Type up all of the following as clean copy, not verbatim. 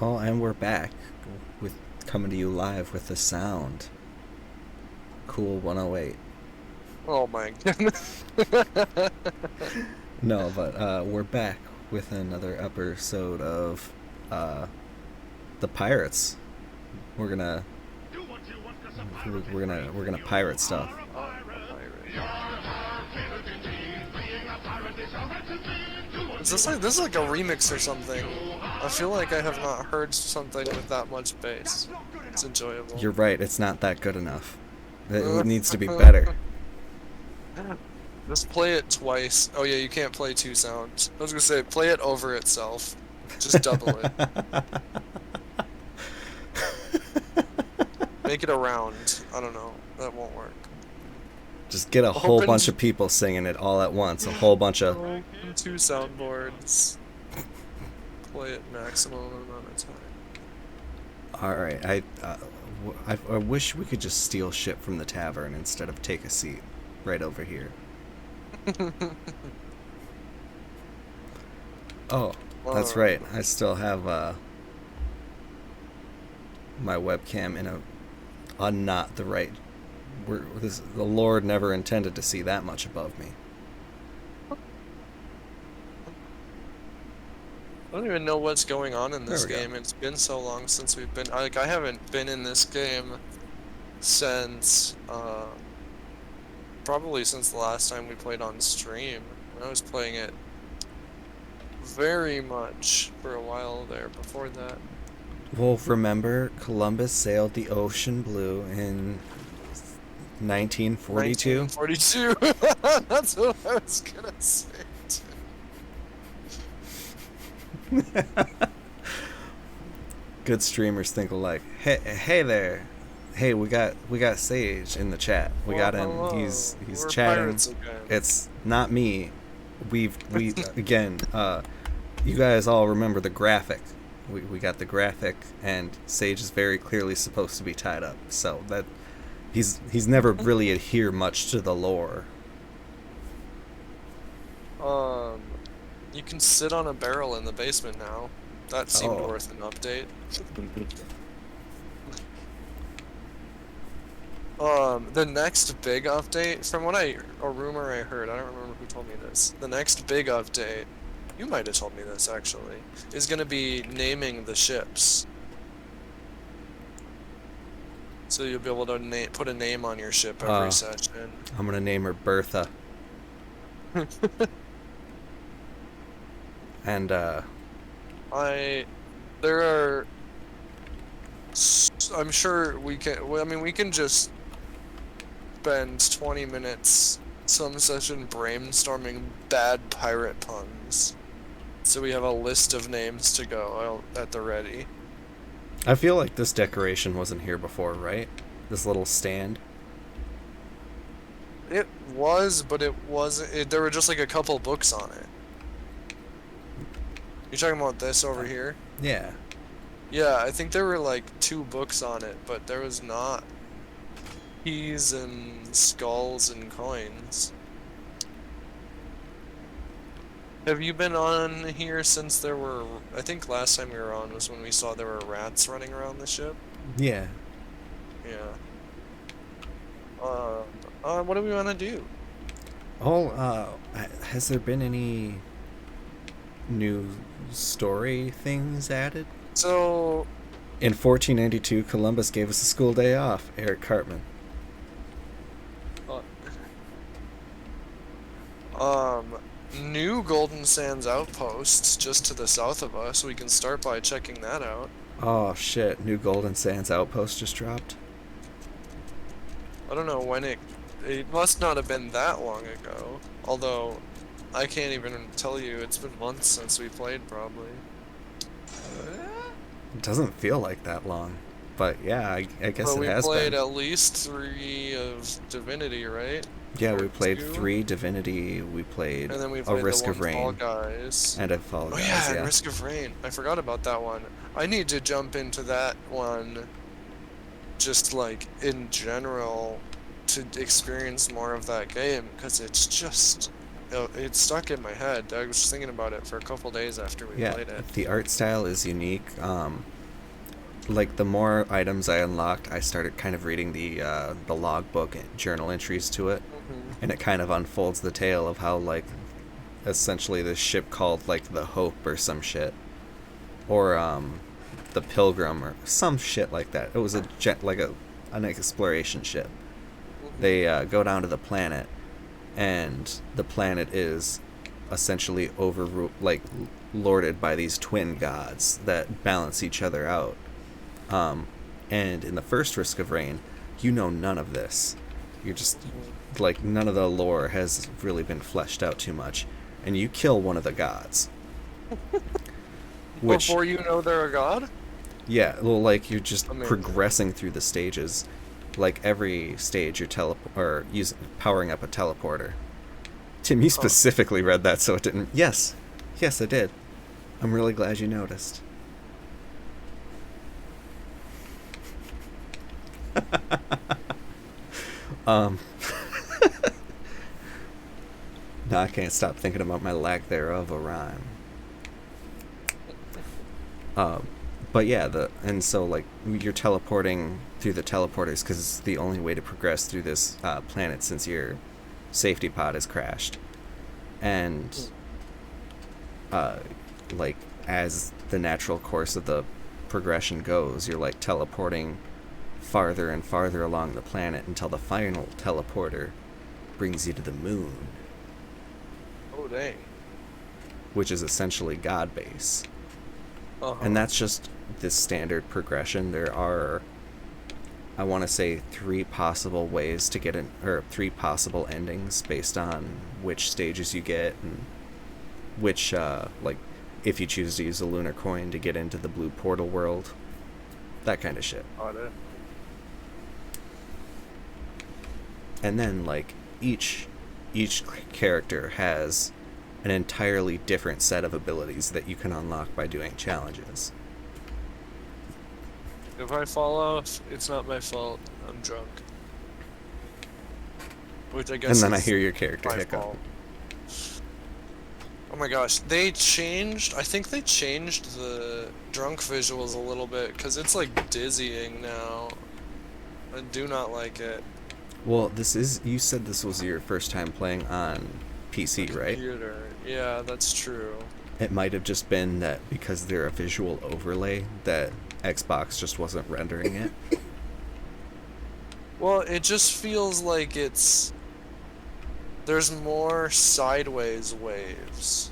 Oh, and we're back with coming to you live with the sound. Cool 108. Oh my goodness. No, but we're back with another episode of uh, the Pirates. We're gonna we're gonna pirate stuff. A pirate. This is like a remix or something. I feel like I have not heard something with that much bass. It's enjoyable. You're right. It's not that good enough. It needs to be better. Just play it twice. Oh yeah, you can't play two sounds. I was gonna say play it over itself. Just double it. Make it a round. I don't know. That won't work. Just get a whole Open bunch of people singing it all at once. A whole bunch of. open two soundboards. Play it maximum amount of time. All right. I wish we could just steal shit from the tavern instead of take a seat right over here. Oh, that's right. I still have my webcam in a not the right. The Lord never intended to see that much above me. I don't even know what's going on in this There we game. It's been so long since we've been like I haven't been in this game since probably since the last time we played on stream. I was playing it very much for a while there before that. Well, remember Columbus sailed the ocean blue in 1942? 1942. That's what I was gonna say. Good streamers think alike. Hey there. Hey, we got Sage in the chat. We got him. Hello. He's We're chatting. pirates again. It's not me. We again. You guys all remember the graphic. We got the graphic, and Sage is very clearly supposed to be tied up. So that he's never really adhered much to the lore. You can sit on a barrel in the basement now. That seemed Oh. worth an update. The next big update, from what a rumor I heard, I don't remember who told me this. The next big update, you might have told me this actually, is gonna be naming the ships. So you'll be able to put a name on your ship every session. I'm gonna name her Bertha. And there are, I'm sure we can, well, I mean, we can just spend 20 minutes some session brainstorming bad pirate puns. So we have a list of names to go at the ready. I feel like this decoration wasn't here before, right? This little stand. It was, but it wasn't, there were just like a couple books on it. You're talking about this over here? Yeah. Yeah, I think there were like 2 books on it, but there was not keys and skulls and coins. Have you been on here since there were, I think last time we were on was when we saw there were rats running around the ship? Yeah. Yeah. What do we want to do? Oh, has there been any new story things added? So, In 1492, Columbus gave us a school day off. Eric Cartman. new Golden Sands outposts just to the south of us. We can start by checking that out. Oh shit! New Golden Sands outpost just dropped. I don't know when it must not have been that long ago. Although, I can't even tell you. It's been months since we played, probably. It doesn't feel like that long, but yeah, I guess But it has we played been. at least 3 of Divinity, right? Yeah, Or we played 2? 3 Divinity. We played And then we a played Risk the of one Fall Rain Guys. and a Fall Oh Guys. yeah, and Yeah. Risk of Rain. I forgot about that one. I need to jump into that one just like in general to experience more of that game because it stuck in my head. I was thinking about it for a couple days after we Yeah, played it. the art style is unique. Like the more items I unlocked, I started kind of reading the logbook and journal entries to it, Hmm. and it kind of unfolds the tale of how like essentially this ship called like the Hope or some shit, or the Pilgrim or some shit like that. It was a jet like an exploration ship. Hmm. They go down to the planet, and the planet is essentially like lorded by these twin gods that balance each other out. Um, and in the first Risk of Rain, you know none of this. You're just Hmm. like none of the lore has really been fleshed out too much, and you kill one of the gods, which Before you know they're a god? yeah, well, like you're just Amazing. progressing through the stages. Like every stage, you're powering up a teleporter. Tim, you Huh. specifically read that, so it didn't. Yes, yes, I did. I'm really glad you noticed. Um, no, I can't stop thinking about my lack thereof a rhyme. Um, but yeah, so like you're teleporting through the teleporters because it's the only way to progress through this planet since your safety pod has crashed, and Hmm. uh, like as the natural course of the progression goes, you're like teleporting farther and farther along the planet until the final teleporter brings you to the moon, Oh, dang. which is essentially God base. And Uh-huh. that's just this standard progression. There are, I want to say, three possible ways to get in, or three possible endings based on which stages you get and which, like, if you choose to use a lunar coin to get into the blue portal world, that kind of shit. Got it. And then, like, each character has an entirely different set of abilities that you can unlock by doing challenges. If I fall off, it's not my fault. I'm drunk. Which I And guess then I is hear your character my hiccup. fault. Oh my gosh, they changed. I think they changed the drunk visuals a little bit because it's like dizzying now. I do not like it. Well, you said this was your first time playing on A PC, right? computer. Yeah, that's true. It might have just been that because they're a visual overlay that Xbox just wasn't rendering it. Well, it just feels like there's more sideways waves.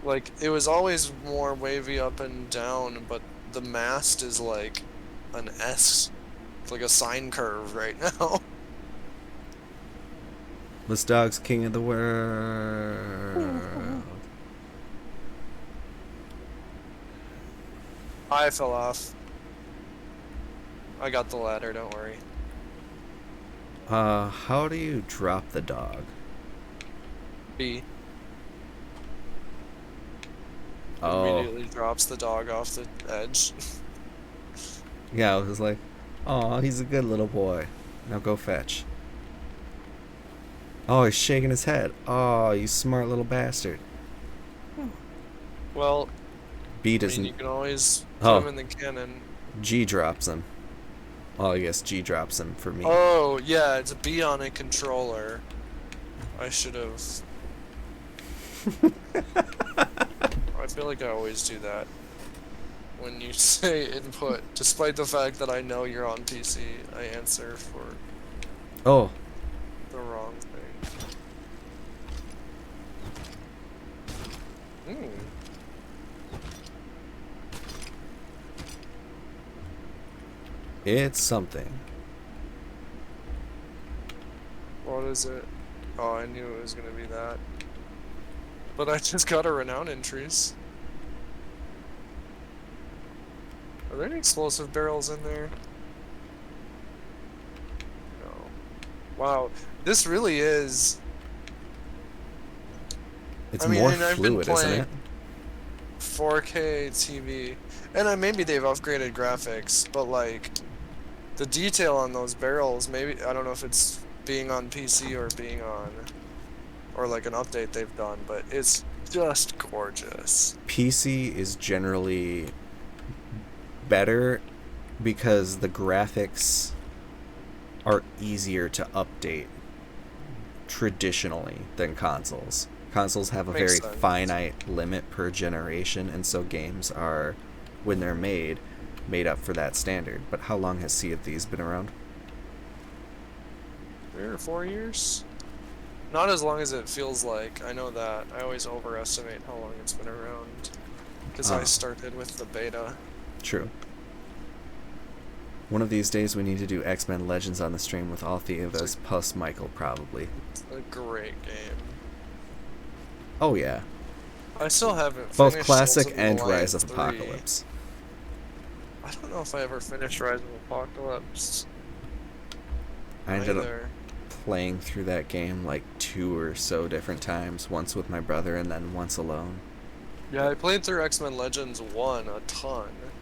Like it was always more wavy up and down, but the mast is like an S. It's like a sine curve right now. This dog's king of the world. I fell off. I got the ladder, don't worry. How do you drop the dog? B Oh, immediately drops the dog off the edge. yeah, I was like, oh, he's a good little boy. Now go fetch. Oh, he's shaking his head. Oh, you smart little bastard. Well, B I mean, doesn't. you can always put him Oh, in the cannon. G drops him. Well, I guess G drops him for me. Oh, yeah, it's a B on a controller. I should have. I feel like I always do that when you say input, despite the fact that I know you're on PC, I answer for Oh, the wrong thing. Hmm. it's something. What is it? Oh, I knew it was gonna be that. But I just got a renown entries. Are there any explosive barrels in there? No. Wow. This really is. It's I mean, more and I've been fluid, isn't it? playing 4K TV, and maybe they've upgraded graphics, but like the detail on those barrels, maybe I don't know if it's being on PC or being on or like an update they've done, but it's just gorgeous. PC is generally better because the graphics are easier to update traditionally than consoles. Consoles have a Makes very sense. finite limit per generation, and so games are, when they're made up for that standard. But how long has Sea of Thieves been around? 3 or 4 years? Not as long as it feels like. I know that. I always overestimate how long it's been around because I Ah, started with the beta. true. One of these days we need to do X-Men Legends on the stream with all three of It's a, us, plus Michael, probably. it's a great game. Oh yeah. I still haven't Both finished Souls classic of the and Rise Alliance of 3. Apocalypse. I don't know if I ever finished Rise of Apocalypse I ended up either. playing through that game like 2 or so different times, once with my brother and then once alone. Yeah, I played through X-Men Legends 1 a ton.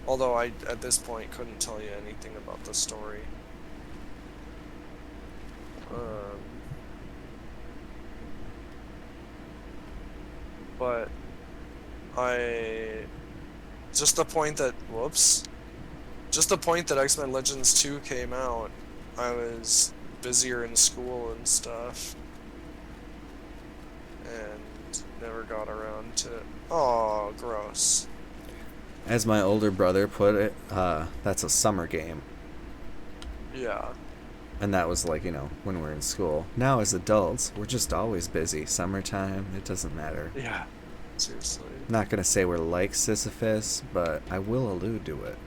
Although I, at this point, couldn't tell you anything about the story. Um, but I just the point that whoops, just the point that X-Men Legends 2 came out, I was busier in school and stuff, and never got around to. Oh, gross. As my older brother put it, that's a summer game. Yeah, And that was like, when we're in school. Now, as adults, we're just always busy. Summertime, it doesn't matter. yeah. Seriously. I'm not gonna say we're like Sisyphus, but I will allude to it.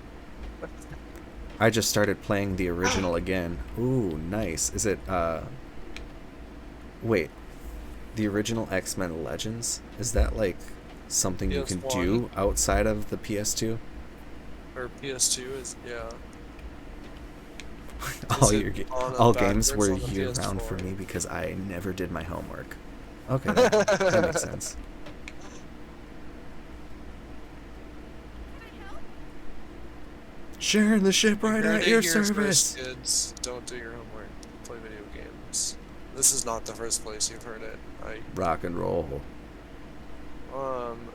I just started playing the original again. Ooh, nice. Is it, wait, the original X-Men Legends? Is that like something you can PS1 do outside of the PS2? or PS2 is yeah. all Is it your ga- on a all games backwards were on the year round for PS4? me because I never did my homework. Okay, that makes sense. Sharing the ship You right heard at it your here first, service. kids. Don't do your homework. Play video games. This is not the first place you've heard it. Rock and roll.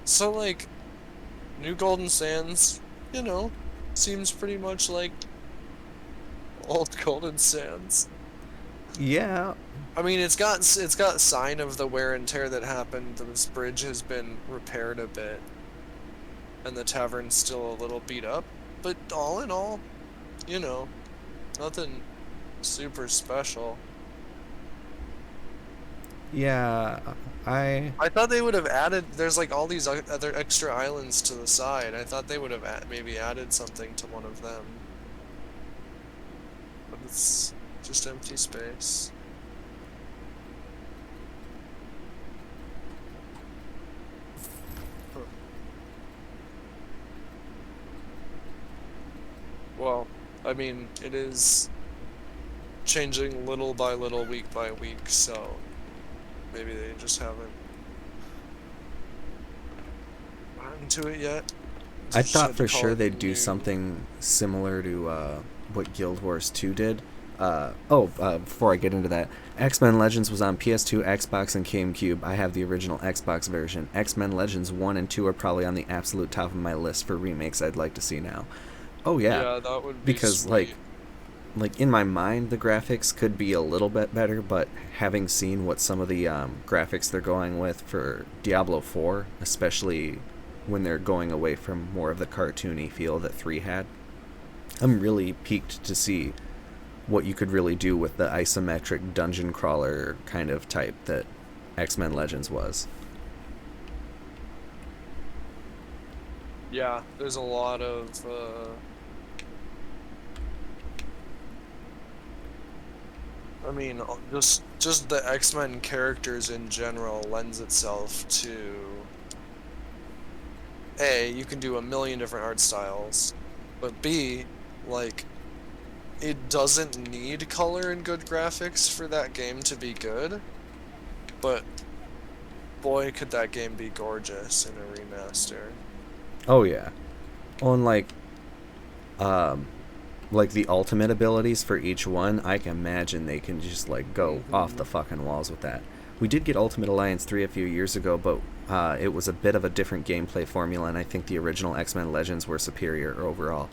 So like, New Golden Sands, you know, seems pretty much like old Golden Sands. Yeah. I mean, it's got sign of the wear and tear that happened. This bridge has been repaired a bit, and the tavern's still a little beat up. But all in all, you know, nothing super special. Yeah. I I thought they would have added. There's like all these other extra islands to the side. I thought they would have maybe added something to one of them, but it's just empty space. Huh. Well, I mean, it is changing little by little, week by week, so maybe they just haven't gotten to it yet. I Just thought had to for call sure it they'd do new. something similar to what Guild Wars 2 did. Before I get into that, X-Men Legends was on PS2, Xbox, and GameCube. I have the original Xbox version. X-Men Legends 1 and 2 are probably on the absolute top of my list for remakes I'd like to see now. Oh yeah, Yeah, that would be because like sweet. like in my mind the graphics could be a little bit better, but having seen what some of the graphics they're going with for Diablo 4, especially when they're going away from more of the cartoony feel that 3 had, I'm really piqued to see what you could really do with the isometric dungeon crawler kind of type that X-Men Legends was. Yeah, there's a lot of I mean, just the X-Men characters in general lends itself to A, you can do a million different art styles, but B, like it doesn't need color and good graphics for that game to be good, but boy could that game be gorgeous in a remaster. Oh yeah. Well, and like um like the ultimate abilities for each one, I can imagine they can just like go off the fucking walls with that. We did get Ultimate Alliance 3 a few years ago, but it was a bit of a different gameplay formula, and I think the original X-Men Legends were superior overall.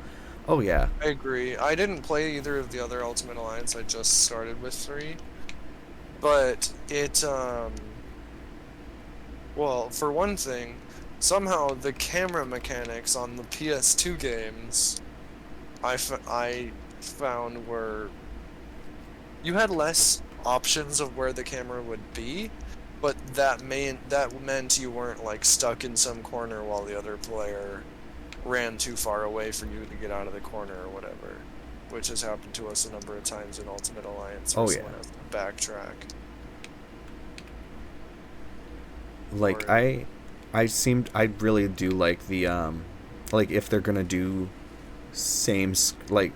Oh yeah. I agree. I didn't play either of the other Ultimate Alliance. I just started with 3. But it, well, for one thing, somehow the camera mechanics on the PS2 games I found were, you had less options of where the camera would be, but that meant you weren't like stuck in some corner while the other player ran too far away for you to get out of the corner or whatever, which has happened to us a number of times in Ultimate Alliance where Oh yeah. someone has to backtrack. Like Or, I really do like the like if they're gonna do like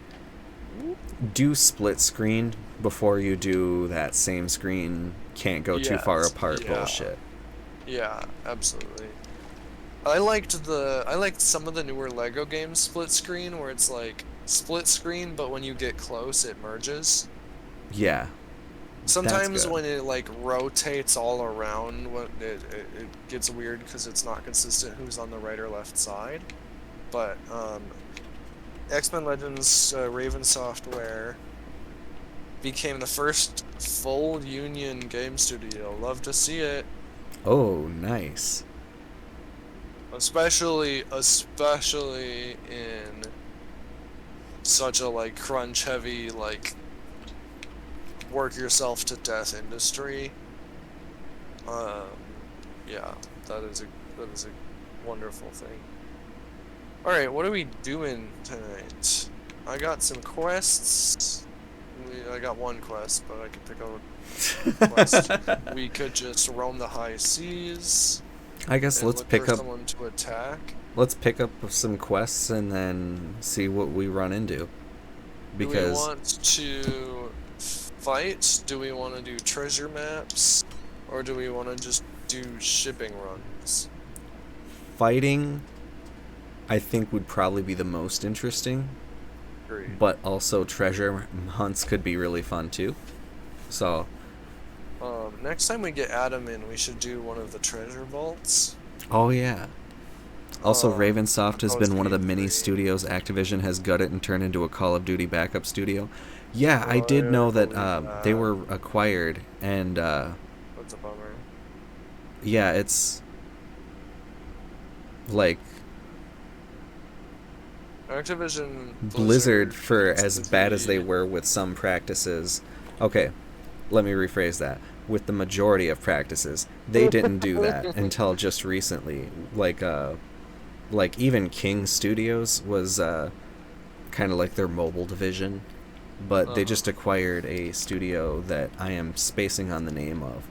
do split screen before you do that same screen can't go too far yes, apart yeah, bullshit. yeah, absolutely. I liked some of the newer Lego games split screen where it's like split screen, but when you get close, it merges. Yeah, that's Sometimes good. when it like rotates all around, when it gets weird because it's not consistent who's on the right or left side. But X-Men Legends Raven Software became the first full union game studio. Love to see it. Oh, nice. Especially in such a like crunch heavy like work yourself to death industry. Um, yeah, that is a wonderful thing. All right, what are we doing tonight? I got some quests. I got one quest, but I could pick out a quest. We could just roam the high seas I guess and look for someone to attack. let's pick up some quests and then see what we run into. Do we Because want to fight? Do we want to do treasure maps? Or do we want to just do shipping runs? fighting I think would probably be the most interesting, Agreed. but also treasure hunts could be really fun too. So, Next time we get Adam in, we should do one of the treasure vaults. oh yeah. Also, Ravensoft has Oh, it's been one of the gonna be mini free. studios Activision has gutted and turned into a Call of Duty backup studio. Yeah, I Oh, did know I that believe they that. were acquired, and That's a bummer. yeah, it's like Activision Blizzard, for needs as to bad as they be- were with some practices. Okay, let me rephrase that. With the majority of practices, they didn't do that until just recently. Like even King Studios was kind of like their mobile division, but they just acquired a studio that I am spacing on the name of,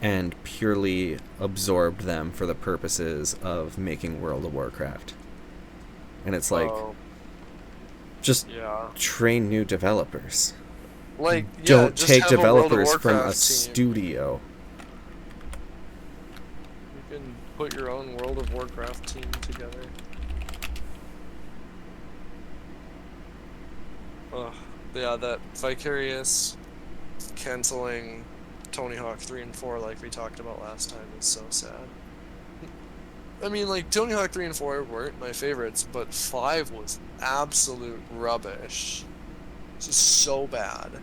and purely absorbed them for the purposes of making World of Warcraft. And it's like, Oh, just yeah. train new developers. Like, yeah, Don't just take have a World of developers from a Warcraft team. studio. You can put your own World of Warcraft team together. Ugh. Yeah, that Vicarious canceling Tony Hawk 3 and 4 like we talked about last time is so sad. I mean, like, Tony Hawk 3 and 4 weren't my favorites, but 5 was absolute rubbish. Just so bad.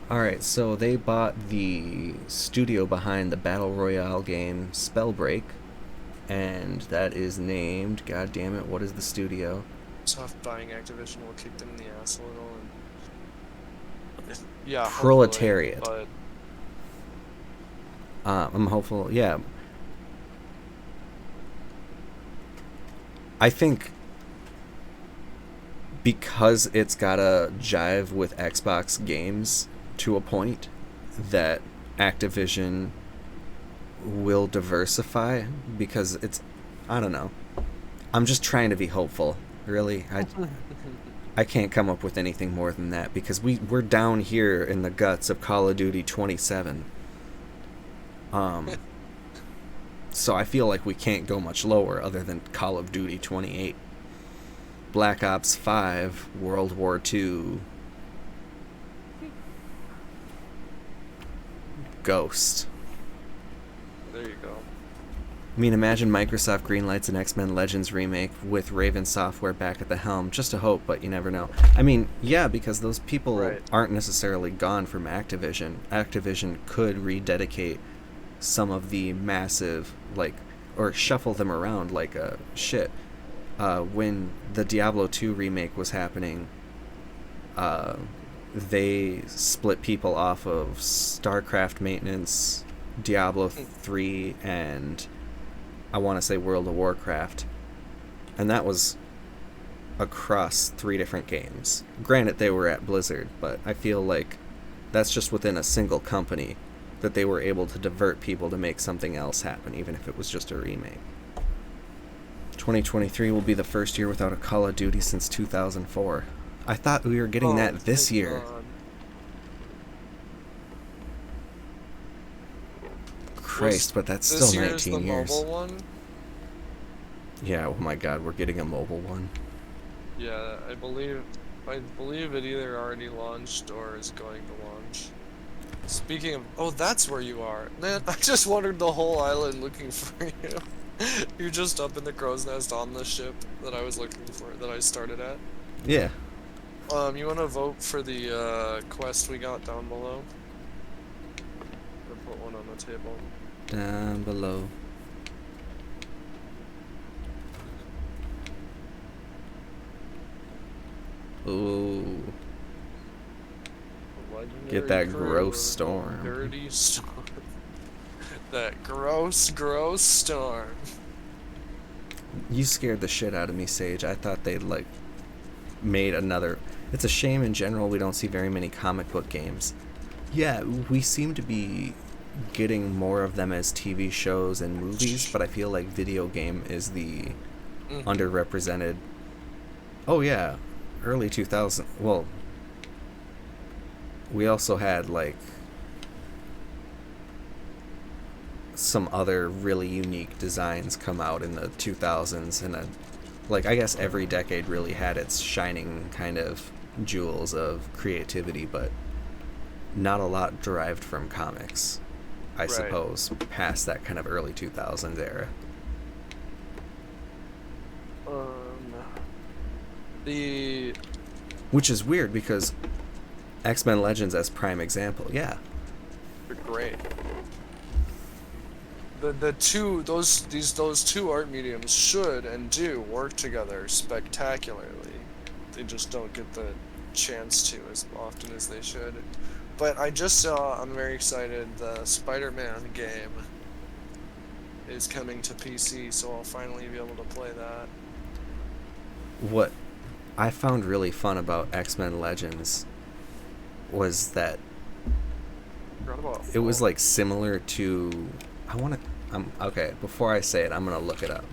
Alright, so they bought the studio behind the Battle Royale game Spellbreak, and that is named, god damn it, what is the studio? Soft buying Activision will kick them in the ass a little. And yeah, Proletariat. But I'm hopeful, yeah. I think because it's gotta jive with Xbox games to a point, that Activision will diversify, because it's, I don't know. I'm just trying to be hopeful. Really, I can't come up with anything more than that, because we're down here in the guts of Call of Duty 27. So I feel like we can't go much lower other than Call of Duty 28. Black Ops 5, World War II, Ghost. There you go. I mean, imagine Microsoft greenlights an X-Men Legends remake with Raven Software back at the helm. Just a hope, but you never know. I mean, yeah, because those people Right. aren't necessarily gone from Activision. Activision could rededicate some of the massive, like, or shuffle them around like shit. When the Diablo 2 remake was happening, they split people off of StarCraft maintenance, Diablo 3, and I want to say World of Warcraft. And that was across 3 different games. Granted, they were at Blizzard, but I feel like that's just within a single company that they were able to divert people to make something else happen, even if it was just a remake. 2023 will be the first year without a Call of Duty since 2004. I thought we were getting that this thank year. God. Christ, but that's This still year is 19 the years. mobile one. Yeah, oh my god, we're getting a mobile one. Yeah, I believe it either already launched or is going to launch. Speaking of, oh, that's where you are. Man, I just wandered the whole island looking for you. You're just up in the crow's nest on the ship that I was looking for, that I started at. Yeah. You want to vote for the quest we got down below? Or put one on the table. Down below. Ooh. Get that gross storm. Dirty storm. That gross storm. You scared the shit out of me, Sage. I thought they'd, like, made another... It's a shame in general we don't see very many comic book games. Yeah, we seem to be getting more of them as TV shows and movies, but I feel like video game is the underrepresented... Oh yeah, early 2000... Well, we also had, like, some other really unique designs come out in the 2000s, and like, I guess every decade really had its shining kind of jewels of creativity, but not a lot derived from comics, I suppose, past that kind of early 2000s era. Which is weird because X-Men Legends as prime example, yeah. They're great. Those two art mediums should and do work together spectacularly. They just don't get the chance to as often as they should. But I just saw, I'm very excited, the Spider-Man game is coming to PC, so I'll finally be able to play that. What I found really fun about X-Men Legends was that it was, like, similar to... okay, before I say it, I'm gonna look it up.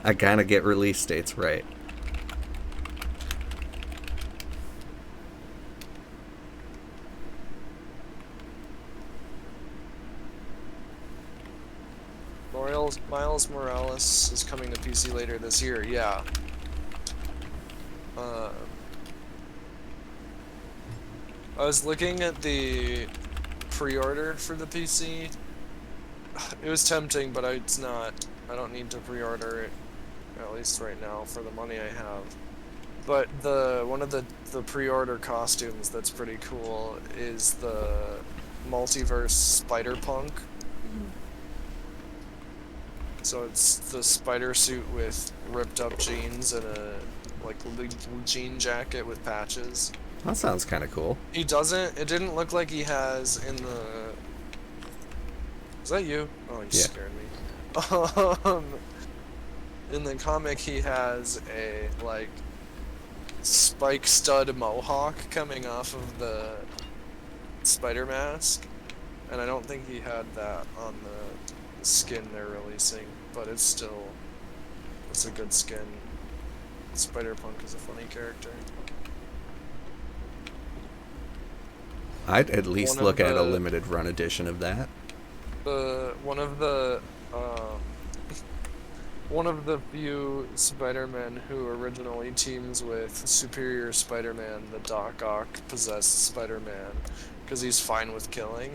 I gotta get release dates right. Miles Morales is coming to PC later this year, yeah. I was looking at the pre-order for the PC. It was tempting, but it's not. I don't need to pre-order it, at least right now, for the money I have. But one of the pre-order costumes that's pretty cool is the multiverse Spider-Punk. So it's the spider suit with ripped up jeans and a jean jacket with patches. That sounds kind of cool. It didn't look like he has in the... Is that you? Oh, you scared me. In the comic he has a, like, spike stud mohawk coming off of the spider mask. And I don't think he had that on the skin they're releasing, but it's a good skin. Spider-Punk is a funny character. I'd at least look at a limited run edition of that. one of the few Spider-Men who originally teams with Superior Spider-Man, the Doc Ock possessed Spider-Man, because he's fine with killing.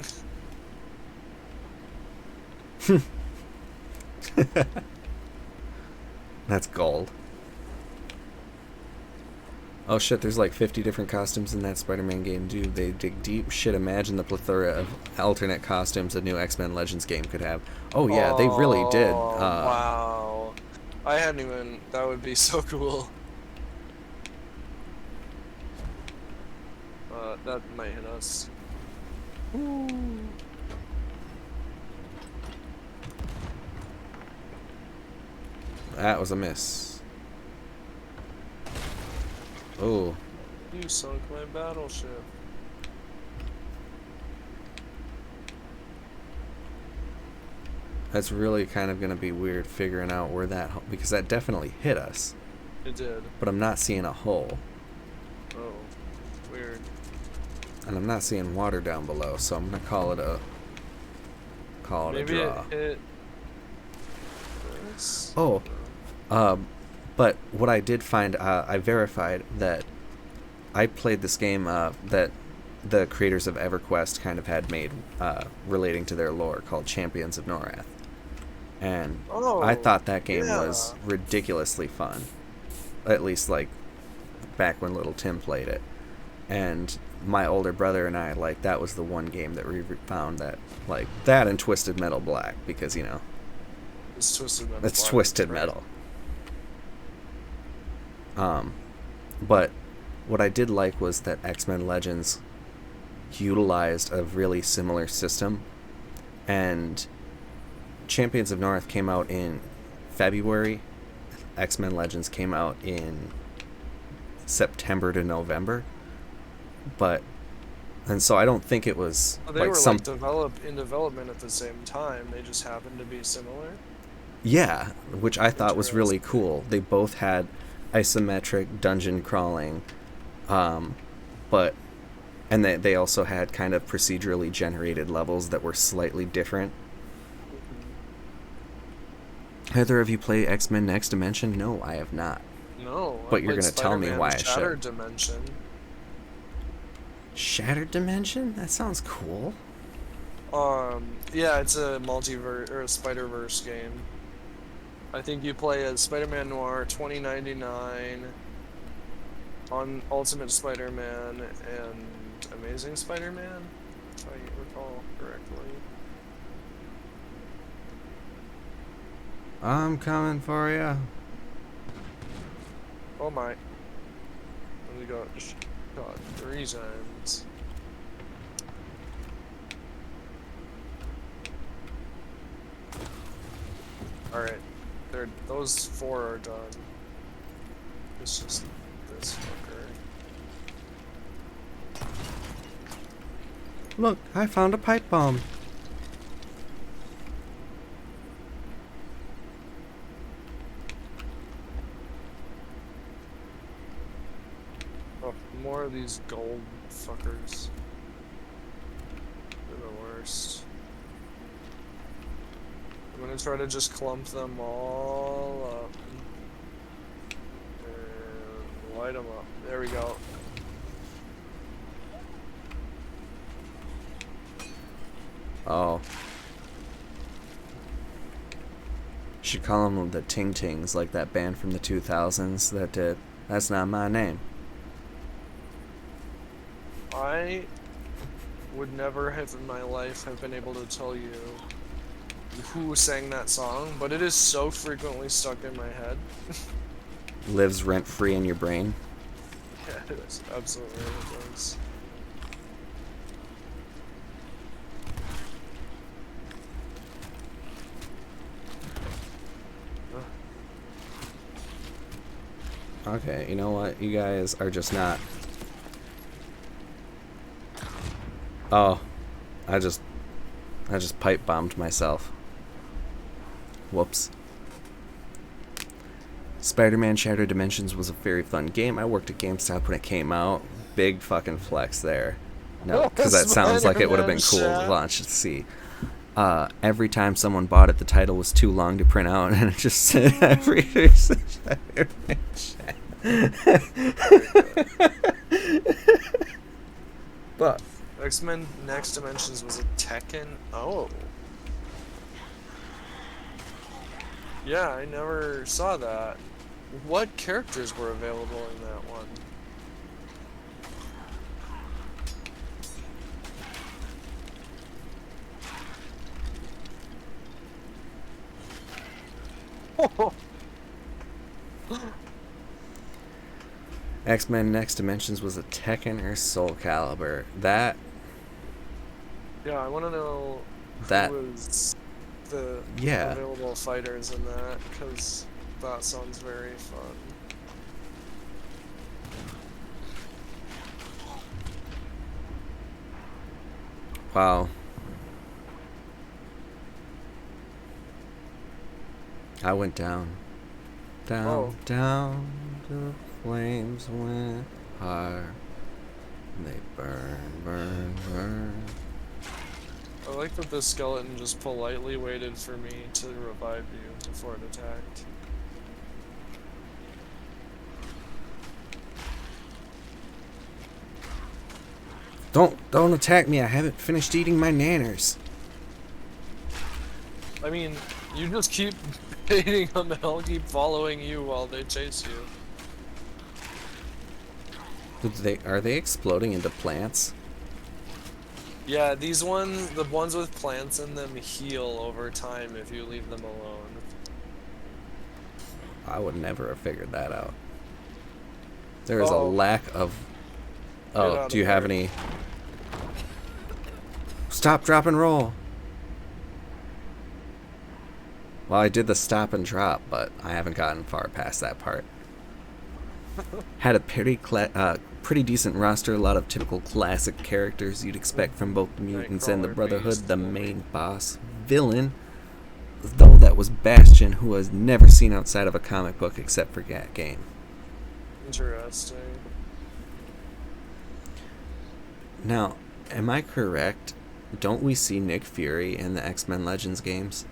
That's gold. Oh shit, there's like 50 different costumes in that Spider-Man game, dude. They dig deep. Shit, imagine the plethora of alternate costumes a new X-Men Legends game could have. Oh yeah, they really did. Oh, wow. I hadn't even, that would be so cool. That might hit us. Ooh. That was a miss. Oh. You sunk my battleship. That's really kind of going to be weird figuring out where that... because that definitely hit us. It did. But I'm not seeing a hole. Oh, weird. And I'm not seeing water down below, so I'm going to call it a... Maybe a draw. It hit this? Oh. But what I did find, I verified that I played this game that the creators of EverQuest kind of had made relating to their lore called Champions of Norath. And I thought that game was ridiculously fun. At least, like, back when little Tim played it. And my older brother and I, like, that was the one game that we found that, like, that and Twisted Metal Black, because, you know, It's Twisted Metal. it's Twisted Metal. But what I did like was that X-Men Legends utilized a really similar system, and Champions of North came out in February. X-Men Legends came out in September to November. And so I don't think it was They like were some in development at the same time. They just happened to be similar. Yeah, which I thought was really cool. They both had isometric dungeon crawling, but and they also had kind of procedurally generated levels that were slightly different. Either of you play X-Men Next Dimension? No, I have not. No, but you're gonna tell me why I should. Shattered Dimension. Shattered Dimension? That sounds cool. Yeah, it's a multiverse or a Spider-Verse game. I think you play as Spider-Man Noir 2099 on Ultimate Spider-Man and Amazing Spider-Man, if I recall correctly. I'm coming for ya. Oh my. Let me go shot 3 times. Alright. Those 4 are done. It's just this fucker. Look, I found a pipe bomb. Oh, more of these gold fuckers. They're the worst. I'm gonna try to just clump them all up. And light them up. There we go. Oh. Should call them the Ting Tings, like that band from the 2000s that did That's Not My Name. I would never have in my life have been able to tell you who sang that song, but it is so frequently stuck in my head. Lives rent-free in your brain. Yeah, it is. Absolutely it does. Okay, you know what? You guys are just not... Oh. I just pipe bombed myself. Whoops. Spider-Man Shattered Dimensions was a very fun game. I worked at GameStop when it came out. Big fucking flex there. No, because that sounds like it would have been cool to launch and see. every time someone bought it, the title was too long to print out, and it just said every but X-Men Next Dimensions was a Tekken. Oh. Yeah, I never saw that. What characters were available in that one? X-Men Next Dimensions was a Tekken or Soul Calibur. That. Yeah, I want to know That. who was the Yeah. available fighters in that, because that sounds very fun. Wow. I went down. Down, down, the flames went higher. They burn, burn, burn. I like that the skeleton just politely waited for me to revive you before it attacked. Don't attack me. I haven't finished eating my nanners. I mean, you just keep baiting them and I'll keep following you while they chase you. Are they exploding into plants? Yeah, these ones, the ones with plants in them, heal over time if you leave them alone. I would never have figured that out. There is a lack of... Oh, do you have any... Stop, drop, and roll. Well, I did the stop and drop, but I haven't gotten far past that part. Had a pretty decent roster, a lot of typical classic characters you'd expect from both the mutants and the Brotherhood. The main boss villain, though, that was Bastion, who was never seen outside of a comic book except for that game. Interesting. Now, am I correct? Don't we see Nick Fury in the X-Men Legends games?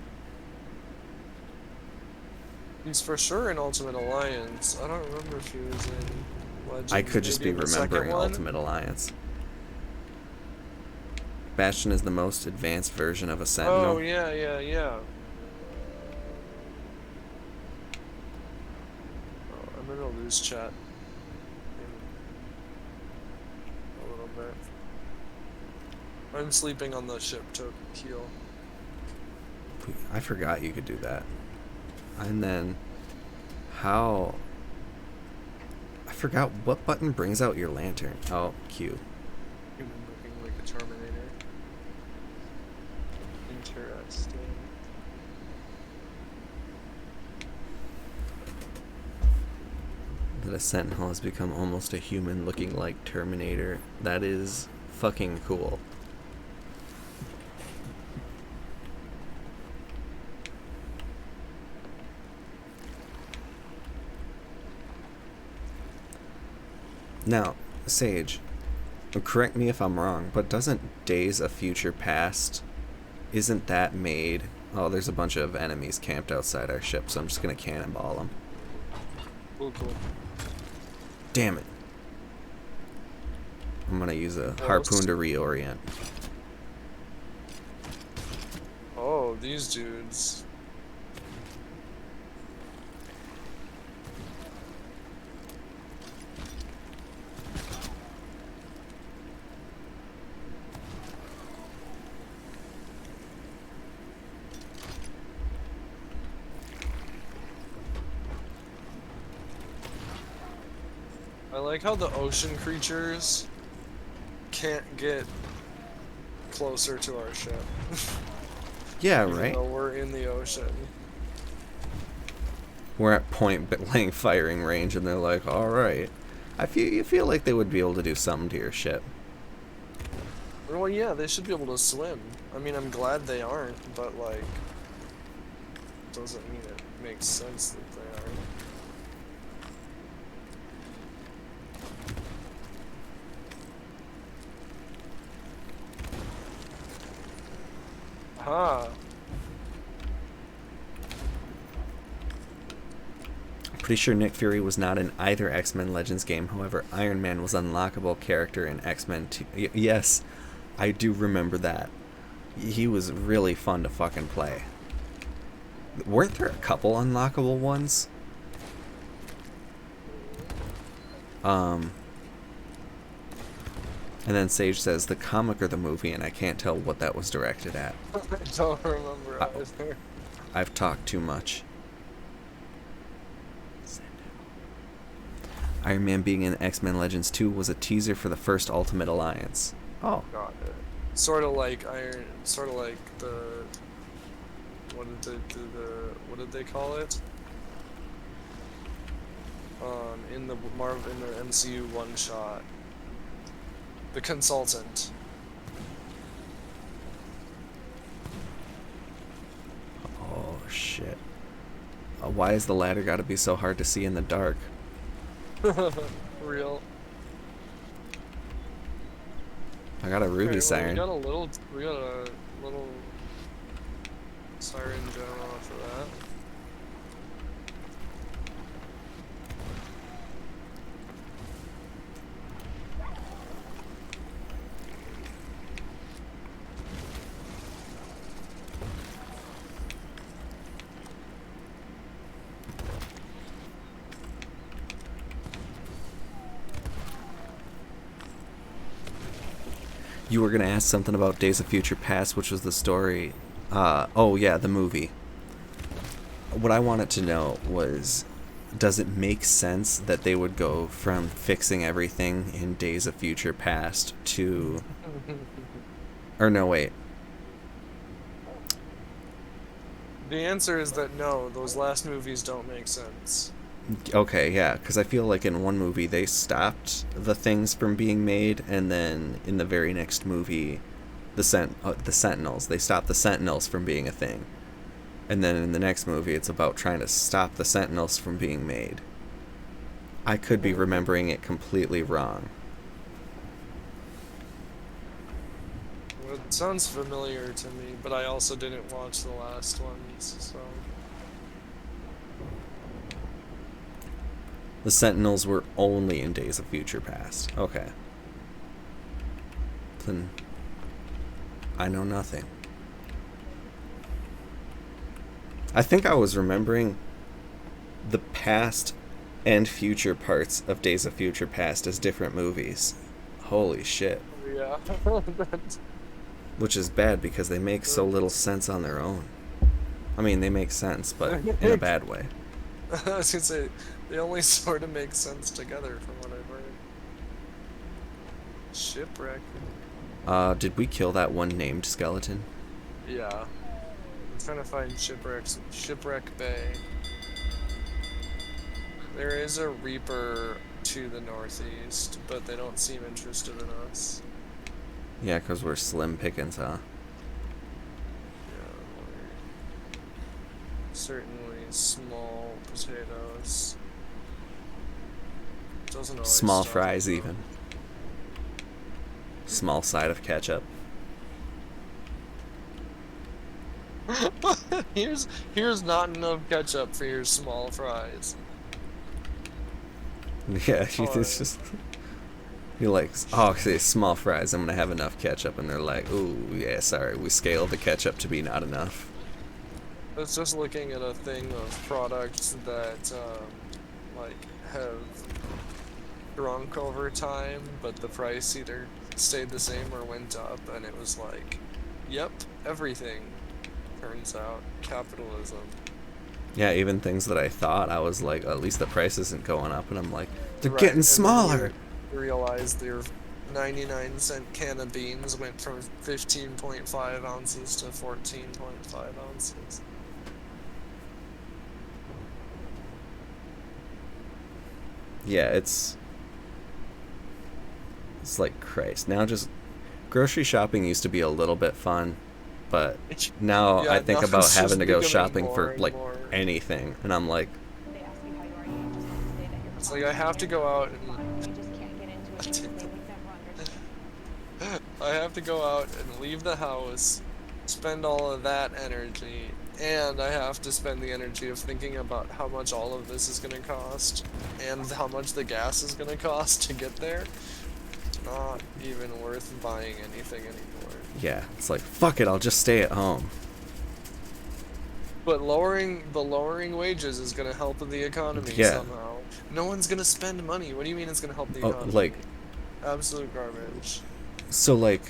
He's for sure in Ultimate Alliance. I don't remember if he was in Legends. I could just be remembering Ultimate Alliance. Bastion is the most advanced version of a Sentinel. Oh, yeah. Oh, I'm gonna lose chat in a little bit. I'm sleeping on the ship to heal. I forgot you could do that. And then, how... I forgot what button brings out your lantern. Oh, Q. Human looking like a Terminator. Interesting. That a Sentinel has become almost a human looking like Terminator. That is fucking cool. Now, Sage, correct me if I'm wrong, but doesn't Days of Future Past, isn't that made... Oh, there's a bunch of enemies camped outside our ship, so I'm just going to cannonball them. Cool. Damn it. I'm going to use a harpoon to reorient. Oh, these dudes. I like how the ocean creatures can't get closer to our ship. Yeah, Even right? though we're in the ocean. We're at point blank firing range, and they're like, alright. You feel like they would be able to do something to your ship. Well, yeah, they should be able to swim. I mean, I'm glad they aren't, but, like, doesn't mean it makes sense that they aren't. Huh. Pretty sure Nick Fury was not in either X-Men Legends game. However, Iron Man was an unlockable character in X-Men 2. Yes, I do remember that. He was really fun to fucking play. Weren't there a couple unlockable ones? And then Sage says the comic or the movie, and I can't tell what that was directed at. I don't remember either. I've talked too much. Iron Man being in X-Men Legends 2 was a teaser for the first Ultimate Alliance. Oh. Got it. Sort of like the what did they call it? In the MCU one shot. The consultant. Oh shit. Why is the ladder gotta be so hard to see in the dark? Real. I got a ruby siren. We got a little siren gem off of that. You were gonna ask something about Days of Future Past, which was the story. Oh yeah, the movie. What I wanted to know was, does it make sense that they would go from fixing everything in Days of Future Past to... Or no, wait. The answer is that no, those last movies don't make sense. Okay, yeah, because I feel like in one movie they stopped the things from being made, and then in the very next movie, the Sentinels, they stopped the Sentinels from being a thing. And then in the next movie, it's about trying to stop the Sentinels from being made. I could be remembering it completely wrong. Well, it sounds familiar to me, but I also didn't watch the last ones, so... The Sentinels were only in Days of Future Past. Okay. Then I know nothing. I think I was remembering the past and future parts of Days of Future Past as different movies. Holy shit. Yeah. Which is bad because they make so little sense on their own. I mean, they make sense, but in a bad way. I was gonna say, they only sort of make sense together from what I've heard. Shipwreck. Did we kill that one named skeleton? Yeah. I'm trying to find Shipwreck Bay. There is a Reaper to the northeast, but they don't seem interested in us. Yeah, because we're slim pickings, huh? Yeah, we're certainly small potatoes. Doesn't always Small stop fries, though. even. Small side of ketchup. Here's not enough ketchup for your small fries. Yeah, it's just... You're like, oh, say small fries, I'm gonna have enough ketchup, and they're like, ooh, yeah, sorry, we scaled the ketchup to be not enough. I was just looking at a thing of products that, like, have shrunk over time, but the price either stayed the same or went up, and it was like, yep, everything. Turns out, capitalism. Yeah, even things that I thought, I was like, at least the price isn't going up, and I'm like, they're Right, getting and smaller! You realized your 99-cent can of beans went from 15.5 ounces to 14.5 ounces. Yeah, it's like Christ. Now just grocery shopping used to be a little bit fun, but now Yeah, I think now about it's having just to go becoming shopping more for and like more. anything, and I'm like, It's like I have to go out and I have to go out and leave the house spend all of that energy, and I have to spend the energy of thinking about how much all of this is going to cost, and how much the gas is going to cost to get there, it's not even worth buying anything anymore. Yeah, it's like, fuck it, I'll just stay at home. But lowering wages is going to help the economy Yeah. somehow. No one's going to spend money. What do you mean it's going to help the Oh, economy? like, Absolute garbage. so, like,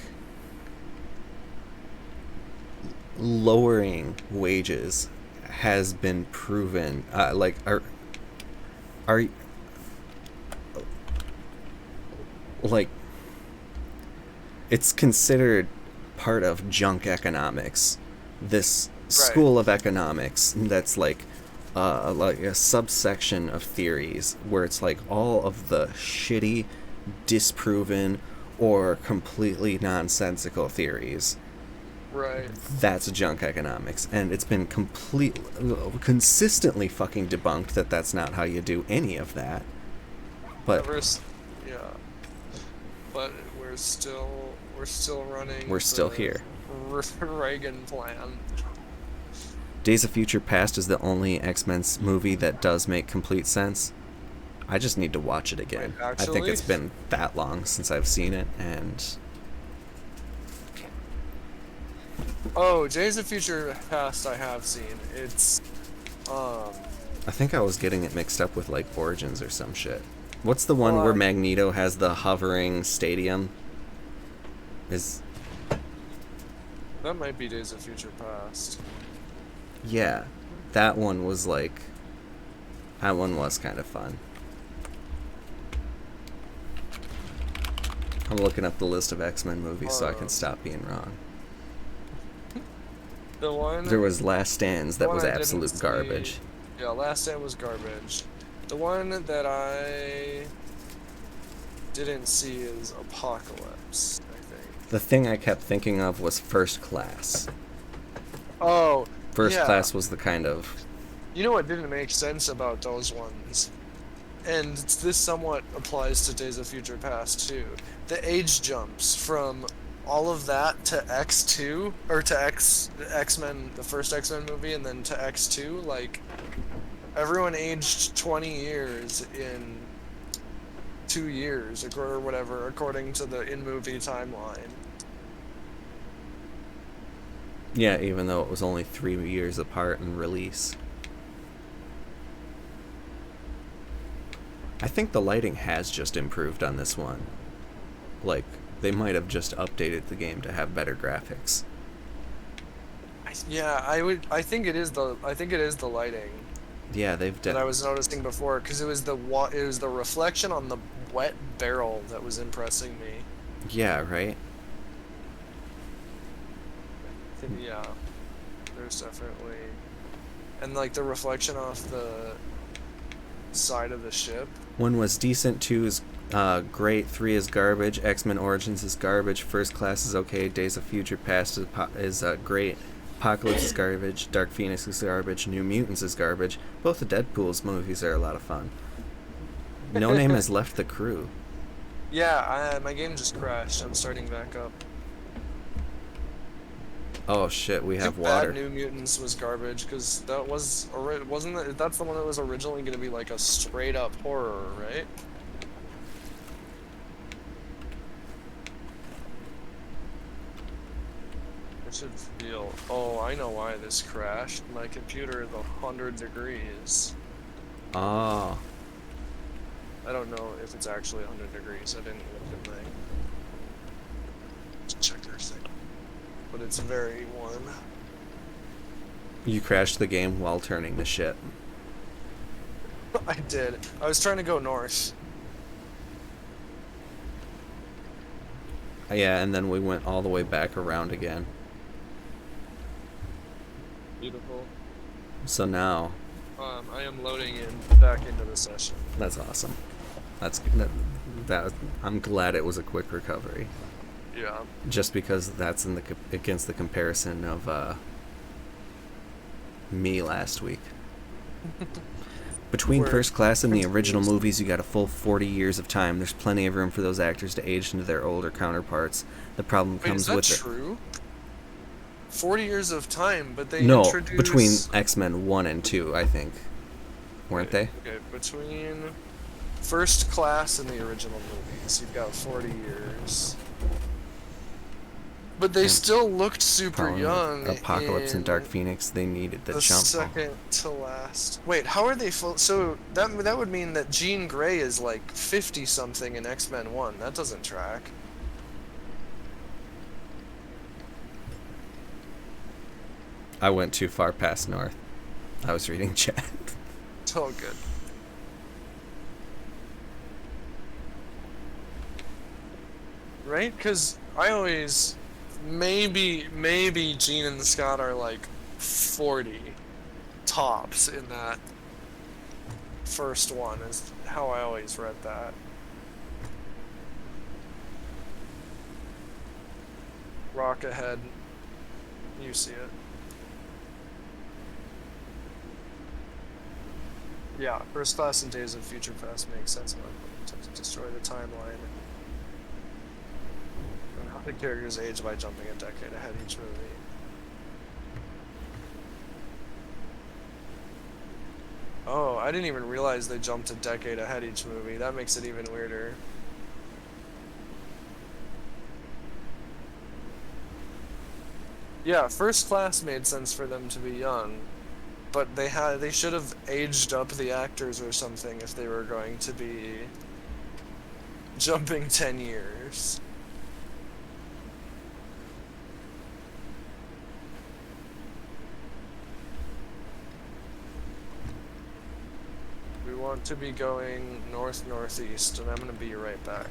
lowering wages has been proven, like, are, like, it's considered part of junk economics. This school of economics that's like a subsection of theories where it's like all of the shitty, disproven, or completely nonsensical theories. Right. That's junk economics, and it's been consistently fucking debunked that that's not how you do any of that. But Yeah. But we're still running. we're still here. Reagan plan. Days of Future Past is the only X-Men movie that does make complete sense. I just need to watch it again. Wait, I think it's been that long since I've seen it, and oh, Days of Future Past I have seen. It's I think I was getting it mixed up with like Origins or some shit. What's the one where Magneto has the hovering stadium? That might be Days of Future Past. Yeah, that one was like, that one was kind of fun. I'm looking up the list of X-Men movies so I can stop being wrong. The one There was Last Stands that was absolute garbage. Yeah, Last Stand was garbage. The one that I didn't see is Apocalypse, I think. The thing I kept thinking of was First Class. Oh, First Class was the kind of... You know what didn't make sense about those ones? And this somewhat applies to Days of Future Past, too. The age jumps from all of that to X2, or to X-Men, the first X-Men movie, and then to X2, like, everyone aged 20 years in 2 years, or whatever, according to the in-movie timeline. Yeah, even though it was only 3 years apart in release. I think the lighting has just improved on this one. Like, they might have just updated the game to have better graphics. Yeah, I think it is the lighting. Yeah, they've done. That I was noticing before, because it was the reflection on the wet barrel that was impressing me. Yeah, right? Yeah, there's definitely, and like the reflection off the side of the ship. 1 was decent, 2 is great, 3 is garbage, X-Men Origins is garbage, First Class is okay, Days of Future Past is great, Apocalypse is garbage, Dark Phoenix is garbage, New Mutants is garbage. Both of Deadpool's movies are a lot of fun. No Name has left the crew. Yeah, my game just crashed. I'm starting back up. Oh shit, we have Too water. bad New Mutants was garbage, because that wasn't that's the one that was originally going to be like a straight up horror, right? I should feel. Oh, I know why this crashed. My computer is 100 degrees. Oh. I don't know if it's actually 100 degrees. I didn't look at my checker thing. But it's very warm. You crashed the game while turning the ship. I did. I was trying to go north. Yeah, and then we went all the way back around again. Beautiful. So now... I am loading back into the session. That's awesome. I'm glad it was a quick recovery. Yeah. Just because that's against the comparison of me last week. Between First Class and the original movies, you got a full 40 years of time. There's plenty of room for those actors to age into their older counterparts. The problem comes with is that true? 40 years of time, but they No, between introduce. X-Men 1 and 2, I think. Weren't Wait, they? okay, between First Class and the original movies, you've got 40 years. But they And still looked super following with young Apocalypse and Dark in Phoenix, they needed the the jump. second to last. Wait, how are they full? So that would mean that Jean Grey is like 50 something in X-Men 1. That doesn't track. I went too far past north. I was reading chat. Oh, good. Right? Because I always maybe Jean and Scott are like 40 tops in that first one is how I always read that. Rock ahead. You see it. Yeah, First Class and Days of Future Past makes sense to destroy the timeline. And how the characters age by jumping a decade ahead each movie. Oh, I didn't even realize they jumped a decade ahead each movie. That makes it even weirder. Yeah, First Class made sense for them to be young, but they should have aged up the actors or something if they were going to be jumping 10 years. We want to be going north-northeast, and I'm gonna be right back.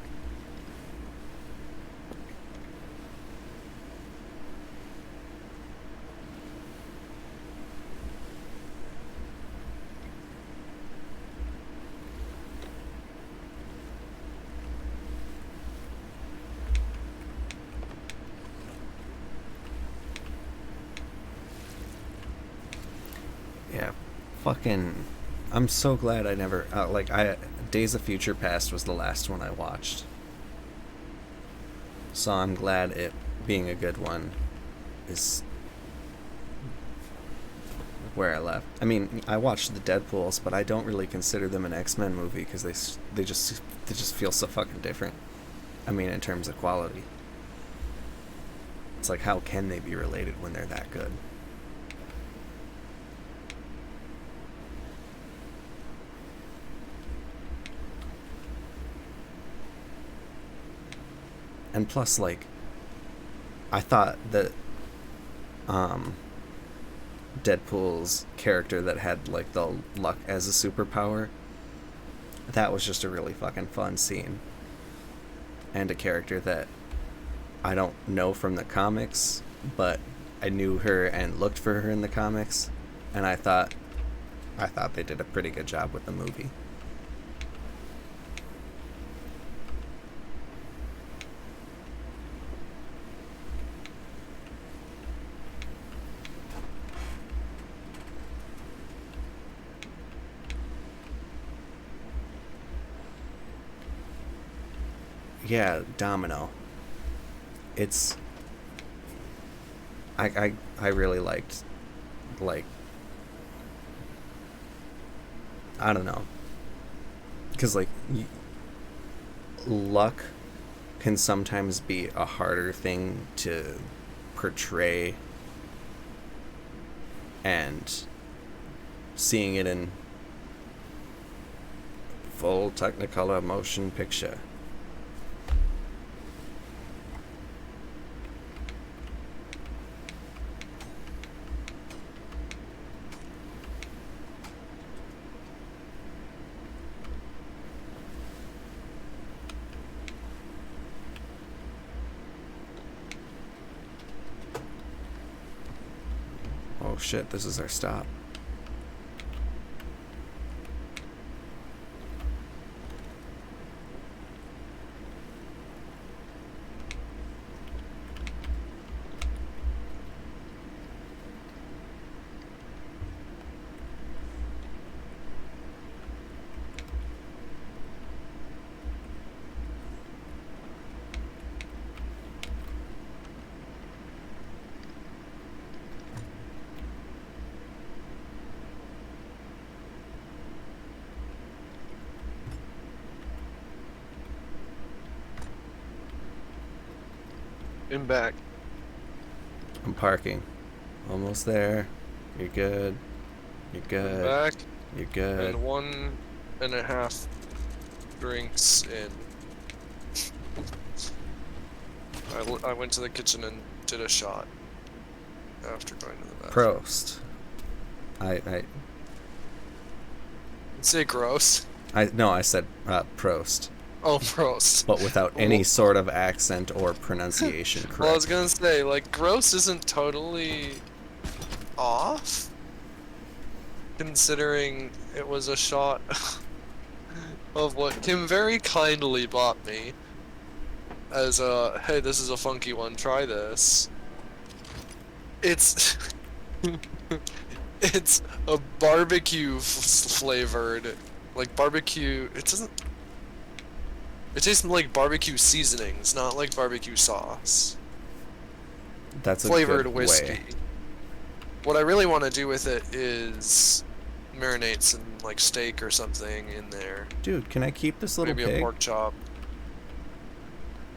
Yeah, fucking. I'm so glad I never Days of Future Past was the last one I watched. So I'm glad it being a good one is where I left. I mean, I watched the Deadpools, but I don't really consider them an X-Men movie because they just feel so fucking different. I mean, in terms of quality. It's like, how can they be related when they're that good? And plus, like, I thought that Deadpool's character that had like the luck as a superpower, that was just a really fucking fun scene. And a character that I don't know from the comics, but I knew her and looked for her in the comics, and I thought they did a pretty good job with the movie. Yeah, Domino. It's I really liked, like, I don't know, because like luck can sometimes be a harder thing to portray, and seeing it in full Technicolor motion picture. Oh shit, this is our stop. I'm back. I'm parking. Almost there. You're good. You're I'm good. back, You're good. and 1.5 drinks in. I went to the kitchen and did a shot after going to the bathroom. Prost. I Say gross. no, I said Prost, Oh, gross. but without any sort of accent or pronunciation correct. Well, I was gonna say, like, gross isn't totally off, considering it was a shot of what Kim very kindly bought me as a, hey, this is a funky one, try this. It's it's a barbecue flavored, like barbecue. It tastes like barbecue seasonings, not like barbecue sauce. That's a Flavored good whiskey. way. What I really want to do with it is marinate some like steak or something in there. Dude, can I keep this little Maybe pig? a pork chop.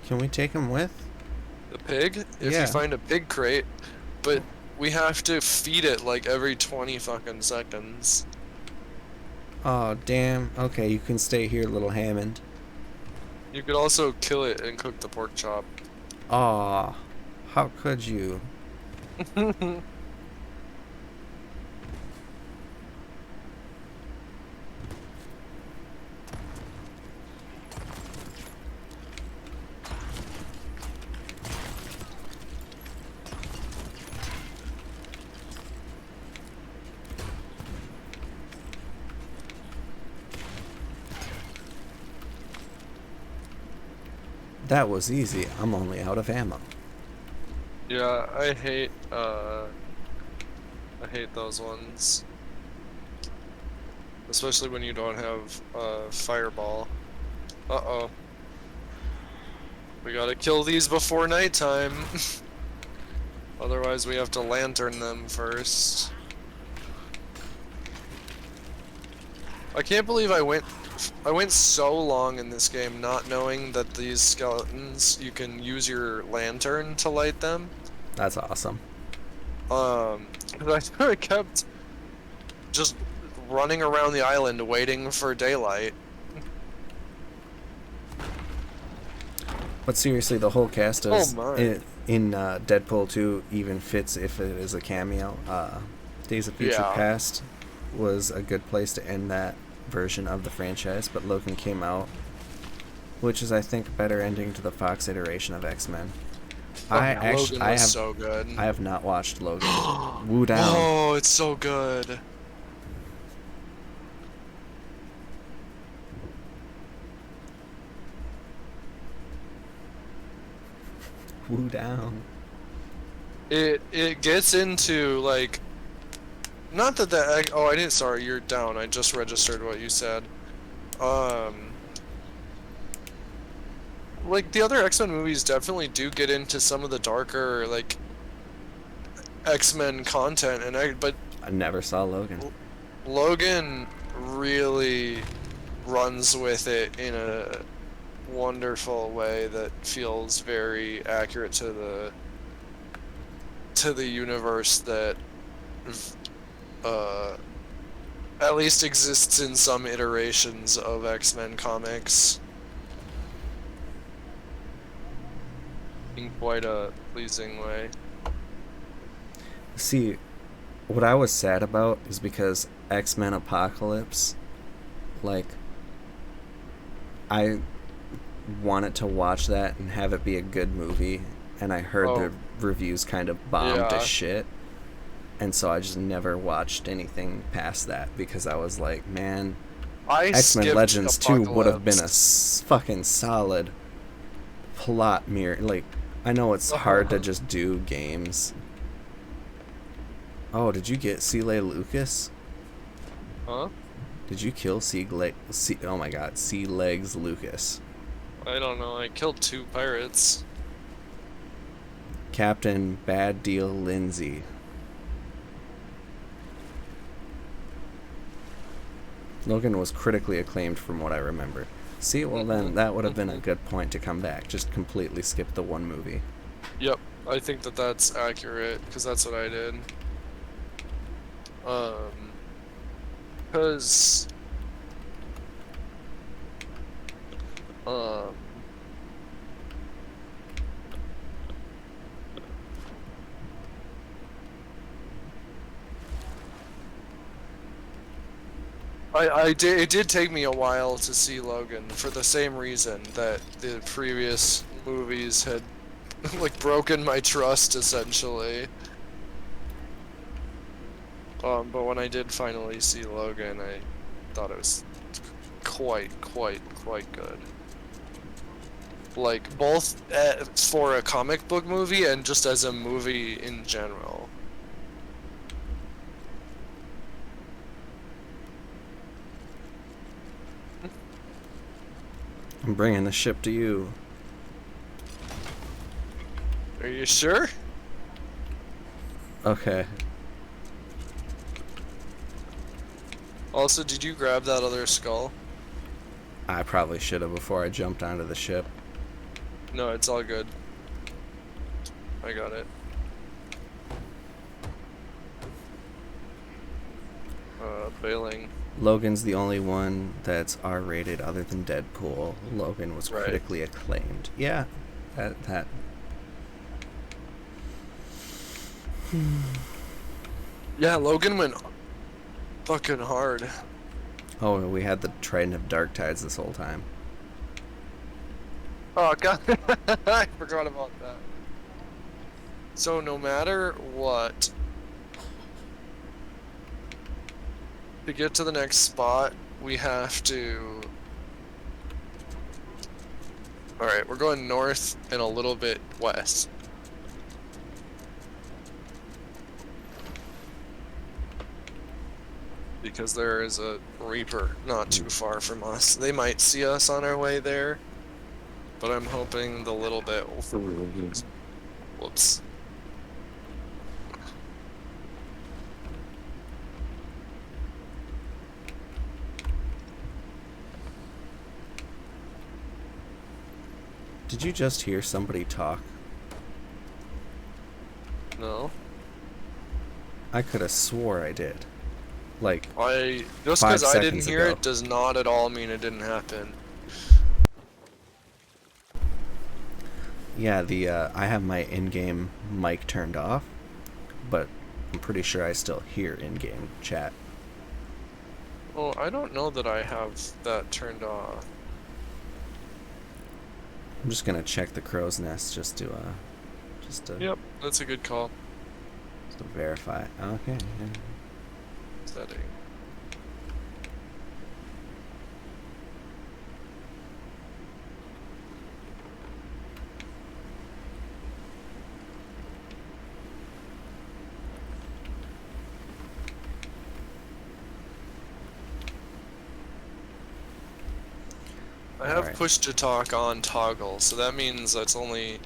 Can we take him with? The pig? If Yeah. you find a pig crate, but we have to feed it like every 20 fucking seconds. Oh, damn. Okay, you can stay here, little Hammond. You could also kill it and cook the pork chop. Aw, how could you? That was easy. I'm only out of ammo. Yeah, I hate those ones. Especially when you don't have fireball. Uh-oh. We gotta kill these before nighttime. Otherwise we have to lantern them first. I can't believe I went so long in this game not knowing that these skeletons, you can use your lantern to light them. That's awesome. 'Cause I kept just running around the island waiting for daylight. But seriously, the whole cast is Oh my. in Deadpool 2 even fits if it is a cameo. Days of Future Yeah. Past was a good place to end that version of the franchise, but Logan came out, which is, I think, a better ending to the Fox iteration of X-Men. Logan was so good. I have not watched Logan. Woo down. Oh, it's so good. Woo down. It gets into like, not that the oh I didn't, sorry, you're down. I just registered what you said. Like the other X-Men movies definitely do get into some of the darker like X-Men content, but I never saw Logan. Logan really runs with it in a wonderful way that feels very accurate to the universe that at least exists in some iterations of X-Men comics in quite a pleasing way. See, what I was sad about is because X-Men Apocalypse, like, I wanted to watch that and have it be a good movie, and I heard the reviews kind of bombed to shit, and so I just never watched anything past that because I was like, man, X-Men Legends 2 would have been a fucking solid plot mirror. Like, I know it's hard to just do games. Oh, did you get Sea Lucas? Huh? Did you kill oh my god, Sea Legs Lucas? I don't know, I killed 2 pirates. Captain Bad Deal Lindsay. Logan was critically acclaimed from what I remember. See, well then, that would have been a good point to come back. Just completely skip the one movie. Yep, I think that that's accurate because that's what I did. Because um, I did. It did take me a while to see Logan for the same reason that the previous movies had like broken my trust essentially. But when I did finally see Logan, I thought it was quite good. Like both for a comic book movie and just as a movie in general. I'm bringing the ship to you. Are you sure? Okay. Also, did you grab that other skull? I probably should have before I jumped onto the ship. No, it's all good. I got it. Bailing. Logan's the only one that's R-rated other than Deadpool. Logan was Right. critically acclaimed. Yeah, that. Yeah, Logan went fucking hard. Oh, and we had the Trident of Dark Tides this whole time. Oh god, I forgot about that. So no matter what, to get to the next spot, we have to... Alright, we're going north and a little bit west. Because there is a Reaper not too far from us. They might see us on our way there, but I'm hoping the little bit will... Whoops. Did you just hear somebody talk? No. I could have swore I did. Like, Just 5 because I didn't seconds hear ago. it does not at all mean it didn't happen. Yeah, I have my in-game mic turned off, but I'm pretty sure I still hear in-game chat. Well, I don't know that I have that turned off. I'm just gonna check the crow's nest just to Yep, that's a good call. just to verify. Okay. Yeah. Setting. I have Alright. push to talk on toggle, so that means it's only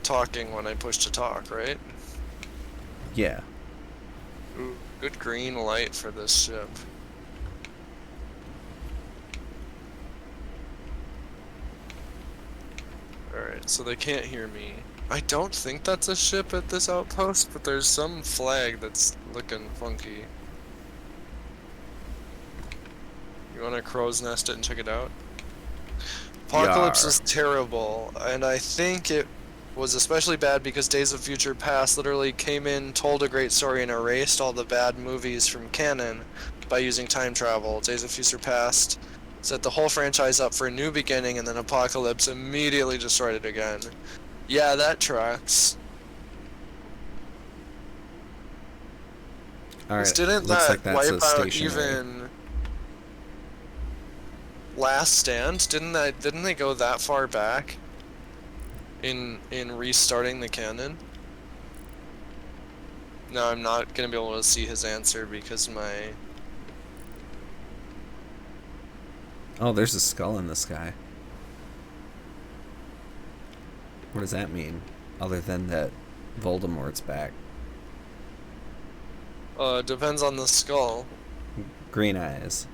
talking when I push to talk, right? Yeah. Ooh, good green light for this ship. Alright, so they can't hear me. I don't think that's a ship at this outpost, but there's some flag that's looking funky. You wanna crow's nest it and check it out? Apocalypse Yar. was terrible, and I think it was especially bad because Days of Future Past literally came in, told a great story, and erased all the bad movies from canon by using time travel. Days of Future Past set the whole franchise up for a new beginning, and then Apocalypse immediately destroyed it again. Yeah, that tracks. Alright. Didn't Looks that like that's a wipe out stationary. even Last Stand? Didn't they go that far back in restarting the canon? No, I'm not gonna be able to see his answer because my... Oh, there's a skull in the sky. What does that mean? Other than that Voldemort's back. Depends on the skull. Green eyes.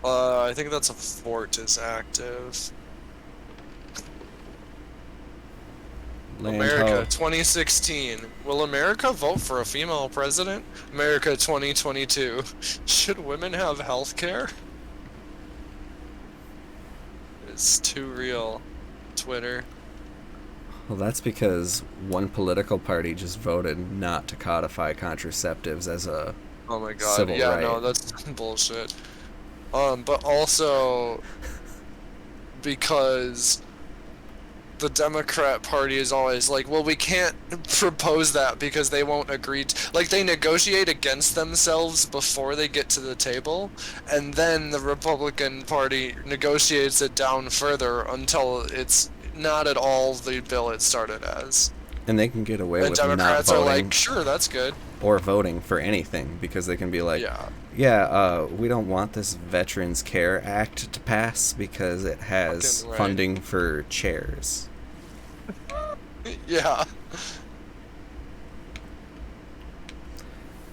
I think that's a fort is active. Land America ho. 2016. Will America vote for a female president? America 2022. Should women have health care? It's too real. Twitter. Well, that's because one political party just voted not to codify contraceptives as a Oh my God. civil Yeah, right. no, that's bullshit. But also because the Democrat Party is always like, well, we can't propose that because they won't agree. Like, they negotiate against themselves before they get to the table, and then the Republican Party negotiates it down further until it's not at all the bill it started as. And they can get away And with not Democrats are like, voting sure, that's good. or voting for anything because they can be like, Yeah. yeah, we don't want this Veterans Care Act to pass because it has Fucking right. funding for chairs. Yeah.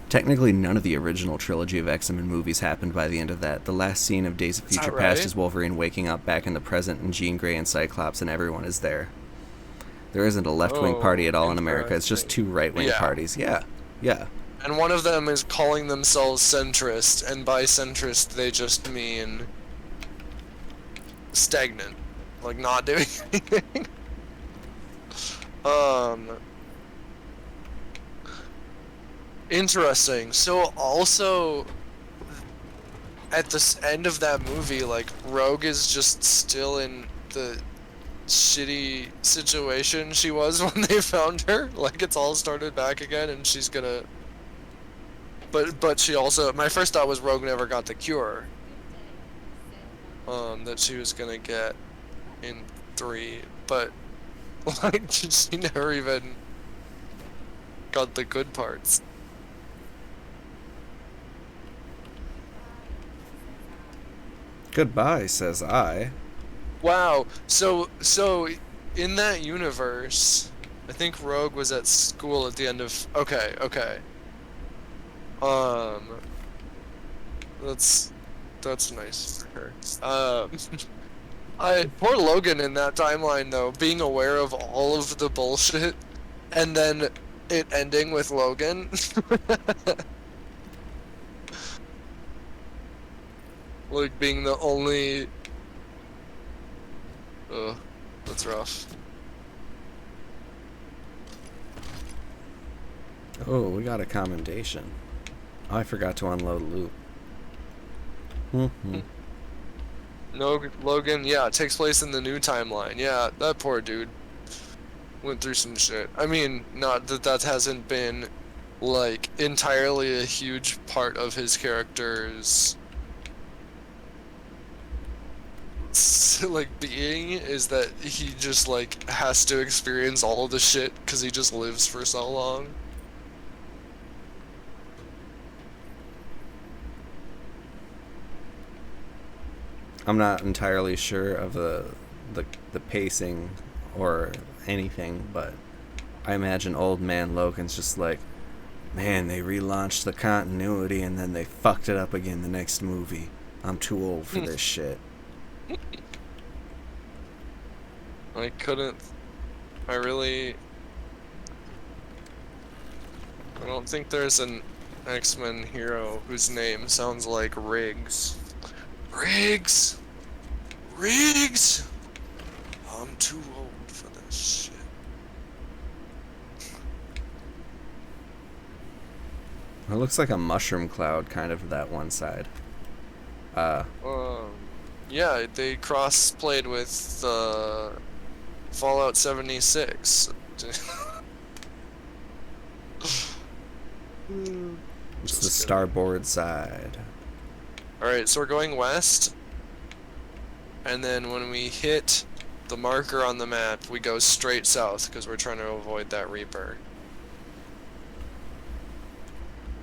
Technically, none of the original trilogy of X-Men movies happened by the end of that. The last scene of Days of Is that Future Past right? is Wolverine waking up back in the present and Jean Grey and Cyclops and everyone is there. There isn't a left-wing party Oh, at all in America. It's just two right-wing Yeah. parties. Yeah. Yeah. And one of them is calling themselves centrist, and by centrist they just mean stagnant, like not doing anything. Um, Interesting. So also at the end of that movie, like Rogue is just still in the shitty situation she was when they found her. Like it's all started back again, and she's gonna. But she also, my first thought was Rogue never got the cure. That she was gonna get in 3, but like she never even got the good parts. Goodbye, says I. Wow. So in that universe, I think Rogue was at school at the end of. Okay. Um, that's nice for her. I poor Logan in that timeline though, being aware of all of the bullshit, and then it ending with Logan. Like being the only. Ugh, that's rough. Oh, we got a commendation. Oh, I forgot to unload loot. Mm-hmm. No, Logan, yeah, it takes place in the new timeline. Yeah, that poor dude went through some shit. I mean, not that that hasn't been, like, entirely a huge part of his character's, like, being, is that he just, like, has to experience all of the shit because he just lives for so long. I'm not entirely sure of the pacing or anything, but I imagine old man Logan's just like, man, they relaunched the continuity and then they fucked it up again the next movie. I'm too old for this shit. I couldn't. I don't think there's an X-Men hero whose name sounds like Riggs. Riggs! Riggs! I'm too old for this shit. It looks like a mushroom cloud, kind of that one side. Yeah, they cross-played with Fallout 76. It's the starboard side. Alright, so we're going west, and then when we hit the marker on the map, we go straight south, because we're trying to avoid that Reaper.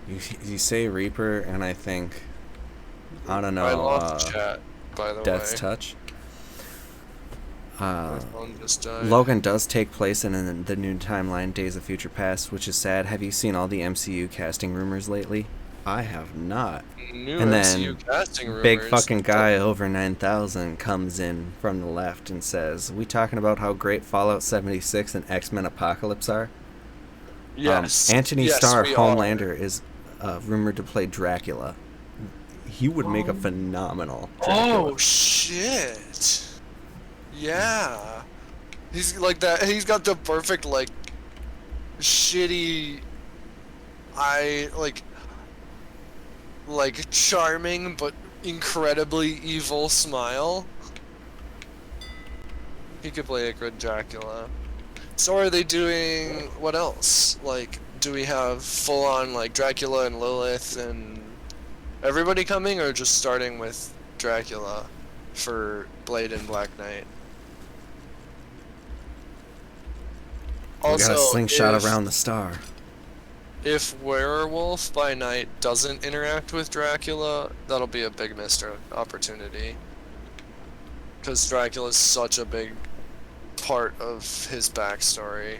You say Reaper, and I think, I don't know, I lost chat, by the Death's way. Touch. My phone just died. Logan does take place in the new timeline, Days of Future Past, which is sad. Have you seen all the MCU casting rumors lately? I have not. New And MCU then casting big rumors. fucking guy over 9,000 comes in from the left and says, "We talking about how great Fallout 76 and X-Men Apocalypse are?" Yes, Anthony yes, Starr we are. Homelander is rumored to play Dracula. He would make a phenomenal Dracula. Oh shit! Yeah, he's like that. He's got the perfect like shitty eye, like charming but incredibly evil smile. He could play a good Dracula. So are they doing what else? Like, do we have full on like Dracula and Lilith and everybody coming, or just starting with Dracula for Blade and Black Knight? We got a Also, slingshot around the star. if Werewolf by Night doesn't interact with Dracula, that'll be a big missed opportunity. Because Dracula's such a big part of his backstory.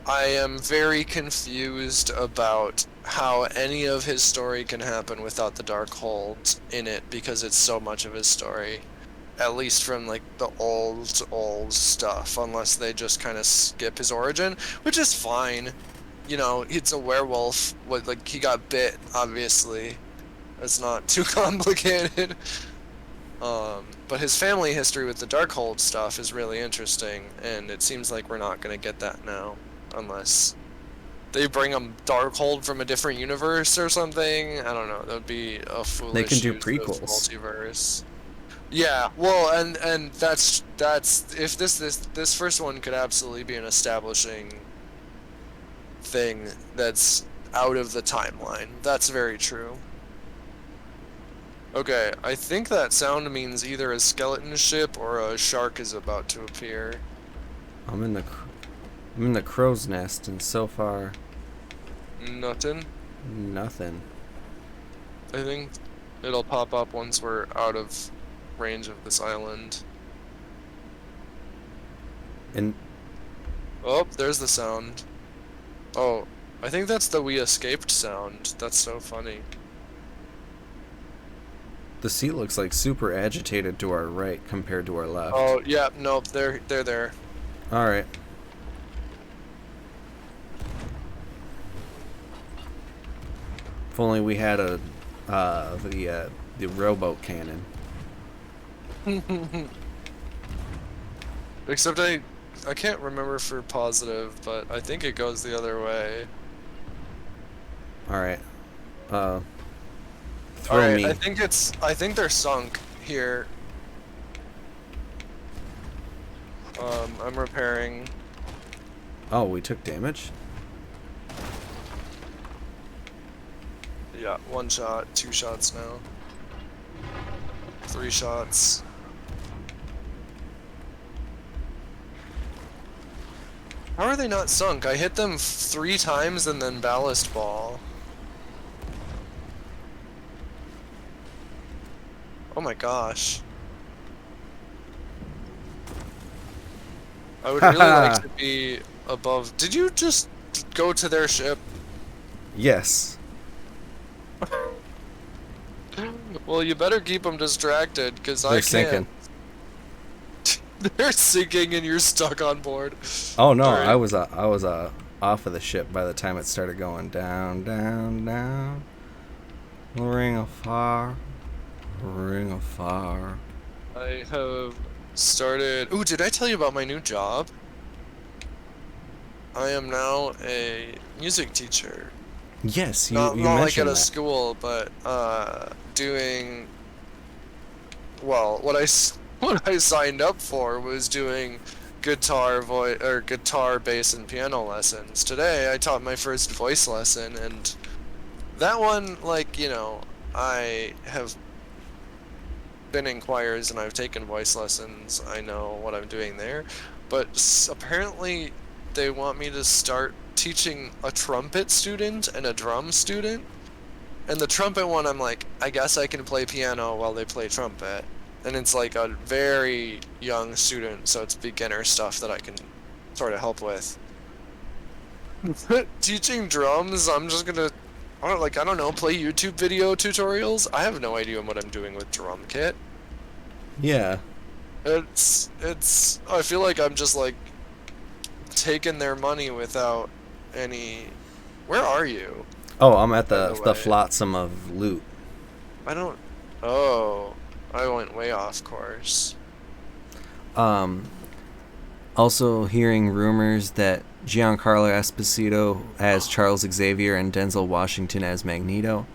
I am very confused about how any of his story can happen without the Darkhold in it, because it's so much of his story. At least from like the old stuff, unless they just kind of skip his origin, which is fine. You know, it's a werewolf. Like he got bit, obviously. It's not too complicated. But his family history with the Darkhold stuff is really interesting, and it seems like we're not gonna get that now, unless they bring a Darkhold from a different universe or something. I don't know. That would be a foolish They can do use of prequels. multiverse. Yeah, well, and that's if this first one could absolutely be an establishing thing that's out of the timeline. That's very true. Okay, I think that sound means either a skeleton ship or a shark is about to appear. I'm in the crow's nest, and so far, Nothing. nothing. I think it'll pop up once we're out of range of this island. And Oh, there's the sound. Oh, I think that's the "we escaped" sound. That's so funny. the sea looks like super agitated to our right compared to our left. Oh, yeah, nope, they're there. All right. If only we had the rowboat cannon. Except I can't remember for positive, but I think it goes the other way. All right. Throw Alright, me. I think they're sunk here. I'm repairing. Oh, we took damage. Yeah, 1 shot, 2 shots now. 3 shots. How are they not sunk? I hit them 3 times and then ballast ball. Oh my gosh. I would really like to be above. Did you just go to their ship? Yes. Well, you better keep them distracted, because I They're can't. sinking. They're sinking and you're stuck on board. Oh no, Alright. I was off of the ship by the time it started going down, down, down. Ring of fire, ring of fire. I have started. Ooh, did I tell you about my new job? I am now a music teacher. Yes, you Not like mentioned at a that. school, but doing. Well, what I signed up for was doing guitar, bass, and piano lessons. Today, I taught my first voice lesson, and that one, like, you know, I have been in choirs and I've taken voice lessons. I know what I'm doing there, but apparently they want me to start teaching a trumpet student and a drum student. And the trumpet one, I'm like, I guess I can play piano while they play trumpet. And it's like a very young student, so it's beginner stuff that I can sort of help with. Teaching drums, I'm just gonna I don't know, play YouTube video tutorials. I have no idea what I'm doing with drum kit. Yeah. I feel like I'm just like taking their money without any. Where are you, Oh, I'm at by the the way? flotsam of loot. I don't. Oh, I went way off course. Um, Also hearing rumors that Giancarlo Esposito as Charles Xavier and Denzel Washington as Magneto.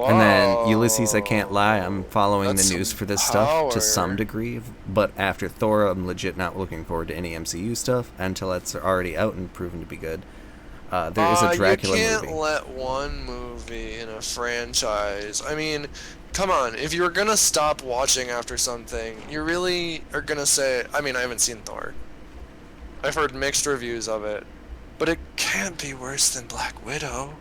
And then Ulysses, I can't lie, I'm Whoa, following the that's news some for this stuff to some power. degree. But after Thor, I'm legit not looking forward to any MCU stuff until it's already out and proven to be good. There is a You Dracula can't movie. let one movie in a franchise. I mean, come on. If you're gonna stop watching after something, you really are gonna say, I mean, I haven't seen Thor. I've heard mixed reviews of it, but it can't be worse than Black Widow.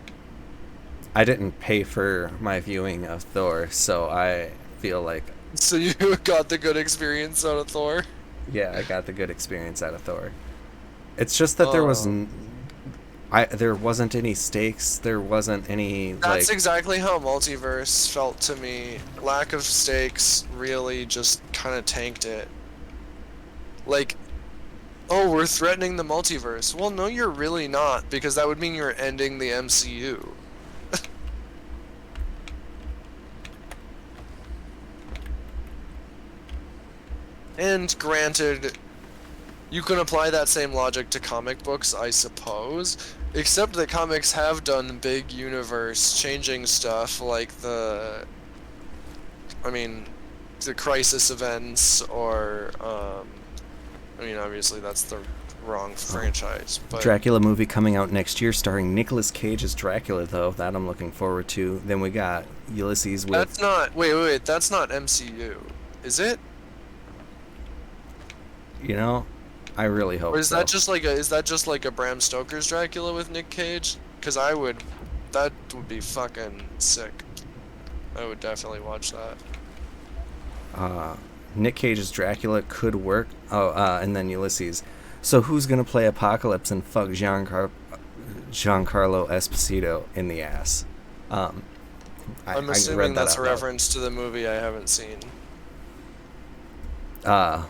I didn't pay for my viewing of Thor, so I feel like, So you got the good experience out of Thor? yeah, I got the good experience out of Thor. It's just that Oh. there wasn't any stakes. There wasn't any That's like. exactly how Multiverse felt to me. Lack of stakes really just kind of tanked it. Like, oh, we're threatening the multiverse. Well, no, you're really not, because that would mean you're ending the MCU. And granted, you can apply that same logic to comic books, I suppose, except that comics have done big universe changing stuff like I mean, the Crisis events, or, I mean, obviously that's the wrong Oh, franchise, but Dracula movie coming out next year starring Nicolas Cage as Dracula, though. That I'm looking forward to. Then we got Ulysses that's with, not, wait, that's not MCU, is it? you know, I really Or hope is that so. just like a Bram Stoker's Dracula with Nick Cage? Because that would be fucking sick. I would definitely watch that. Uh, Nick Cage's Dracula could work. Oh, and then Ulysses. So who's gonna play Apocalypse and fuck Giancarlo Esposito in the ass? Um, I'm I read assuming that that's a out loud. reference to the movie I haven't seen. Uh,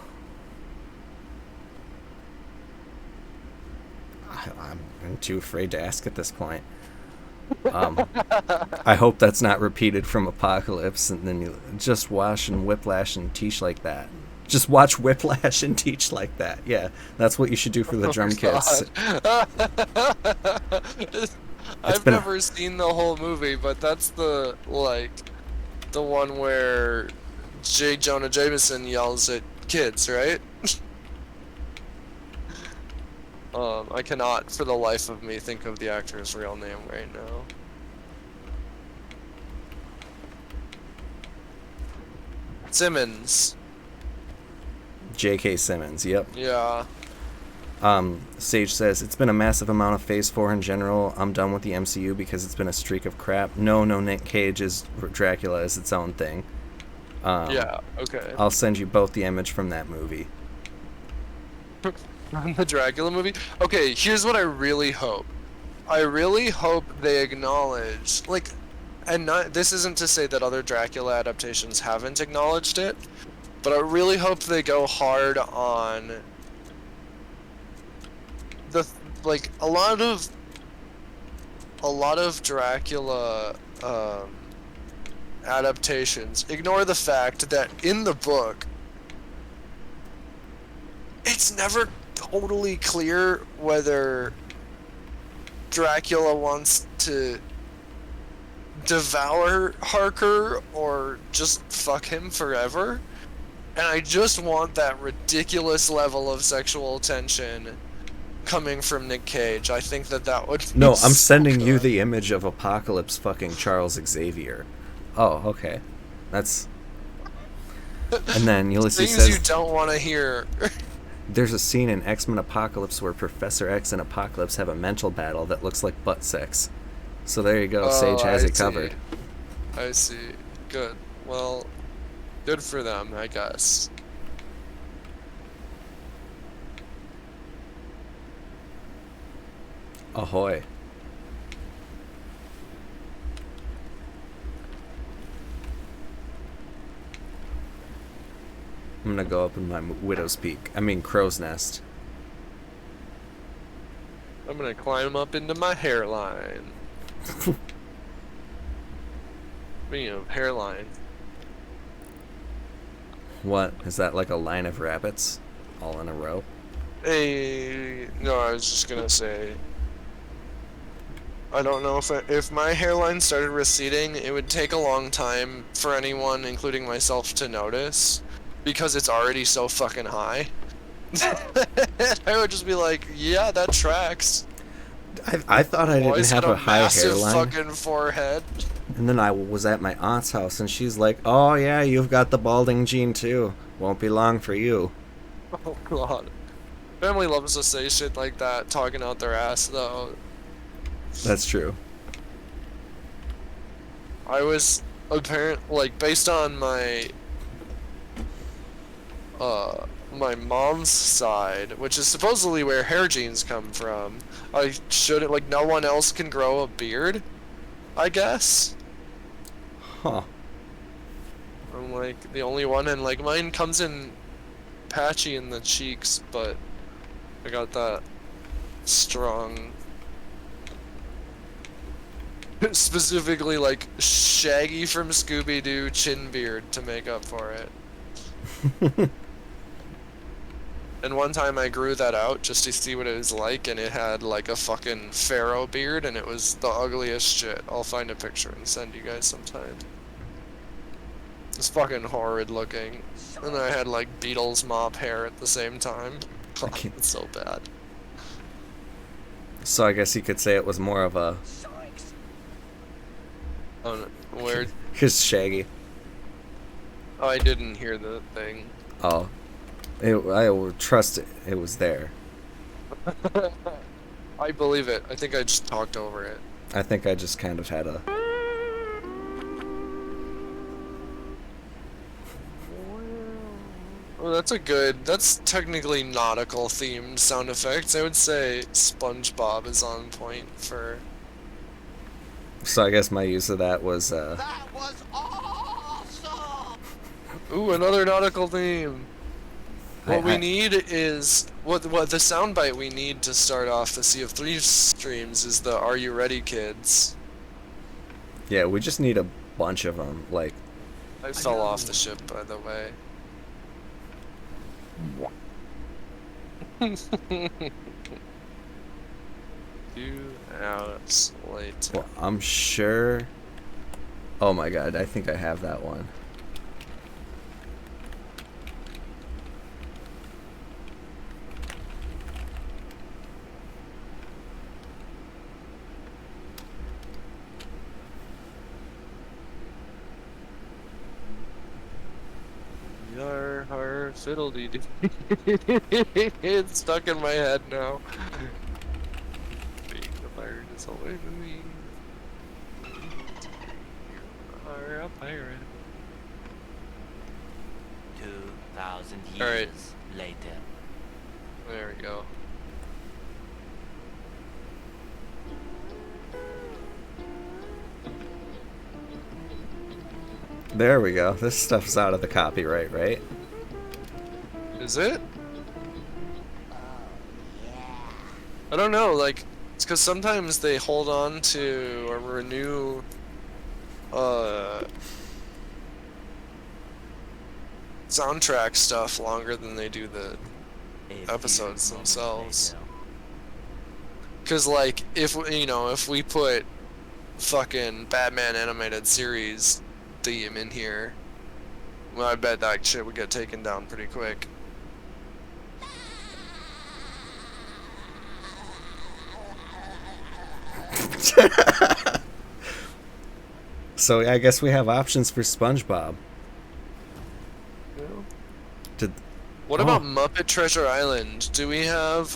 I'm too afraid to ask at this point. Um, I hope that's not repeated from Apocalypse, and then you just watch and Whiplash and teach like that. Just watch Whiplash and teach like that. Yeah, that's what you should do for the Oh drum kits. God. It's I've been a never seen the whole movie, but that's the one where J. Jonah Jameson yells at kids, right? I cannot for the life of me think of the actor's real name right now. Simmons. J.K. Simmons. Yep. Yeah. Sage says it's been a massive amount of Phase 4 in general. I'm done with the MCU because it's been a streak of crap. No, Nick Cage is Dracula is its own thing. Um, Yeah. Okay. I'll send you both the image from that movie. The Dracula movie. Okay, here's what I really hope. I really hope they acknowledge, like, and not, this isn't to say that other Dracula adaptations haven't acknowledged it, but I really hope they go hard on the, like, a lot of Dracula adaptations ignore the fact that in the book it's never totally clear whether Dracula wants to devour Harker or just fuck him forever. And I just want that ridiculous level of sexual tension coming from Nick Cage. I think that would be No, I'm so sending you good. the image of Apocalypse fucking Charles Xavier. Oh, okay. That's. And then Ulysses Things you says don't want to hear. there's a scene in X Men Apocalypse where Professor X and Apocalypse have a mental battle that looks like butt sex. So there you go. Oh, Sage has I it see. covered. I see. Good. Well, good for them, I guess. Ahoy. I'm gonna go up in my widow's peak. I mean, crow's nest. I'm gonna climb up into my hairline. Speaking of hairline. What is that? Like a line of rabbits, all in a row? Hey, no, I was just gonna say, I don't know if my hairline started receding, it would take a long time for anyone, including myself, to notice, because it's already so fucking high. I would just be like, yeah, that tracks. I thought I didn't Boy's have got a a high massive hairline, fucking forehead. and then I was at my aunt's house, and she's like, "Oh yeah, you've got the balding gene too. Won't be long for you." Oh god. Family loves to say shit like that, talking out their ass though. That's true. I was like based on my mom's side, which is supposedly where hair genes come from. I shouldn't like no one else can grow a beard, I guess. Huh. I'm like the only one, and like mine comes in patchy in the cheeks, but I got that strong, specifically like Shaggy from Scooby-Doo chin beard to make up for it. And one time I grew that out just to see what it was like, and it had like a fucking pharaoh beard, and it was the ugliest shit. I'll find a picture and send you guys sometime. It's fucking horrid looking. And I had like Beatles mop hair at the same time. God, it's so bad. So I guess you could say it was more of a. Oh, where? Here's Shaggy. Oh, I didn't hear the thing. Oh, I would trust it was there. I believe it. I think I just talked over it. I think I just kind of had a. Oh, that's technically nautical themed sound effects. I would say SpongeBob is on point for. So I guess my use of that was. That was awesome! Ooh, another nautical theme. What we I- need is what the soundbite we need to start off the Sea of Thieves streams is the "Are you ready, kids?" Yeah, we just need a bunch of them. Like, I fell off the ship, by the way. Two hours later. well, I'm sure. Oh my god, I think I have that one. Yar har fiddle-dee doo. It's stuck in my head now. Being the pirate is away from me. You are a pirate. 2,000 years Alright. later. There we go. There we go. This stuff's out of the copyright, right? Is it? I don't know, like, it's because sometimes they hold on to or renew, soundtrack stuff longer than they do the A episodes few moments themselves. later. Because, like, if we put fucking Batman animated series theme in here, well, I bet that shit would get taken down pretty quick. So I guess we have options for SpongeBob. Did What Oh. about Muppet Treasure Island? Do we have,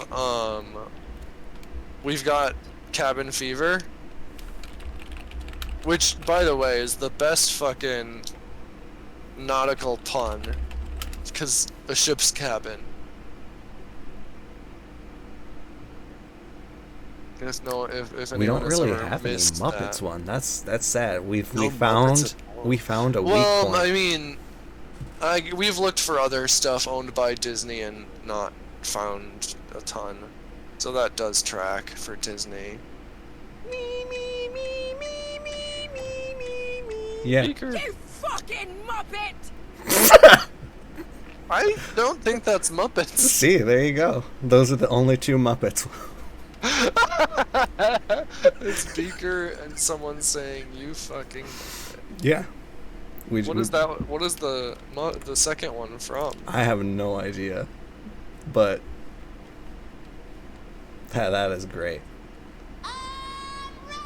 we've got Cabin Fever, which, by the way, is the best fucking nautical pun, because a ship's cabin. Guess no, if we anyone don't has really ever have any missed Muppets that. one. That's sad. No We Muppets found at all. we found a weak Well, point. I mean, We've looked for other stuff owned by Disney and not found a ton. So that does track for Disney. Yeah. Beaker. You fucking muppet! I don't think that's Muppets. See, there you go. Those are the only two Muppets. It's Beaker and someone saying you fucking muppet. Yeah. What is that? What is the second one from? I have no idea, but that is great.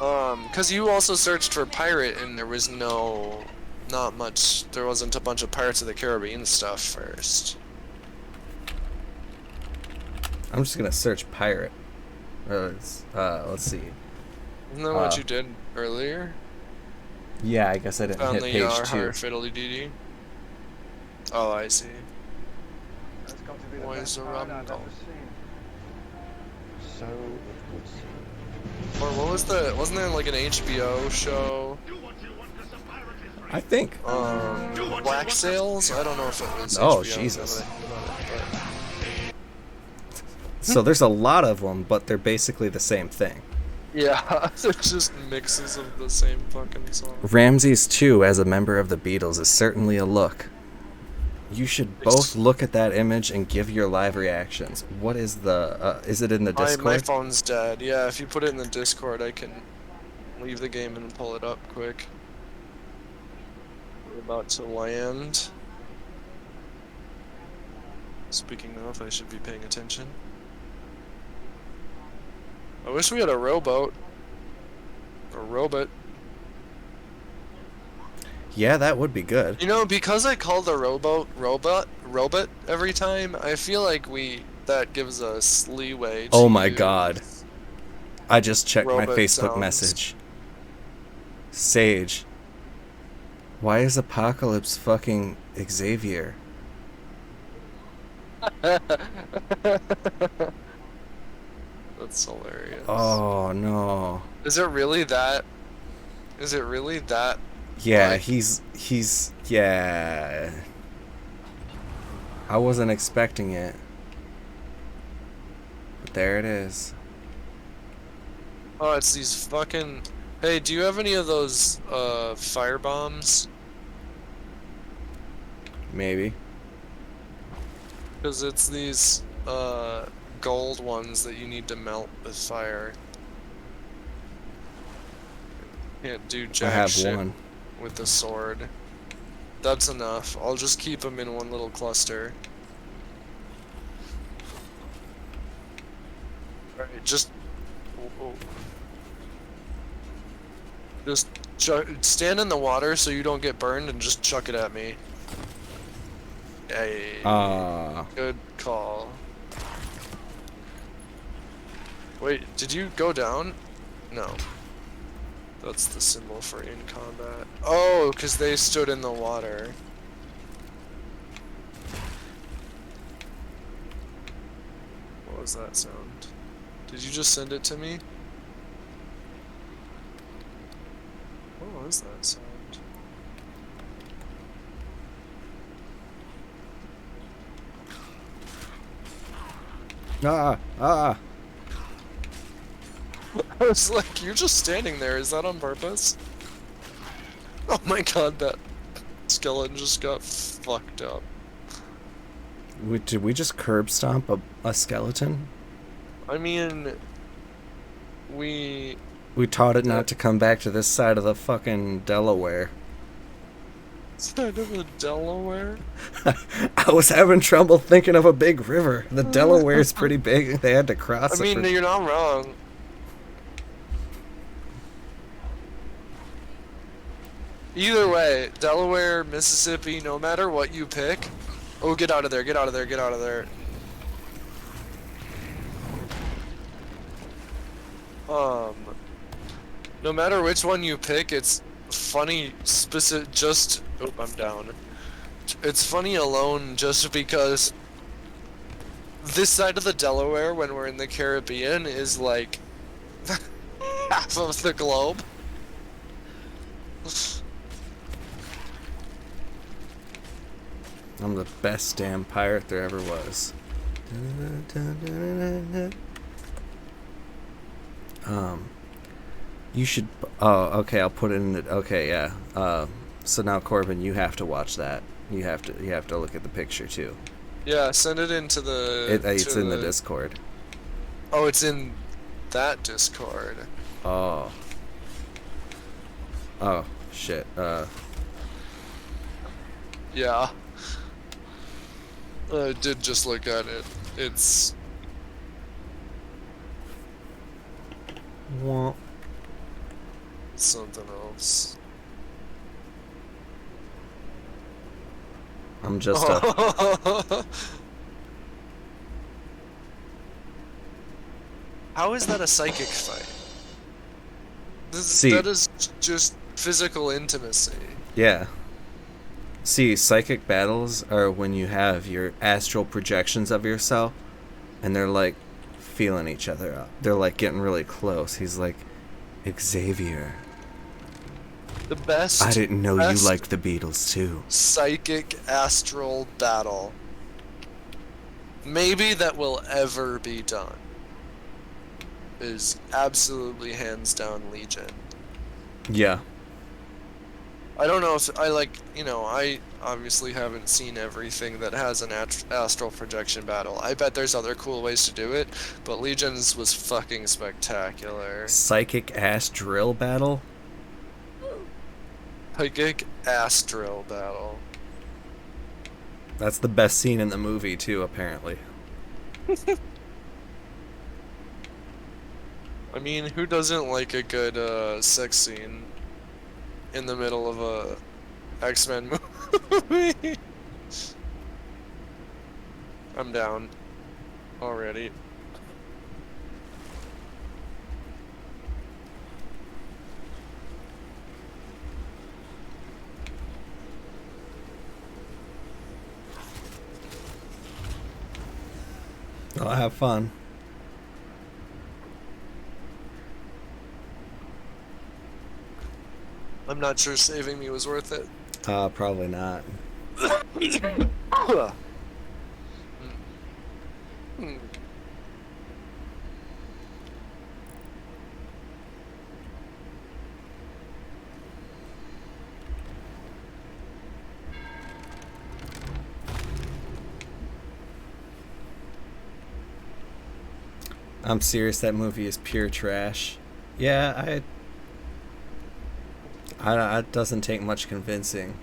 Cause you also searched for pirate and there was not much. There wasn't a bunch of Pirates of the Caribbean stuff first. I'm just gonna search pirate. Let's see. Isn't that what you did earlier? Yeah, I guess I didn't Found hit the page Yar 2. Har Fiddly Dee. Oh, I see. That's got to be the Why best is the ride rum I've gone? ever seen. So it would seem. Or what was wasn't there like an HBO show? I think. Black Sails? I don't know if it was Oh, HBO, Jesus. now that I think about it, So there's a lot of them, but they're basically the same thing. but- Yeah, they're just mixes of the same fucking song. Ramses 2 as a member of the Beatles is certainly a look. You should both look at that image and give your live reactions. What is is it in the My Discord? phone's dead. Yeah, if you put it in the Discord, I can leave the game and pull it up quick. We're about to land. Speaking of, I should be paying attention. I wish we had a rowboat. A robot. Yeah, that would be good. You know, because I call the rowboat robot every time, I feel like that gives us leeway to Oh my use god. I just checked my robot Facebook sounds. message. Sage. Why is Apocalypse fucking Xavier? That's hilarious. Oh no. Is it really that? Is it really that? Yeah, Like- he's yeah. I wasn't expecting it. But there it is. Oh, it's these fucking. Hey, do you have any of those fire bombs? Maybe. Because it's these gold ones that you need to melt with fire. Can't do I jack have shit one. with the sword. That's enough. I'll just keep them in one little cluster. Alright, just stand in the water so you don't get burned and just chuck it at me. Hey, good call. Wait, did you go down? No. That's the symbol for in combat. Oh, because they stood in the water. What was that sound? Did you just send it to me? What was that sound? Ah. I was like, you're just standing there. Is that on purpose? Oh my god, that skeleton just got fucked up. Did we just curb stomp a skeleton? I mean, we We taught it not to come back to this side of the fucking Delaware. side of the Delaware. I was having trouble thinking of a big river. The Delaware's pretty big. They had to cross I it. mean, you're not wrong. Either way, Delaware, Mississippi, no matter what you pick. Oh, get out of there, get out of there, get out of there. No matter which one you pick, it's funny oh, I'm down. It's funny alone just because this side of the Delaware, when we're in the Caribbean, is like half of the globe. I'm the best damn pirate there ever was. You should. Oh, okay. I'll put it in the. Okay, yeah. So now Corbin, you have to watch that. You have to look at the picture too. Yeah, send it into the. It's in the Discord. Oh, it's in that Discord. Oh. Oh shit. Yeah. I did just look at it. It's. Wah. Something else. I'm just How is that a psychic fight? See. That is just physical intimacy. Yeah. See, psychic battles are when you have your astral projections of yourself, and they're like feeling each other up. They're like getting really close. He's like, Xavier. The best. I didn't know you best liked the Beatles too. psychic astral battle maybe that will ever be done is absolutely hands down Legion. Yeah. I don't know if I obviously haven't seen everything that has an astral projection battle. I bet there's other cool ways to do it, but Legion's was fucking spectacular. Psychic ass drill battle? Psychic astral battle. That's the best scene in the movie too, apparently. I mean, who doesn't like a good sex scene in the middle of a X-Men movie? I'm down already. I'll have fun. I'm not sure saving me was worth it. Probably not. I'm serious, that movie is pure trash. Yeah, it doesn't take much convincing.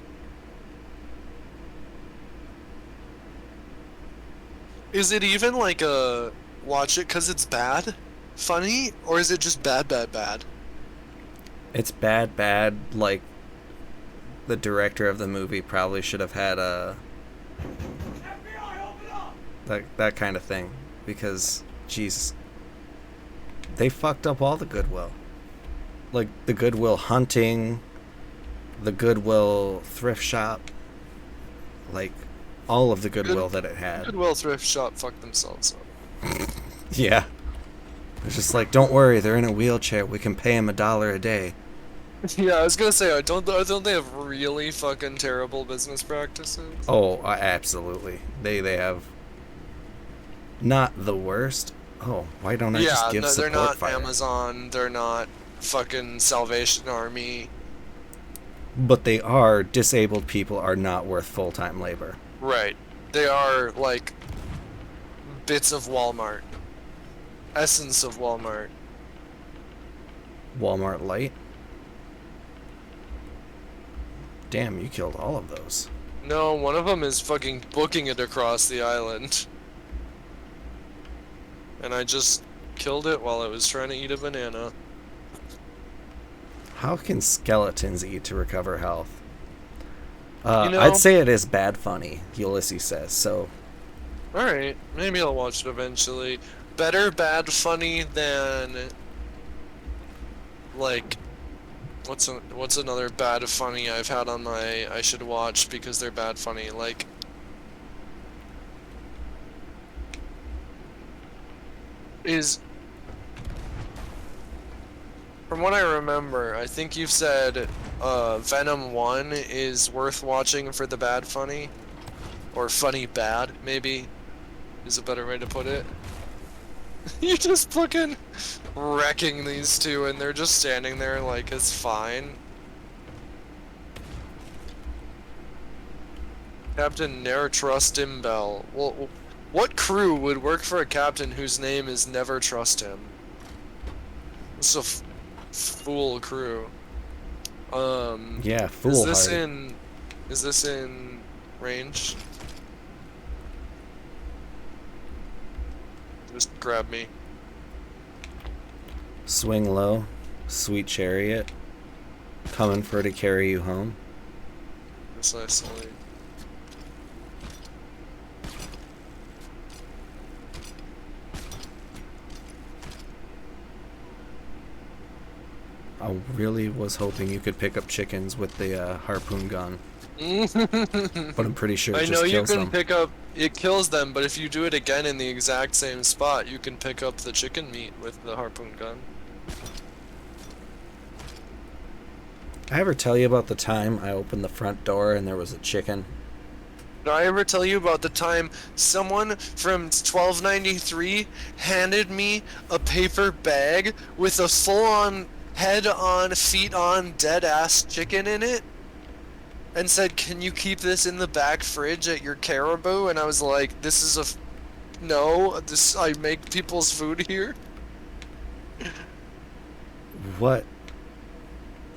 Is it even like a watch it because it's bad funny, or is it just bad? It's bad, like the director of the movie probably should have had a that kind of thing, because Jesus, they fucked up all the Goodwill. Like the Goodwill Hunting, the Goodwill Thrift Shop, like all of the Goodwill that it had. Goodwill thrift shop fucked themselves up. Yeah. It's just like, don't worry, they're in a wheelchair. We can pay them $1 a day. Yeah, I was gonna say, don't they have really fucking terrible business practices? Oh, absolutely. They have not the worst. Oh, why don't I just give support they're not fire? Amazon. They're not fucking Salvation Army. But they are. Disabled people are not worth full-time labor. Right. They are like bits of Walmart. Essence of Walmart. Walmart Light? Damn, you killed all of those. No, one of them is fucking booking it across the island. And I just killed it while I was trying to eat a banana. How can skeletons eat to recover health? You know, I'd say it is bad funny, Ulysses says, so... Alright, maybe I'll watch it eventually. Better bad funny than... Like... What's another bad funny I've had on my I should watch because they're bad funny? Like... From what I remember, I think you've said Venom 1 is worth watching for the bad funny. Or funny bad, maybe, is a better way to put it. You just fucking wrecking these two, and they're just standing there like it's fine. Captain Ne'er Trust Him Bell. Well, what crew would work for a captain whose name is Never Trust Him? It's a fool crew. Yeah, foolhardy. Is this in range? Just grab me. Swing low, sweet chariot, coming for to carry you home. Precisely. I really was hoping you could pick up chickens with the harpoon gun, but I'm pretty sure it I just know you kills can them. pick up. It kills them, but if you do it again in the exact same spot, you can pick up the chicken meat with the harpoon gun. I ever tell you about the time I opened the front door and there was a chicken? Did I ever tell you about the time someone from 1293 handed me a paper bag with a full-on, head-on, feet-on, dead-ass chicken in it? And said, "Can you keep this in the back fridge at your caribou?" And I was like, "This is no, I make people's food here." What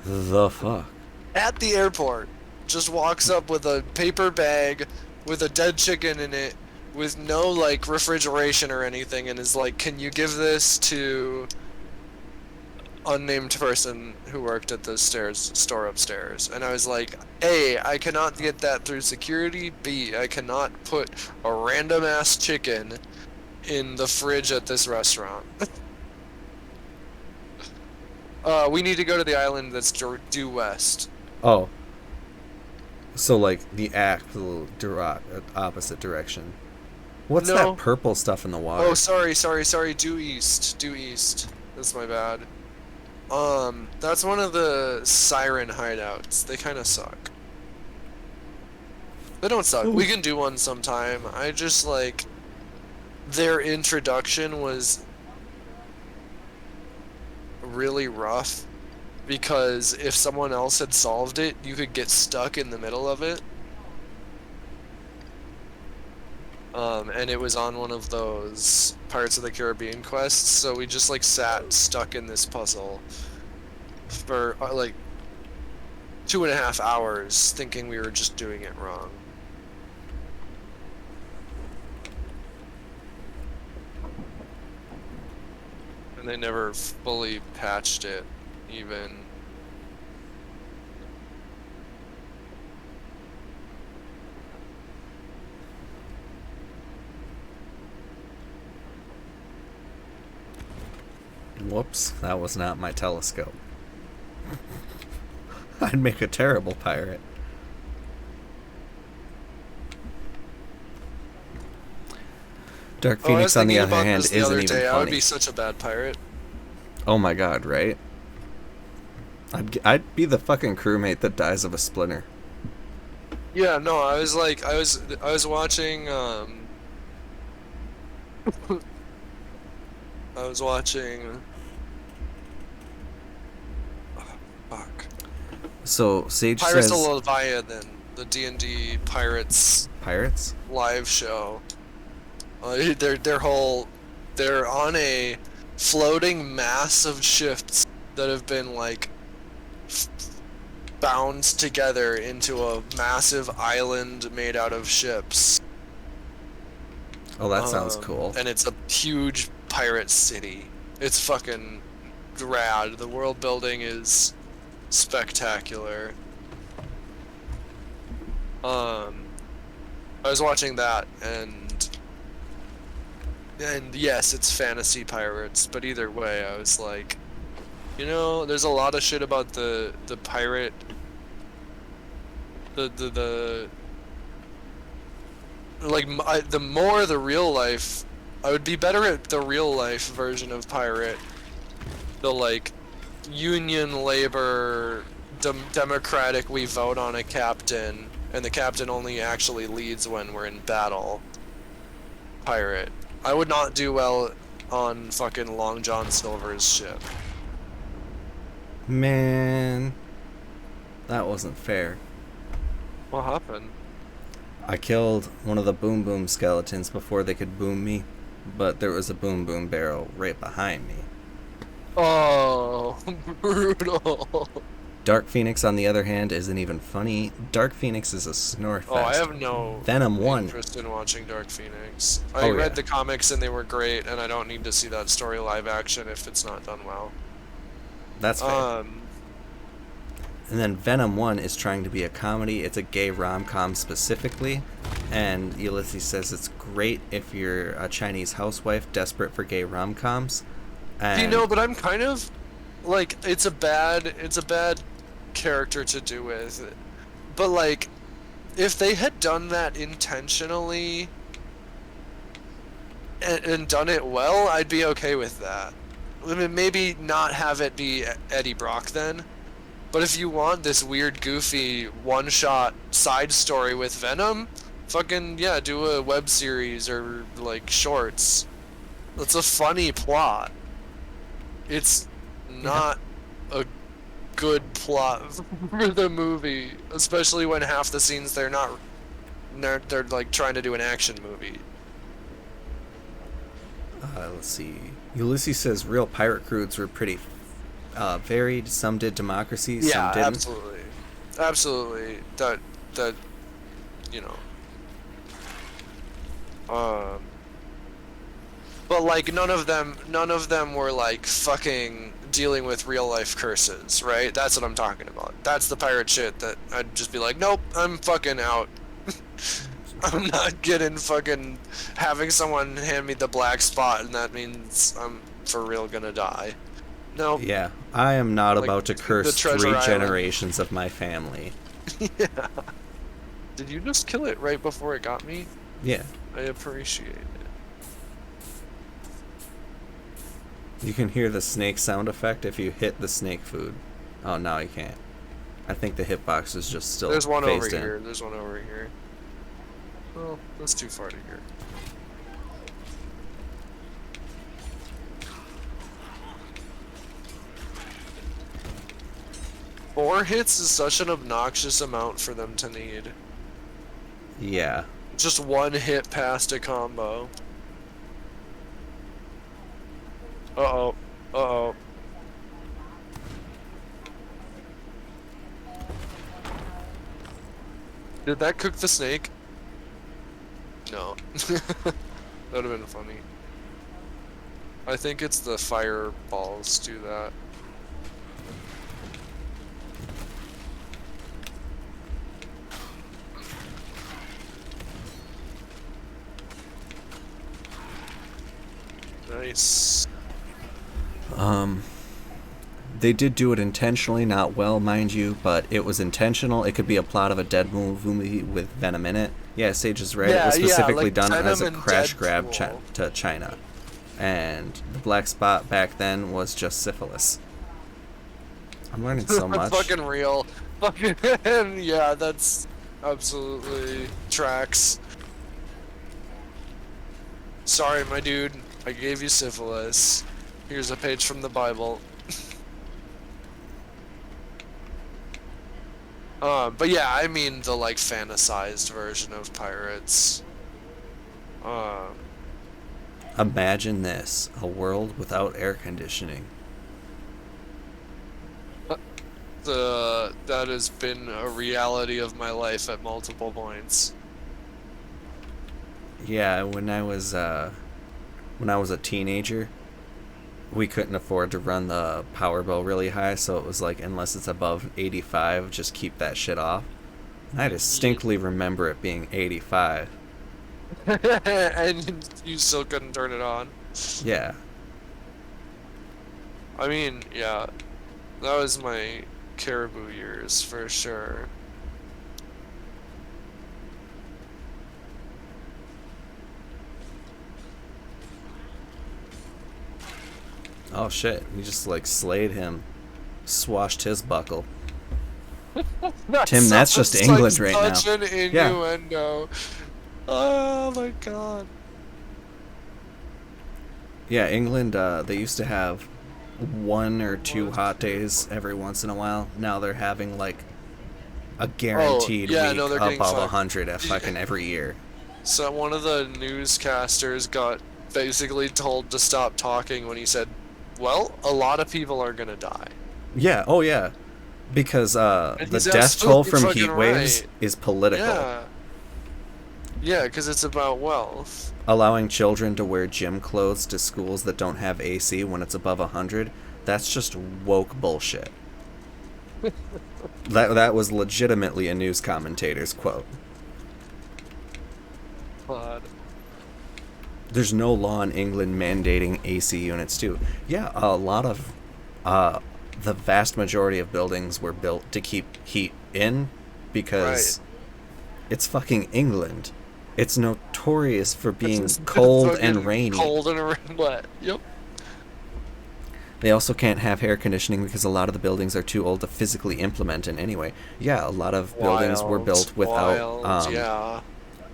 the fuck? At the airport, just walks up with a paper bag with a dead chicken in it, with no like refrigeration or anything, and is like, "Can you give this to unnamed person who worked at the store upstairs?" And I was like, A, I cannot get that through security. B, I cannot put a random ass chicken in the fridge at this restaurant. We need to go to the island that's due west. Oh. So, like, the opposite direction. What's No. that purple stuff in the water? Oh, sorry, due east. That's my bad. That's one of the siren hideouts. They kind of suck. They don't suck. Ooh. We can do one sometime. I just, like, their introduction was really rough, because if someone else had solved it, you could get stuck in the middle of it. And it was on one of those Pirates of the Caribbean quests, so we just, like, sat stuck in this puzzle for, like, 2.5 hours, thinking we were just doing it wrong. And they never fully patched it, even. Whoops, that was not my telescope. I'd make a terrible pirate. Dark Oh, I Phoenix, was on the thinking other about hand, this the isn't other even day. I would funny. be such a bad pirate. Oh my god, right? I'd be the fucking crewmate that dies of a splinter. Yeah, no, I was like, I was watching, I was watching, oh, fuck. So, Sage Pirates says... of Leviathan, the D&D Pirates Pirates? live show. They're on a floating mass of ships that have been, like, bound together into a massive island made out of ships. Oh, that sounds cool. And it's a huge pirate city. It's fucking rad. The world building is spectacular. I was watching that, and yes, it's fantasy pirates, but either way, I was like, you know, there's a lot of shit about the pirate, the more the real life, I would be better at the real life version of pirate, the, like, union labor, democratic, we vote on a captain, and the captain only actually leads when we're in battle. Pirate. I would not do well on fucking Long John Silver's ship. Man, that wasn't fair. What happened? I killed one of the boom boom skeletons before they could boom me, but there was a boom boom barrel right behind me. Oh, brutal. Dark Phoenix, on the other hand, isn't even funny. Dark Phoenix is a snore fest. Oh, I have no Venom 1. interest in watching Dark Phoenix. I Oh, read yeah. the comics and they were great, and I don't need to see that story live action if it's not done well. That's fair. And then Venom 1 is trying to be a comedy. It's a gay rom-com specifically. And Ulysses says it's great if you're a Chinese housewife desperate for gay rom-coms. And You know, but I'm kind of like it's a bad character to do with. But like if they had done that intentionally and done it well, I'd be okay with that. I mean, maybe not have it be Eddie Brock then. But if you want this weird, goofy, one-shot side story with Venom, fucking, yeah, do a web series or, like, shorts. That's a funny plot. It's not a good plot for the movie, especially when half the scenes they're like, trying to do an action movie. let's see. Ulysses says real pirate crews were pretty varied. Some did democracy, some didn't. Absolutely. Absolutely. That, you know. But like none of them were like fucking dealing with real life curses, right? That's what I'm talking about. That's the pirate shit that I'd just be like, nope, I'm fucking out. I'm not getting fucking having someone hand me the black spot and that means I'm for real gonna die. No. Yeah, I am not Like, about to the curse Treasure 3 Island. generations of my family. Yeah. Did you just kill it right before it got me? Yeah. I appreciate it. You can hear the snake sound effect if you hit the snake food. Oh, now you can't. I think the hitbox is just still There's one over phased in. here. There's one over here. Well, that's too far to hear. Four hits is such an obnoxious amount for them to need. Yeah. Just one hit past a combo. Uh-oh. Uh-oh. Did that cook the snake? No. That would have been funny. I think it's the fireballs do that. Nice. They did do it intentionally, not well, mind you, but it was intentional. It could be a plot of a Dead movie with Venom in it. Yeah, Sage is right. It was specifically like done as a Venom and crash grab Deadpool. to China. And the black spot back then was just syphilis. I'm learning so much. Fucking real. Fucking yeah, that's absolutely tracks. Sorry, my dude. I gave you syphilis. Here's a page from the Bible. But yeah, I mean the like fantasized version of pirates. Imagine this, a world without air conditioning. That has been a reality of my life at multiple points. Yeah, when I was a teenager, we couldn't afford to run the power bill really high, so it was like, unless it's above 85, just keep that shit off. And I distinctly remember it being 85. And you still couldn't turn it on. Yeah. I mean, yeah, that was my caribou years for sure. Oh shit, we just like slayed him. Swashed his buckle. Tim, that's just sounds England like right such now. an innuendo. Oh my god. Yeah, England, they used to have 1 or 2 hot days every once in a while. Now they're having like a guaranteed yeah, week no, they're getting above fucked. 100 at fucking every year. So one of the newscasters got basically told to stop talking when he said, well, a lot of people are gonna die. Yeah, oh yeah. Because And the he's death toll absolutely from fucking heat waves right. is political. Yeah. Yeah, because it's about wealth. Allowing children to wear gym clothes to schools that don't have AC when it's above 100, that's just woke bullshit. That was legitimately a news commentator's quote. God. There's no law in England mandating AC units too. Yeah, a lot of the vast majority of buildings were built to keep heat in because it's fucking England. It's notorious for being cold and rainy. Cold and wet. Yep. They also can't have air conditioning because a lot of the buildings are too old to physically implement in anyway. Yeah, a lot of buildings were built without yeah.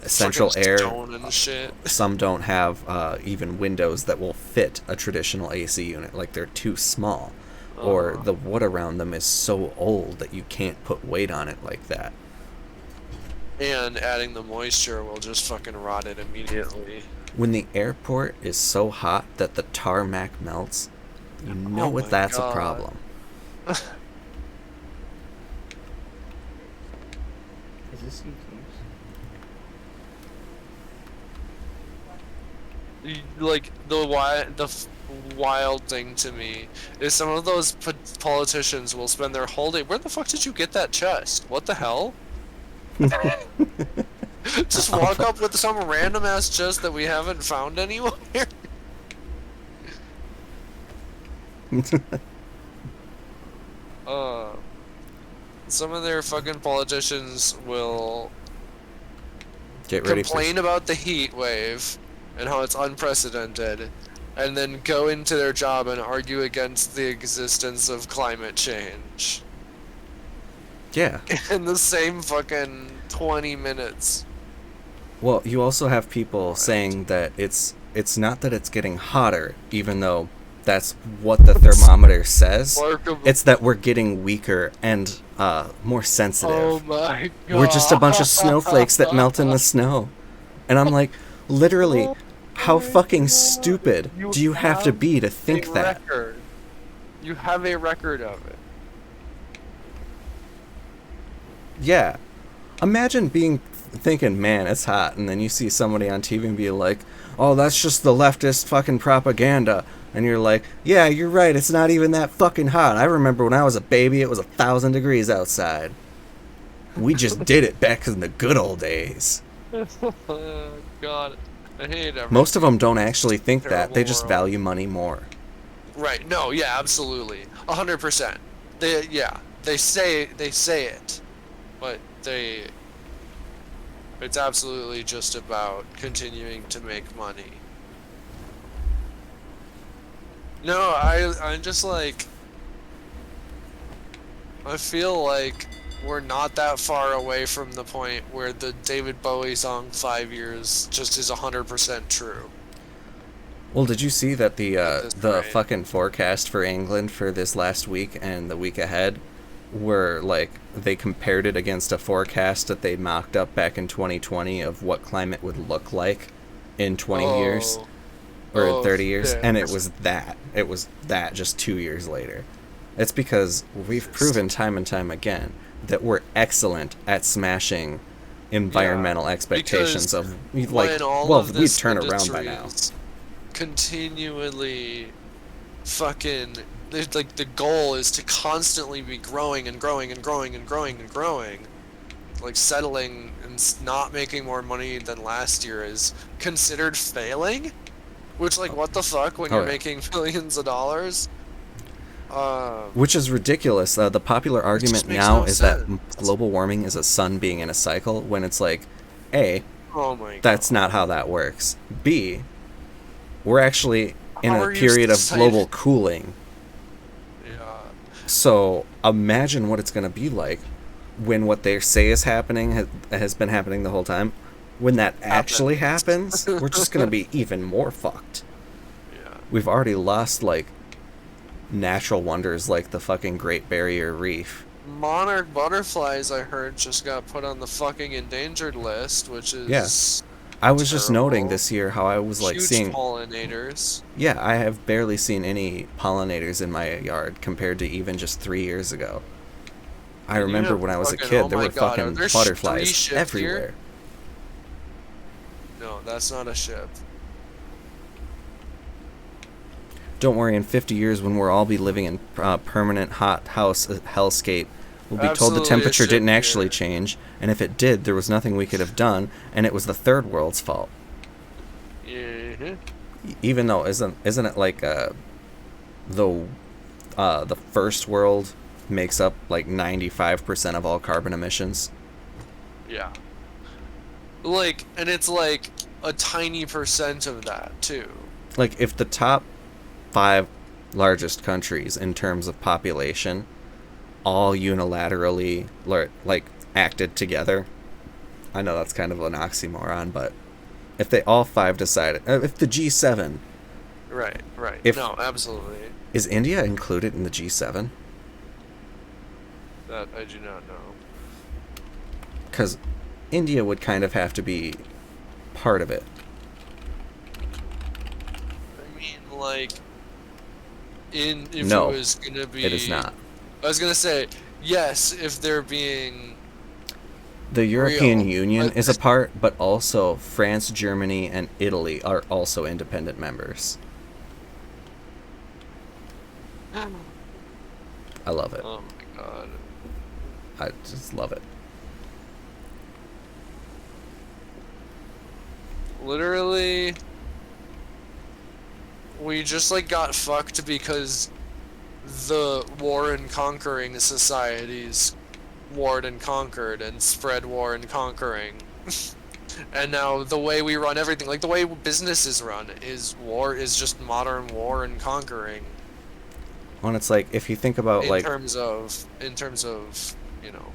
central Friggin' air. stone and shit. Some don't have even windows that will fit a traditional AC unit, like they're too small. Or the wood around them is so old that you can't put weight on it like that. And adding the moisture will just fucking rot it immediately. When the airport is so hot that the tarmac melts, you know my that's God. a problem. Is this Thieves? Like the wild thing to me is some of those politicians will spend their whole day. Where the fuck did you get that chest? What the hell? Just walk up with some random ass chest that we haven't found anywhere. Some of their fucking politicians will Get ready complain about the heat wave and how it's unprecedented, and then go into their job and argue against the existence of climate change Yeah. in the same fucking 20 minutes. Well, you also have people saying that it's not that it's getting hotter, even though that's what the thermometer says. Remarkable. It's that we're getting weaker and more sensitive. Oh my god. We're just a bunch of snowflakes that melt in the snow. And I'm like, literally, how fucking stupid do you have to be to think that? Record. You have a record of it. Yeah. Imagine thinking, man, it's hot, and then you see somebody on TV and be like, oh, that's just the leftist fucking propaganda. And you're like, yeah, you're right, it's not even that fucking hot. I remember when I was a baby, it was 1,000 degrees outside. We just did it back in the good old days. God, I hate everything. Most of them don't actually think that. They Terrible just world. value money more. Right, no, yeah, absolutely. 100%. They say it, but it's absolutely just about continuing to make money. No, I'm just like, I feel like we're not that far away from the point where the David Bowie song 5 Years just is 100% true. Well, did you see that the Right. fucking forecast for England for this last week and the week ahead were like they compared it against a forecast that they mocked up back in 2020 of what climate would look like in 20 years or 30 years, yeah. and it was that just 2 years later. It's because we've proven time and time again that we're excellent at smashing environmental expectations of like, when all well, of we'd this turn around by industry now. is continually fucking, like, the goal is to constantly be growing and growing and growing and growing and growing, like settling and not making more money than last year is considered failing, which, like, what the fuck when you're yeah. making millions of dollars. Which is ridiculous. The popular argument makes now no is sense. that global warming is a sun being in a cycle, when it's like, A, Oh my god. that's not how that works. B, we're actually in How a are you period of deciding- global cooling. Yeah. So imagine what it's going to be like when what they say is happening has been happening the whole time, when that actually happens, we're just gonna be even more fucked. Yeah. We've already lost, like, natural wonders like the fucking Great Barrier Reef. Monarch butterflies, I heard, just got put on the fucking endangered list, which is I was just noting terrible. this year how I was, like, Huge seeing... pollinators. Yeah, I have barely seen any pollinators in my yard compared to even just 3 years ago. I And you remember have when I was a fucking- kid, oh there my were God, are fucking there three butterflies ships here? everywhere. No, that's not a ship. Don't worry, in 50 years when we'll all be living in permanent hot house hellscape, we'll be told the Absolutely a temperature ship didn't actually here. change, and if it did, there was nothing we could have done, and it was the third world's fault. Yeah. Even though isn't it like the first world makes up like 95% of all carbon emissions? Yeah. Like, and it's like a tiny percent of that too. Like, if the top 5 largest countries in terms of population all unilaterally like acted together, I know that's kind of an oxymoron, but if they all 5 decided, if the G7, Right. If- No, absolutely. is India included in the G7? That I do not know. Because India would kind of have to be part of it. I mean, like, if No, it was gonna be, It is not. I was gonna say yes if they're being. The European Real. Union But- is a part, but also France, Germany, and Italy are also independent members. I love it. Oh my God. I just love it. Literally, we just like got fucked because the war and conquering societies warred and conquered and spread war and conquering. And now the way we run everything, like the way businesses run, is war, is just modern war and conquering. When it's like, if you think about in like, terms of, you know,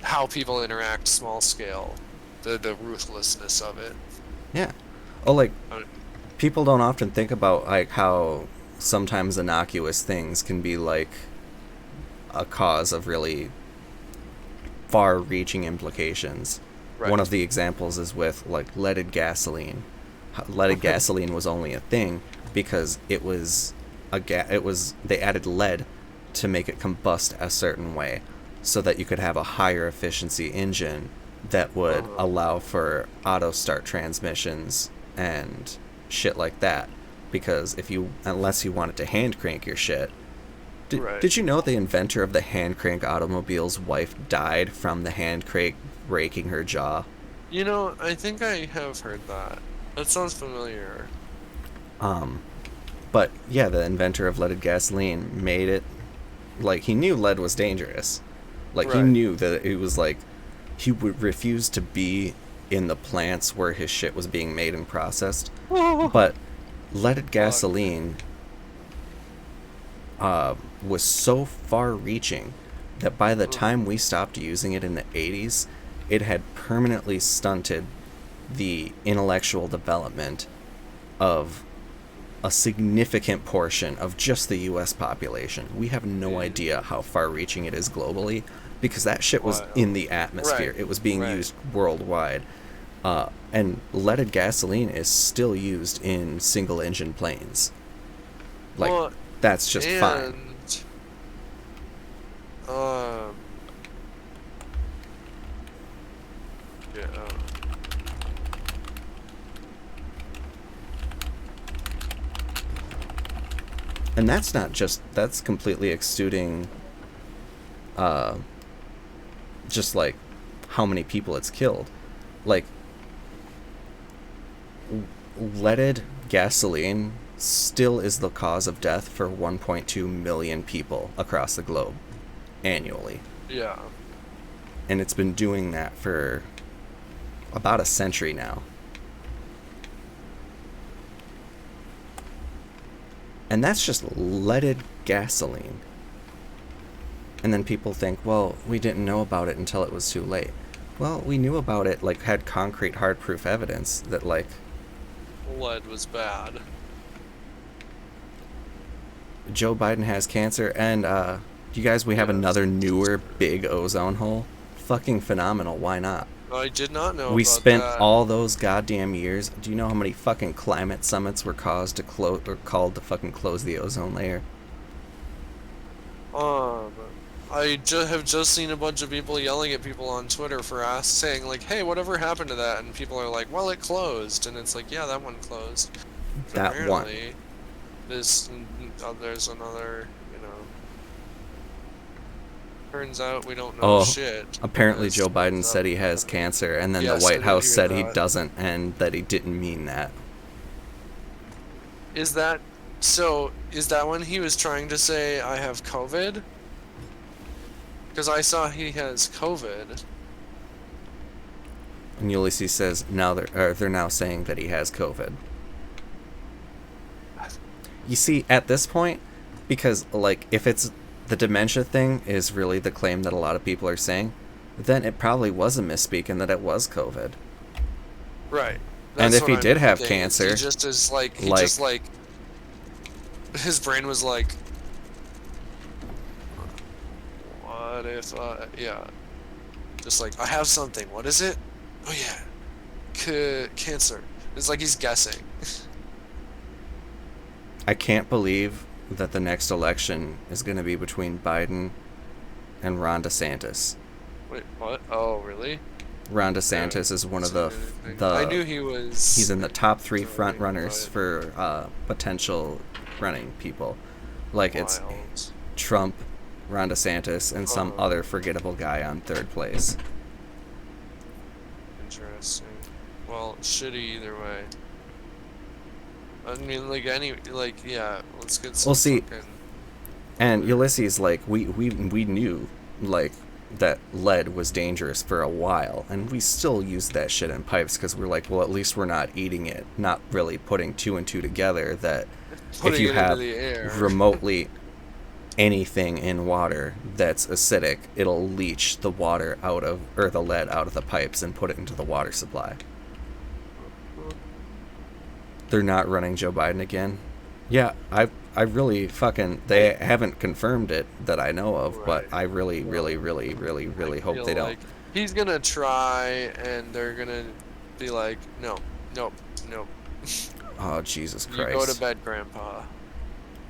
how people interact small scale, the ruthlessness of it. yeah, oh, like, Uh, people don't often think about like how sometimes innocuous things can be like a cause of really far-reaching implications. Right. One of the examples is with like leaded gasoline. Leaded gasoline was only a thing because it was they added lead to make it combust a certain way so that you could have a higher efficiency engine that would allow for auto start transmissions and shit like that. Because unless you wanted to hand crank your shit. Right. Did you know the inventor of the hand crank automobile's wife died from the hand crank breaking her jaw? You know, I think I have heard that. That sounds familiar. But yeah, the inventor of leaded gasoline made it, like, he knew lead was dangerous. Like, he Right. knew that it was like, he would refuse to be in the plants where his shit was being made and processed. But leaded gasoline was so far-reaching that by the time we stopped using it in the 80s, it had permanently stunted the intellectual development of a significant portion of just the US population. We have no idea how far-reaching it is globally because that shit was in the atmosphere. Right. It was being Right. used worldwide. And leaded gasoline is still used in single-engine planes. Like, Well, that's just fine. Yeah. And that's completely exuding just like how many people it's killed. Like, leaded gasoline still is the cause of death for 1.2 million people across the globe annually. Yeah. And it's been doing that for about a century now. And that's just leaded gasoline. And then people think, well, we didn't know about it until it was too late. Well, we knew about it, like, had concrete, hard proof evidence that, like, Lead was bad. Joe Biden has cancer, and, you guys, we have Yes. another newer big ozone hole. Fucking phenomenal, why not? I did not know We about spent that. all those goddamn years. Do you know how many fucking climate summits were caused to called to fucking close the ozone layer? I have just seen a bunch of people yelling at people on Twitter for saying like, "Hey, whatever happened to that?" And people are like, "Well, it closed," and it's like, "Yeah, that one closed." That one. Apparently, there's another. Turns out we don't know shit. Apparently because Joe Biden turns said out- he has cancer, and then Yes, the I White did House hear said he that. doesn't, and that he didn't mean that. Is that so? Is that when he was trying to say I have COVID? Because I saw he has COVID. And Ulysses says now they're now saying that he has COVID. You see, at this point, because like if it's the dementia thing is really the claim that a lot of people are saying, then it probably was a misspeak and that it was COVID. Right. And That's if what he I'm did have thinking. cancer, he just is like he like- just like his brain was like, what if yeah, just like I have something. What is it? Oh yeah, cancer. It's like he's guessing. I can't believe that the next election is going to be between Biden and Ron DeSantis. Wait, what? Oh, really? Ron DeSantis is one of the I knew he was. he's in the top 3 Really, front runners but- for potential running people. Like it's Wild. Trump, Ron DeSantis, and some Uh-huh. other forgettable guy on 3rd place. Interesting. Well, shitty either way. I mean, yeah. Let's get some. Well, see, fucking- And Ulysses, like, we knew, like, that lead was dangerous for a while, and we still used that shit in pipes because we're like, well, at least we're not eating it, not really putting 2 and 2 together that Putting if you it into have the air. remotely anything in water that's acidic, it'll leach the water out of, or the lead out of the pipes and put it into the water supply. They're not running Joe Biden again. Yeah, I really fucking, they haven't confirmed it that I know of, but Right. I really hope feel they don't. like he's gonna try, and they're gonna be like, no, nope, nope. Oh, Jesus You go to Christ. bed, Grandpa.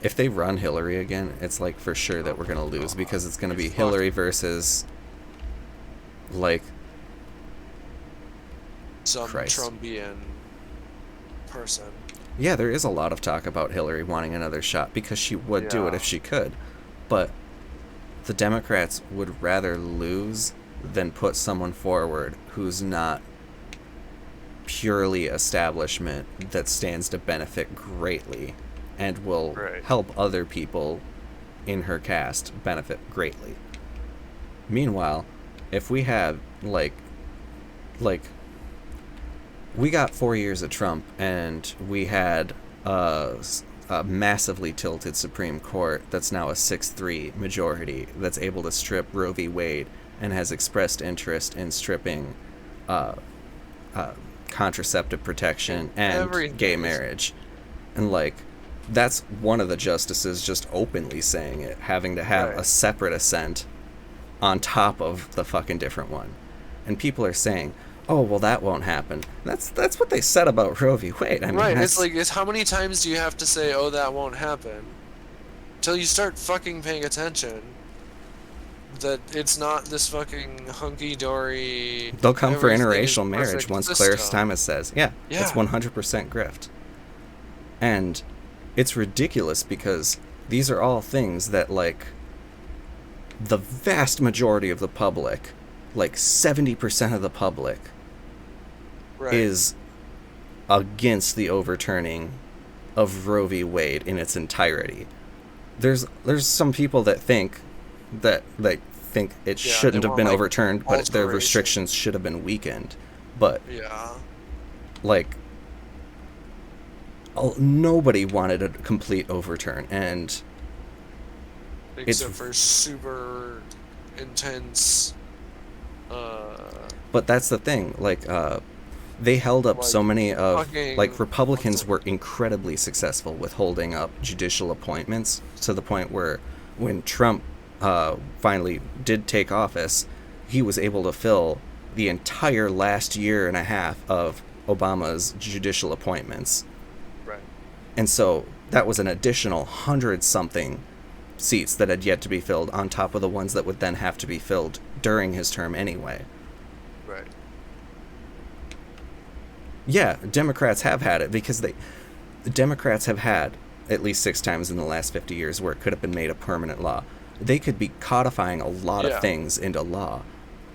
If they run Hillary again, it's like for sure that we're gonna lose because it's gonna be Fuck. Hillary versus, like, Some Christ. Trumpian person. yeah, there is a lot of talk about Hillary wanting another shot because she would do it Yeah. if she could. But the Democrats would rather lose than put someone forward who's not purely establishment that stands to benefit greatly and will Right. help other people in her cast benefit greatly. Meanwhile, if we had like we got 4 years of Trump, and we had a massively tilted Supreme Court that's now a 6-3 majority that's able to strip Roe v. Wade and has expressed interest in stripping contraceptive protection and Everything. gay marriage. And, like, that's one of the justices just openly saying it, having to have Right. a separate assent on top of the fucking different one. And people are saying, oh, well, that won't happen. That's what they said about Roe v. Wade. I mean, Right, that's, it's like, it's how many times do you have to say, oh, that won't happen? Till you start fucking paying attention. That it's not this fucking hunky-dory... they'll come for everything is interracial marriage perfect once Claire system. Stimas says, yeah, it's Yeah. 100% grift. And it's ridiculous because these are all things that, like, the vast majority of the public, like 70% of the public, Right. is against the overturning of Roe v. Wade in its entirety. There's some people that think it Yeah, shouldn't they have been want, like, overturned, but their alteration. restrictions should have been weakened. But Yeah. like, nobody wanted a complete overturn, and Except for super intense. But that's the thing, like, they held up Like, so many of, fucking- like, Republicans what's were incredibly successful with holding up judicial appointments to the point where when Trump finally did take office, he was able to fill the entire last year and a half of Obama's judicial appointments. Right. And so that was an additional 100-something seats that had yet to be filled on top of the ones that would then have to be filled during his term anyway. Right. Yeah, Democrats have had it because the Democrats have had at least 6 times in the last 50 years where it could have been made a permanent law. They could be codifying a lot Yeah. of things into law,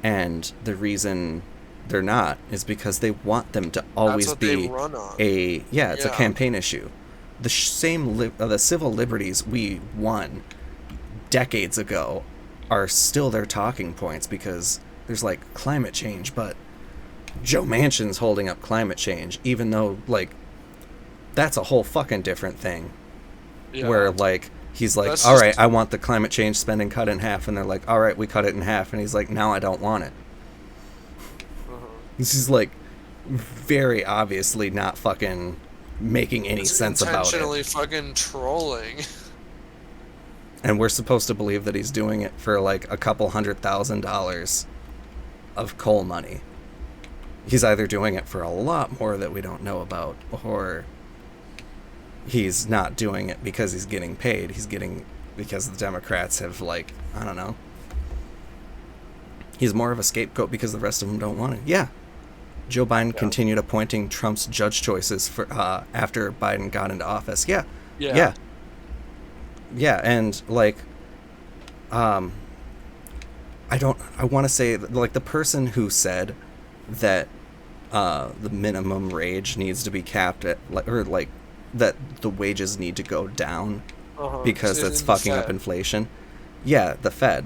and the reason they're not is because they want them to always That's what they be run on. it's a Yeah. campaign issue. The the civil liberties we won decades ago are still their talking points because there's like climate change, but Joe Manchin's holding up climate change, even though, like, that's a whole fucking different thing. Yeah. Where, like, he's like, That's all just- right, I want the climate change spending cut in half. And they're like, all right, we cut it in half. And he's like, now I don't want it. Uh-huh. This is, like, very obviously not fucking making any It's sense about intentionally it. fucking trolling. And we're supposed to believe that he's doing it for, like, a couple $100,000 of coal money. He's either doing it for a lot more that we don't know about, or he's not doing it because he's getting paid. He's getting because the Democrats have, like, I don't know. He's more of a scapegoat because the rest of them don't want it. Yeah. Joe Biden continued appointing Trump's judge choices for after Biden got into office. Yeah. Yeah. Yeah, and, like, I want to say, like, the person who said that the minimum wage needs to be capped at, or, like, that the wages need to go down Uh-huh. because It's that's in the fucking up Fed. inflation. Yeah, the Fed.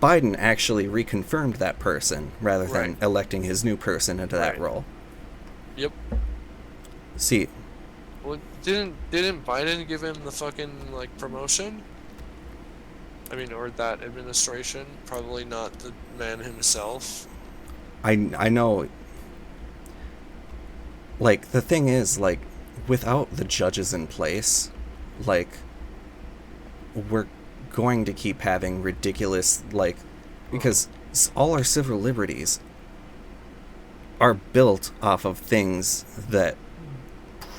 Biden actually reconfirmed that person rather than Right. electing his new person into that Right. role. Yep. See, Well, didn't Biden give him the fucking, like, promotion? I mean, or that administration? Probably not the man himself. I know, like, the thing is, like, without the judges in place, like, we're going to keep having ridiculous, like, because all our civil liberties are built off of things that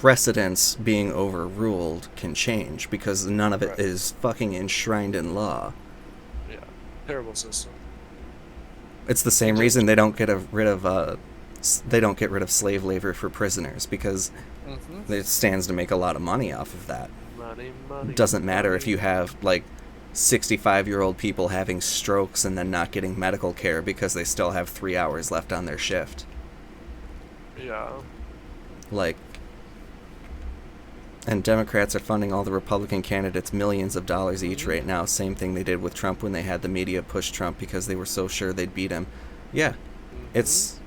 precedents being overruled can change, because none of it Right. is fucking enshrined in law. Yeah. Terrible system. It's the same reason they don't get rid of slave labor for prisoners, because Mm-hmm. it stands to make a lot of money off of that. Money. It doesn't matter if money. you have, like, 65-year-old people having strokes and then not getting medical care because they still have 3 hours left on their shift. Yeah. Like, and Democrats are funding all the Republican candidates millions of dollars each right now. Same thing they did with Trump when they had the media push Trump because they were so sure they'd beat him. Yeah, it's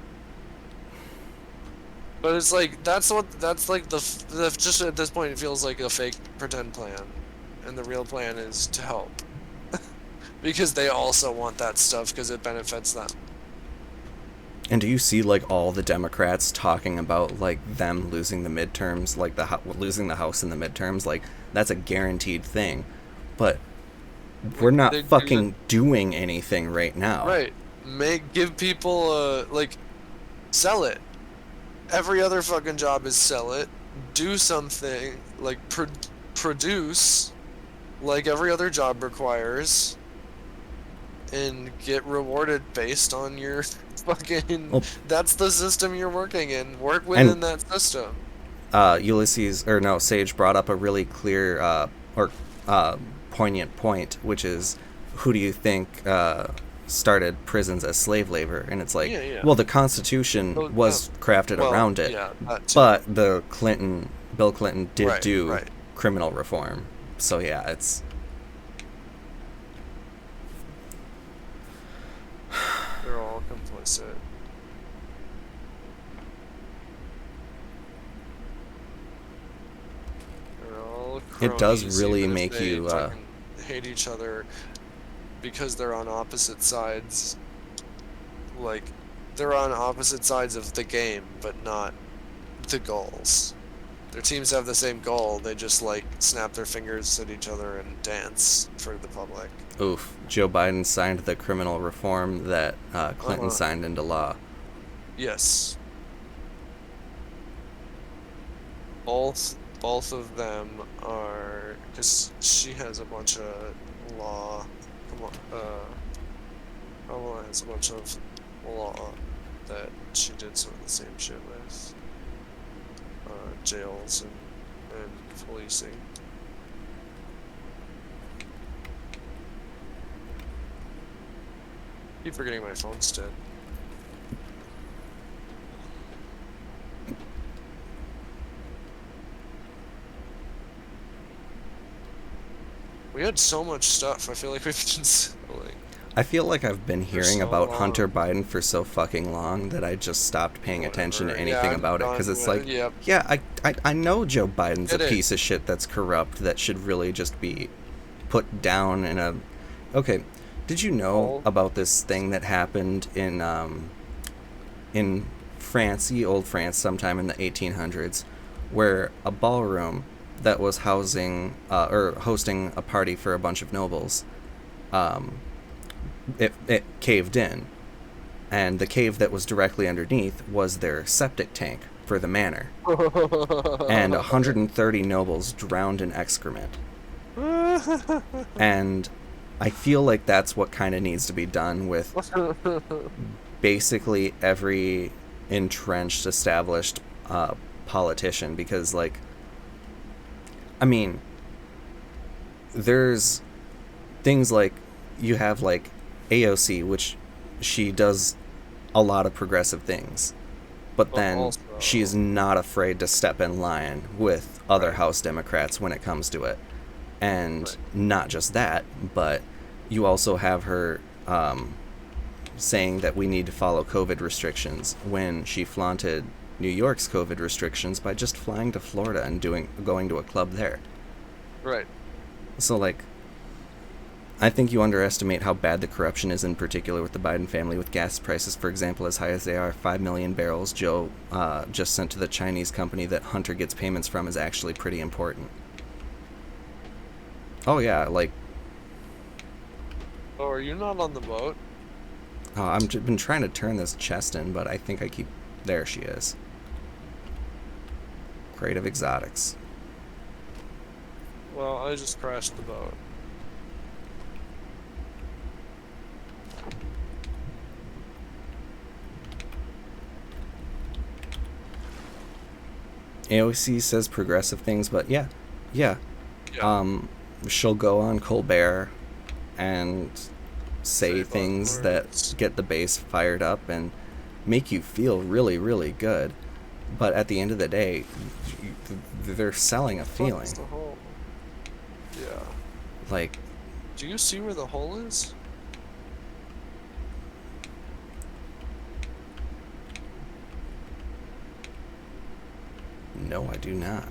But it's like that's like the just at this point it feels like a fake pretend plan, and the real plan is to help, because they also want that stuff because it benefits them. And do you see, like, all the Democrats talking about, like, them losing the midterms, like losing the House in the midterms? Like, that's a guaranteed thing. But we're not They do fucking doing anything right now. Right. Give people like sell it. Every other fucking job is sell it. Do something like produce, like every other job requires, and get rewarded based on your fucking. Well- that's the system you're working in. Work within that system. Sage brought up a really clear poignant point, which is, who do you think started prisons as slave labor? And it's like, Yeah. well, the Constitution Oh, was crafted Well, around it, Yeah, that too. but Bill Clinton did Right, do right. criminal reform. So yeah, it's They're all complicit. They're all It does cronies, really even if make they you, fucking hate each other. because they're on opposite sides. Like, they're on opposite sides of the game, but not the goals. Their teams have the same goal, they just, like, snap their fingers at each other and dance for the public. Oof. Joe Biden signed the criminal reform that Clinton signed into law. Yes. Both of them are, because she has a bunch of law. Come on, Kamala has a bunch of law that she did some of the same shit with. Jails and policing. Keep forgetting my phone's dead. We had so much stuff. I feel like we've been selling. I feel like I've been hearing so about long. Hunter Biden for so fucking long that I just stopped paying attention to Whatever. anything Yeah, about it, because I'm it's done like, with it. Yep. yeah, I know Joe Biden's It a is. piece of shit that's corrupt that should really just be put down in a... Okay, did you know about this thing that happened in France, old France, sometime in the 1800s, where a ballroom that was housing or hosting a party for a bunch of nobles, it caved in, and the cave that was directly underneath was their septic tank for the manor, and 130 nobles drowned in excrement. And I feel like that's what kind of needs to be done with basically every entrenched, established politician, because, like, I mean, there's things like, you have, like, AOC, which she does a lot of progressive things, but then also, she's not afraid to step in line with other Right. House Democrats when it comes to it. And Right. not just that, but you also have her saying that we need to follow COVID restrictions when she flaunted New York's COVID restrictions by just flying to Florida and going to a club there. Right. So, like, I think you underestimate how bad the corruption is, in particular with the Biden family, with gas prices, for example, as high as they are. 5 million barrels Joe just sent to the Chinese company that Hunter gets payments from is actually pretty important. Oh, yeah, like... Oh, are you not on the boat? Oh, I've been trying to turn this chest in, but I think I keep... There she is. Creative Exotics. Well, I just crashed the boat. AOC says progressive things, but yeah. Yeah. She'll go on Colbert and say Say things buzzwords. that get the base fired up and make you feel really, really good. But at the end of the day, they're selling a feeling. What's the hole? Yeah. Like, Do you see where the hole is? no, I do not.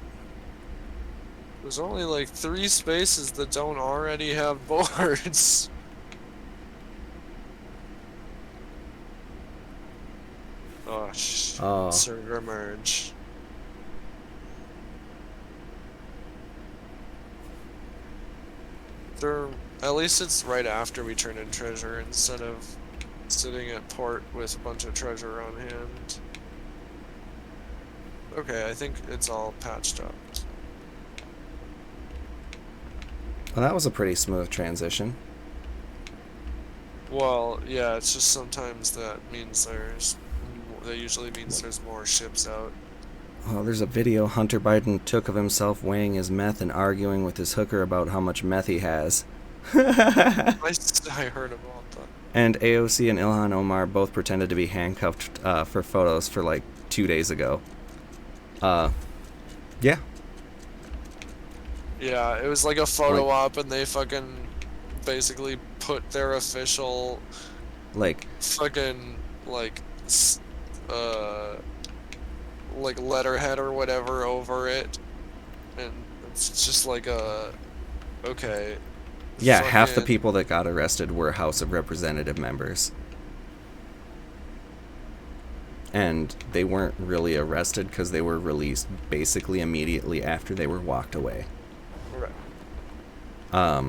There's only like 3 spaces that don't already have boards. Oh, Oh. server merge. At least it's right after we turn in treasure instead of sitting at port with a bunch of treasure on hand. Okay, I think it's all patched up. Well, that was a pretty smooth transition. Well, yeah, it's just sometimes that usually means there's more ships out. Oh, there's a video Hunter Biden took of himself weighing his meth and arguing with his hooker about how much meth he has. I heard about that. And AOC and Ilhan Omar both pretended to be handcuffed for photos for like 2 days ago. Yeah. Yeah, it was like a photo op, and they fucking basically put their official Like, fucking like letterhead or whatever over it, and it's just like okay, Yeah, half the fucking- people that got arrested were House of Representative members. And they weren't really arrested because they were released basically immediately after they were walked away. Right.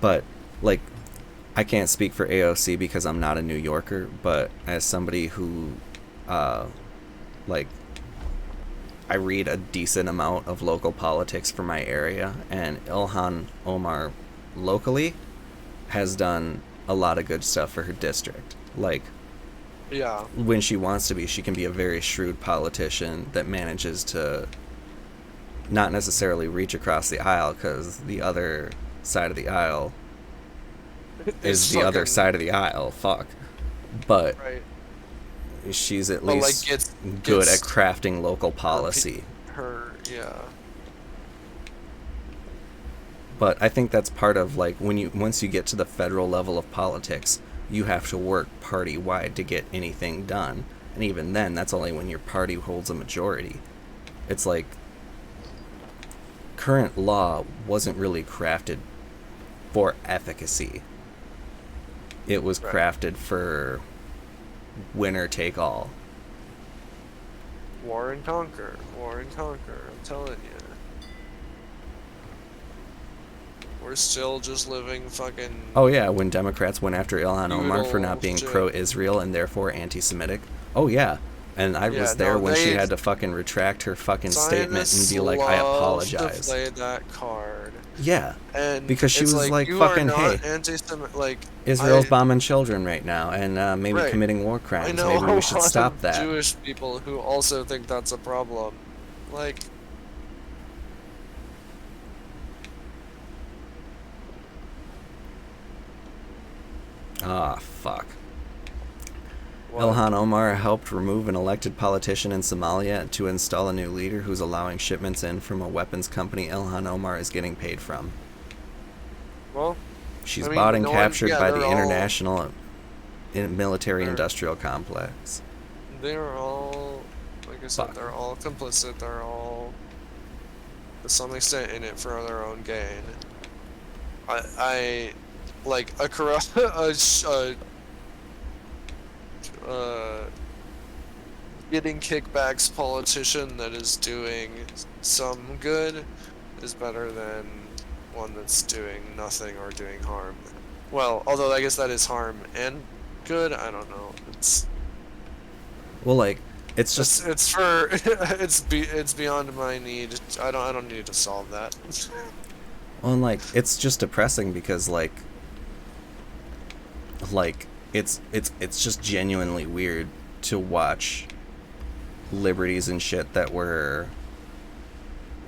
But, like, I can't speak for AOC because I'm not a New Yorker, but as somebody who, like, I read a decent amount of local politics for my area, and Ilhan Omar locally has done a lot of good stuff for her district. Like, Yeah. when she wants to be, she can be a very shrewd politician that manages to not necessarily reach across the aisle, because the other side of the aisle is It's the other fucking- side of the aisle. Fuck. But Right. she's at But, like, least gets- good gets at crafting local policy. Yeah. But I think that's part of, like, once you get to the federal level of politics, you have to work party wide to get anything done. And even then, that's only when your party holds a majority. It's like current law wasn't really crafted for efficacy. It was Right. crafted for winner take all. War and conquer. War and conquer. I'm telling you. We're still just living fucking. Oh yeah, when Democrats went after Ilhan Omar for not Feudal being shit. pro-Israel and therefore anti-Semitic. Oh yeah, and I Yeah, was there no, when she they- had to fucking retract her fucking statement and Zionists be like, "I love apologize." To play that card. Yeah, And Because she it's was like, you fucking, are not hey, anti-Semitic. Like Israel's I- bombing children right now and maybe Right. committing war I crimes. know Maybe a we should lot stop of that. Jewish people who also think that's a problem. Like, Ah, fuck. what? Ilhan Omar helped remove an elected politician in Somalia to install a new leader who's allowing shipments in from a weapons company Ilhan Omar is getting paid from. Well, She's I mean, bought and no one- captured yeah, by they're the all- international military They're- industrial complex. they're all, like I said, Fuck. they're all complicit. They're all, to some extent, in it for their own gain. I like a corrupt, getting kickbacks politician that is doing some good is better than one that's doing nothing or doing harm. Well, although I guess that is harm and good. I don't know. It's Well, like, it's just it's for it's beyond my need. I don't need to solve that. well, and, like, it's just depressing because like it's just genuinely weird to watch liberties and shit that were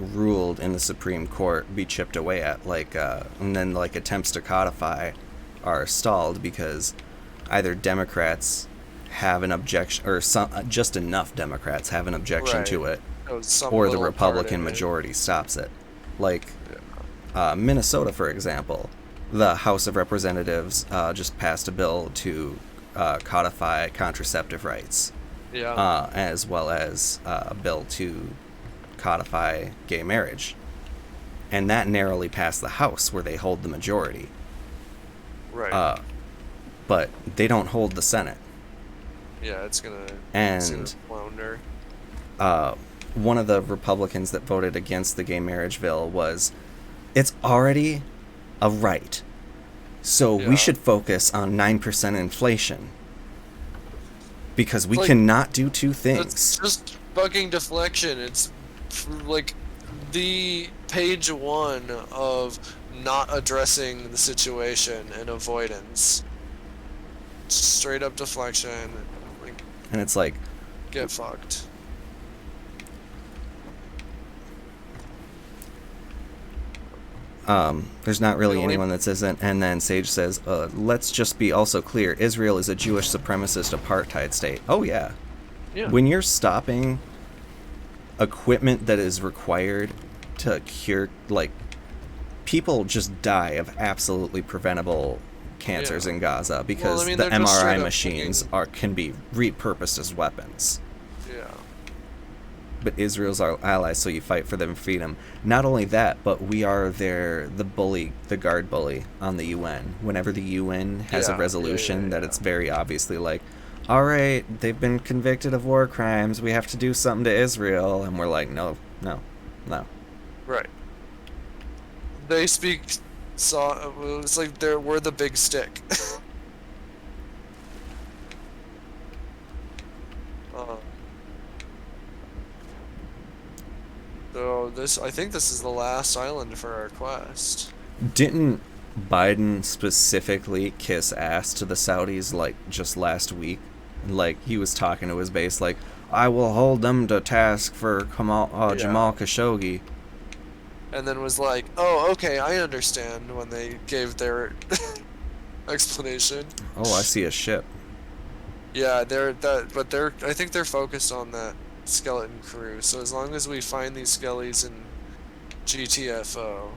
ruled in the Supreme Court be chipped away at, like, and then like attempts to codify are stalled because either Democrats have an objection, or just enough Democrats have an objection to Right. it, Some or the little part Republican in it. majority stops it. Like, Minnesota, for example, the House of Representatives just passed a bill to codify contraceptive rights, Yeah. as well as a bill to codify gay marriage. And that narrowly passed the House, where they hold the majority. Right. But they don't hold the Senate. Yeah, it's gonna And flounder. one of the Republicans that voted against the gay marriage bill was, it's already a right, so Yeah. we should focus on 9% inflation. Because we Like, cannot do two It's things. just fucking deflection. It's like the page one of not addressing the situation and avoidance. Straight up deflection. Like, And it's like, get fucked. there's not really Really? anyone that isn't. And then Sage says, let's just be also clear, Israel is a Jewish supremacist apartheid state. Oh yeah. Yeah. When you're stopping equipment that is required to cure, like, people just die of absolutely preventable cancers Yeah. in Gaza because mean, the they're just straight MRI up machines fucking- can be repurposed as weapons. Yeah. but Israel's our ally, so you fight for them freedom. Not only that, but we are the guard bully on the UN. Whenever the UN has a resolution that it's very obviously like, all right, they've been convicted of war crimes, we have to do something to Israel, and we're like, no. Right. They speak. It's like we're the big stick. So I think this is the last island for our quest. Didn't Biden specifically kiss ass to the Saudis like just last week? Like he was talking to his base like, I will hold them to task for Jamal Khashoggi. And then was like, oh, okay, I understand when they gave their explanation. Oh, I see a ship. Yeah, I think they're focused on that skeleton crew. So as long as we find these skellies in GTFO.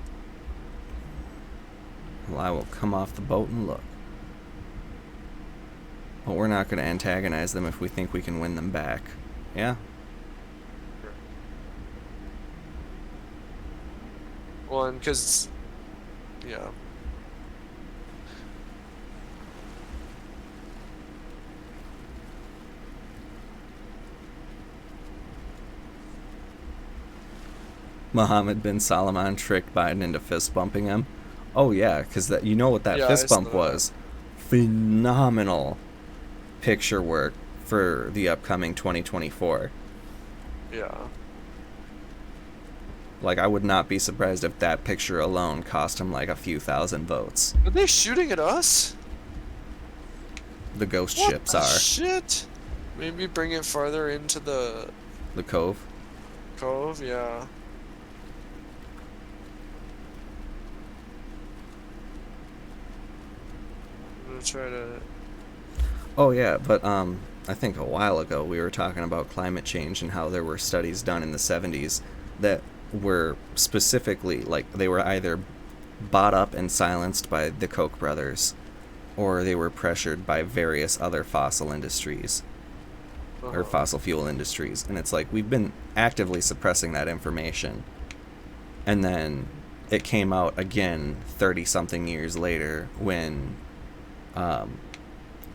Well, I will come off the boat and look. But we're not going to antagonize them if we think we can win them back. Yeah? Well, and because, yeah. Mohammed bin Salman tricked Biden into fist bumping him. Oh yeah, because you know what that fist bump was. Phenomenal picture work for the upcoming 2024. Yeah. Like, I would not be surprised if that picture alone cost him like a few thousand votes. Are they shooting at us? The ghost ships are. Shit. Maybe bring it farther into the cove. Cove, yeah. I'm gonna try to. Oh yeah, but I think a while ago we were talking about climate change and how there were studies done in the 70s that were specifically, like, they were either bought up and silenced by the Koch brothers, or they were pressured by various other fossil industries, or fossil fuel industries. And it's like, we've been actively suppressing that information. And then it came out again 30-something years later when,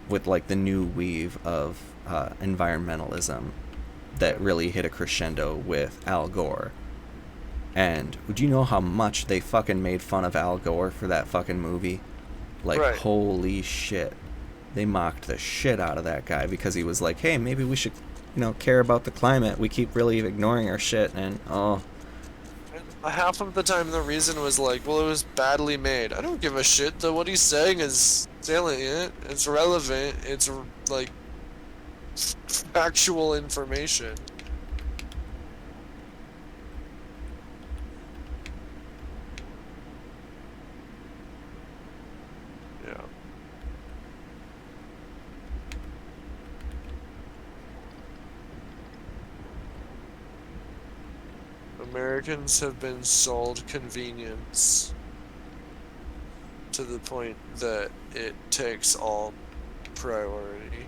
with, like, the new weave of environmentalism that really hit a crescendo with Al Gore. And do you know how much they fucking made fun of Al Gore for that fucking movie? Like, holy shit. They mocked the shit out of that guy because he was like, hey, maybe we should, care about the climate. We keep really ignoring our shit, and, Half of the time the reason was like, well, it was badly made. I don't give a shit. What he's saying is salient. It's relevant. It's, like, factual information. Yeah. Americans have been sold convenience to the point that it takes all priority.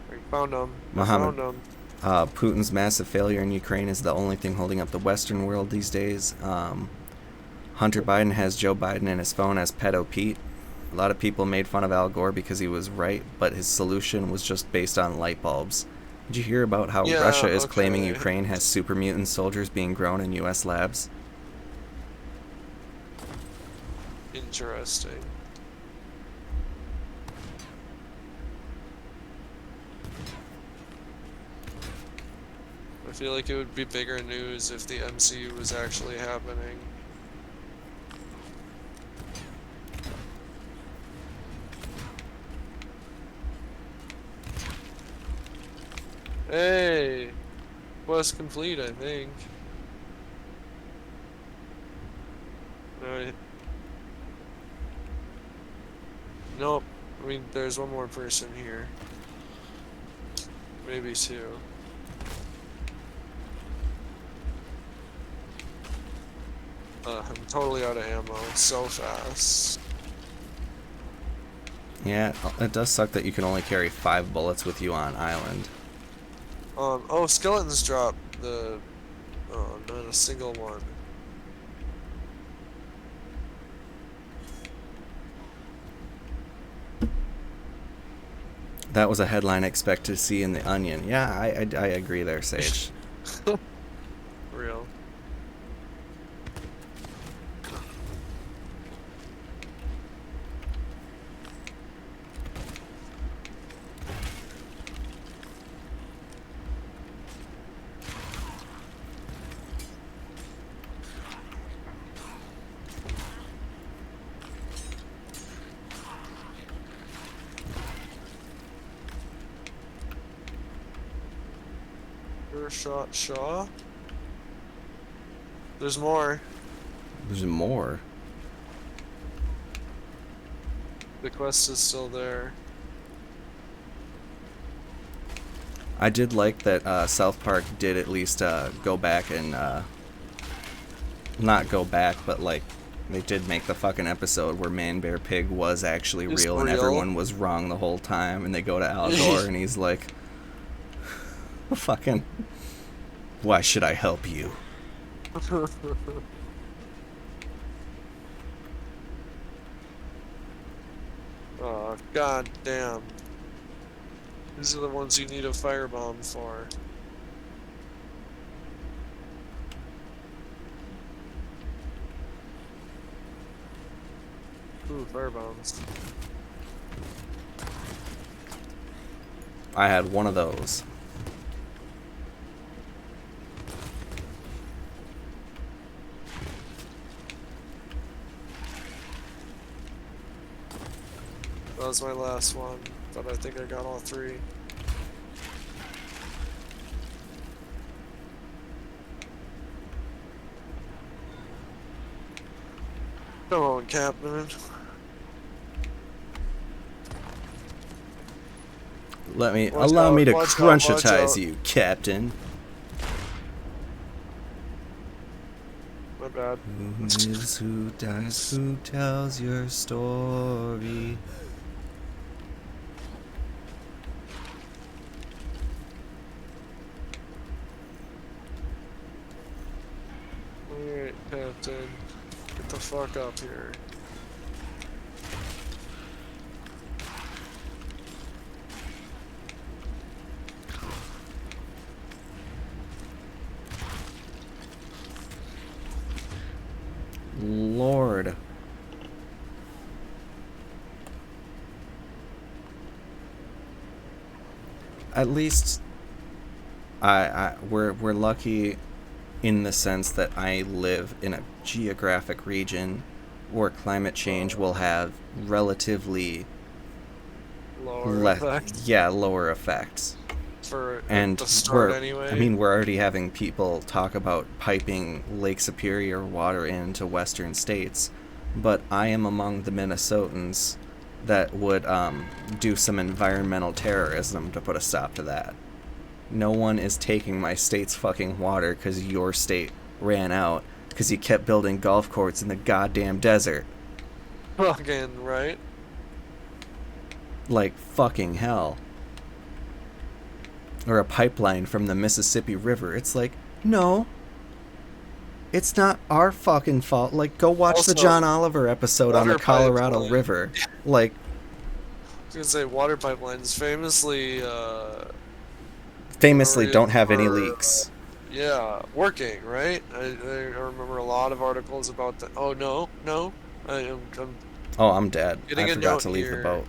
I found them. Muhammad, Putin's massive failure in Ukraine is the only thing holding up the Western world these days. Hunter Biden has Joe Biden in his phone as Pedo Pete. A lot of people made fun of Al Gore because he was right, but his solution was just based on light bulbs. Did you hear about how Russia is claiming Ukraine has super mutant soldiers being grown in U.S. labs? Interesting. I feel like it would be bigger news if the MCU was actually happening. Hey! Quest complete, I think. Alright. Nope. I mean, there's one more person here. Maybe two. I'm totally out of ammo. So fast. Yeah, it does suck that you can only carry 5 bullets with you on island. Oh, skeletons drop the. Oh, not a single one. That was a headline I expect to see in the Onion. Yeah, I agree there, Sage. Real. Shot Shaw. There's more. There's more. The quest is still there. I did like that South Park did at least go back and not go back, but like they did make the fucking episode where Man Bear Pig was actually It's real and real. everyone was wrong the whole time, and they go to Al Gore and he's like, fucking, why should I help you? Oh, god damn. These are the ones you need a firebomb for. Ooh, firebombs. I had one of those. That was my last one, but I think I got all 3. Come on, Captain. Allow me to watch out, crunchitize you, Captain. My bad. Who lives, who dies, who tells your story? Alright, Captain. Get the fuck up here. Lord. At least we're lucky in the sense that I live in a geographic region where climate change will have relatively Lower effect lower effects. for And the start anyway. I mean, we're already having people talk about piping Lake Superior water into western states, but I am among the Minnesotans that would do some environmental terrorism to put a stop to that. No one is taking my state's fucking water because your state ran out because you kept building golf courses in the goddamn desert. Fucking right. Like fucking hell. Or a pipeline from the Mississippi River. It's like, no. It's not our fucking fault. Like, go watch Also, the John Oliver episode on the water Colorado pipeline. River. Like, I was gonna say water pipelines famously famously don't have any for, leaks. Yeah, working, right? I remember a lot of articles about that. Oh no, I'm Oh, I'm dead. Getting I a forgot note to leave the here. boat.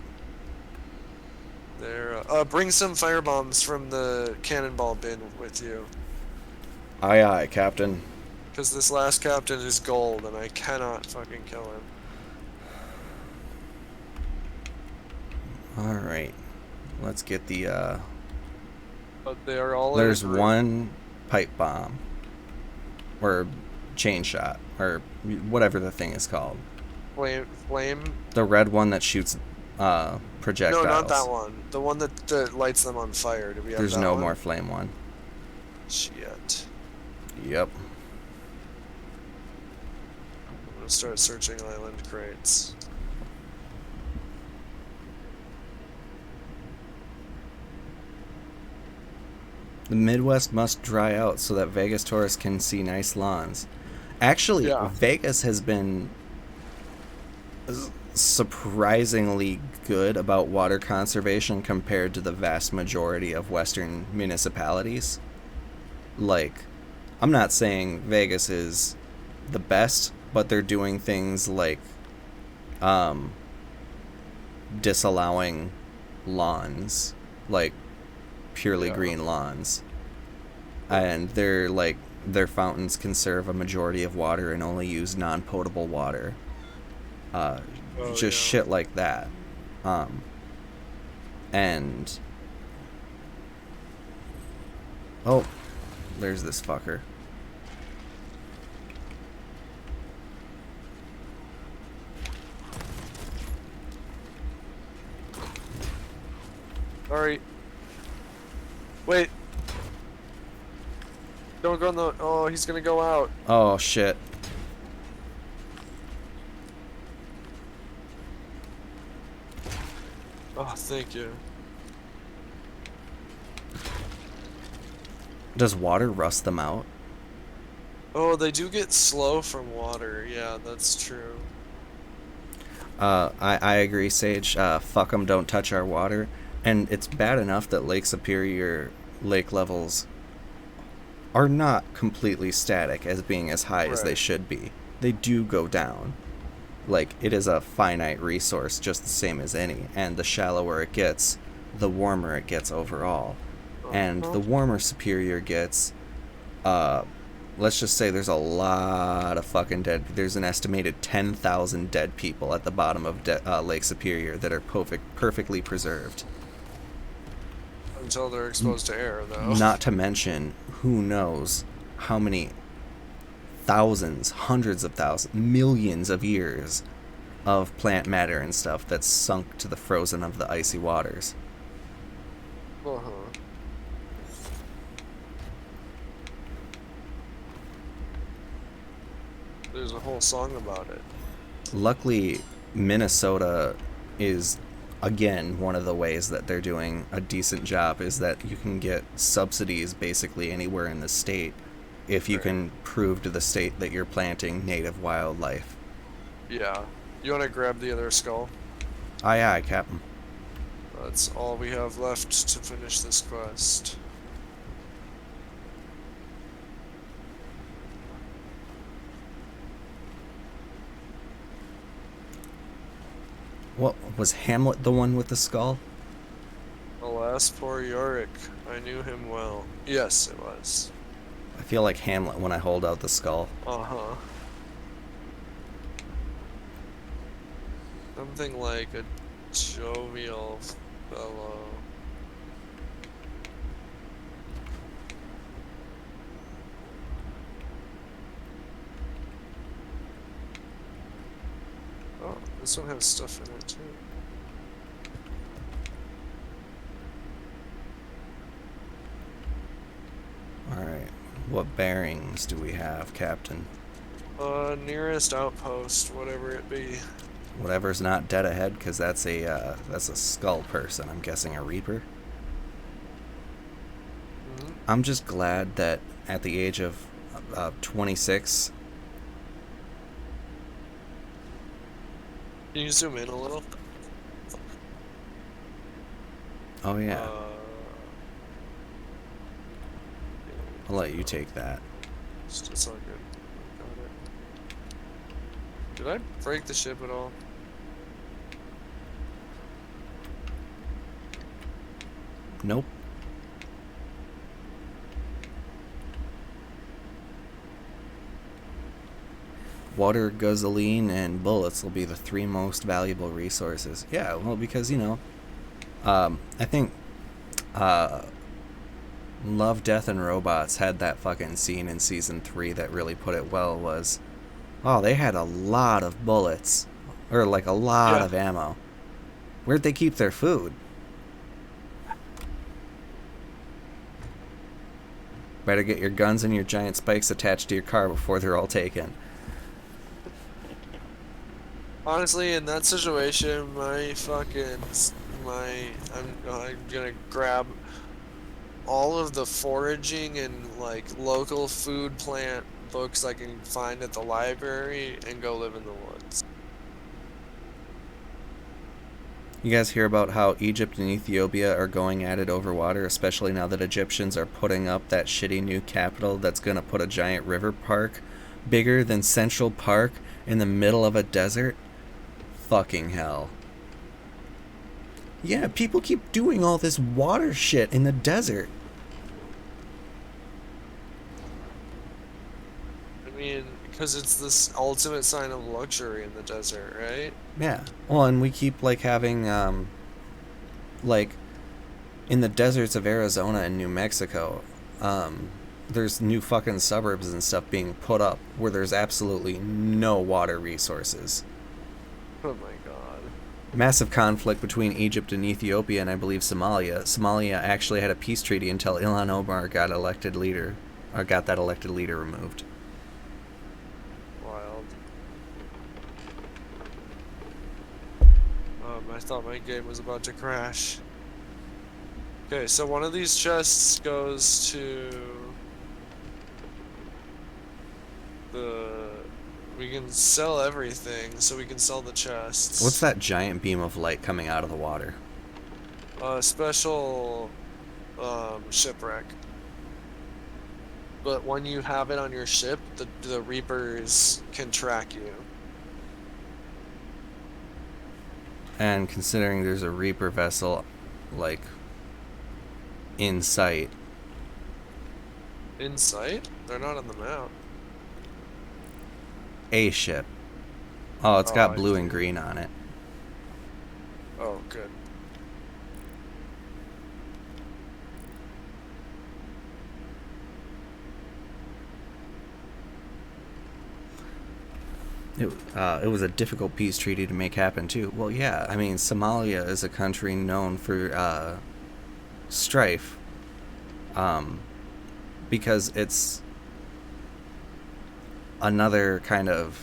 there. Bring some firebombs from the cannonball bin with you, Aye, aye, Captain. because this last captain is gold, and I cannot fucking kill him. Alright. Let's get the, But they are all. There's in a group. one pipe bomb. Or chain shot. Or whatever the thing is called. Flame. The red one that shoots projectiles. No, not that one. The one that lights them on fire. Do we have There's that no one? more flame one. Shit. Yep. I'm gonna start searching island crates. The Midwest must dry out so that Vegas tourists can see nice lawns. Actually, Yeah. Vegas has been surprisingly good about water conservation compared to the vast majority of Western municipalities. Like, I'm not saying Vegas is the best, but they're doing things like disallowing lawns, like purely Yeah. green lawns. And their fountains conserve a majority of water and only use non-potable water. Oh, Just yeah. shit like that. And oh, there's this fucker. Alright. Wait. Don't go in the. Oh, he's gonna go out. Oh shit. Oh, thank you. Does water rust them out? Oh, they do get slow from water. Yeah, that's true. I agree, Sage. Fuck them, don't touch our water. And it's bad enough that Lake Superior lake levels are not completely static as being as high as they Right. should be. They do go down. Like, it is a finite resource just the same as any, and the shallower it gets, the warmer it gets overall. And the warmer Superior gets, let's just say there's a lot of fucking there's an estimated 10,000 dead people at the bottom of Lake Superior that are perfectly preserved. Until they're exposed to air, though. Not to mention, who knows how many thousands, hundreds of thousands, millions of years of plant matter and stuff that's sunk to the frozen of the icy waters. Uh-huh. There's a whole song about it. Luckily, Minnesota is, again, one of the ways that they're doing a decent job is that you can get subsidies basically anywhere in the state if you Right. can prove to the state that you're planting native wildlife. Yeah. You want to grab the other skull? Aye, aye, Captain. That's all we have left to finish this quest. What was Hamlet the one with the skull? Alas, poor Yorick. I knew him well. Yes, it was. I feel like Hamlet when I hold out the skull. Uh-huh. Something like a jovial fellow. Oh, this one has stuff in it too. Alright. What bearings do we have, Captain? Nearest outpost, whatever it be. Whatever's not dead ahead, because that's a skull person. I'm guessing a reaper. Mhm. I'm just glad that at the age of 26, Can you zoom in a little? oh yeah, Uh, I'll let you take that. it's all good. Got it. Did I break the ship at all? Nope. Water, gasoline, and bullets will be the three most valuable resources. Yeah, well, because, I think Love, Death, and Robots had that fucking scene in season 3 that really put it well was, oh, they had a lot of bullets. Or, like, a lot Yeah. of ammo. Where'd they keep their food? Better get your guns and your giant spikes attached to your car before they're all taken. Honestly, in that situation, I'm gonna grab all of the foraging and like local food plant books I can find at the library and go live in the woods. You guys hear about how Egypt and Ethiopia are going at it over water, especially now that Egyptians are putting up that shitty new capital that's going to put a giant river park bigger than Central Park in the middle of a desert? Fucking hell. Yeah, people keep doing all this water shit in the desert. I mean, because it's this ultimate sign of luxury in the desert, right? Yeah. Well, and we keep like having like in the deserts of Arizona and New Mexico, there's new fucking suburbs and stuff being put up where there's absolutely no water resources. Oh my god. Massive conflict between Egypt and Ethiopia and I believe Somalia. Somalia actually had a peace treaty until Ilhan Omar got elected leader, or got that elected leader removed. Wild. I thought my game was about to crash. Okay, so one of these chests goes to the... We can sell everything, so we can sell the chests. What's that giant beam of light coming out of the water? Special shipwreck. But when you have it on your ship, the Reapers can track you. And considering there's a Reaper vessel, like, in sight. In sight? They're not on the map. A ship. Oh, it's got I blue see. and green on it. Oh, good. It was a difficult peace treaty to make happen too. Well, yeah, I mean, Somalia is a country known for strife, because it's another kind of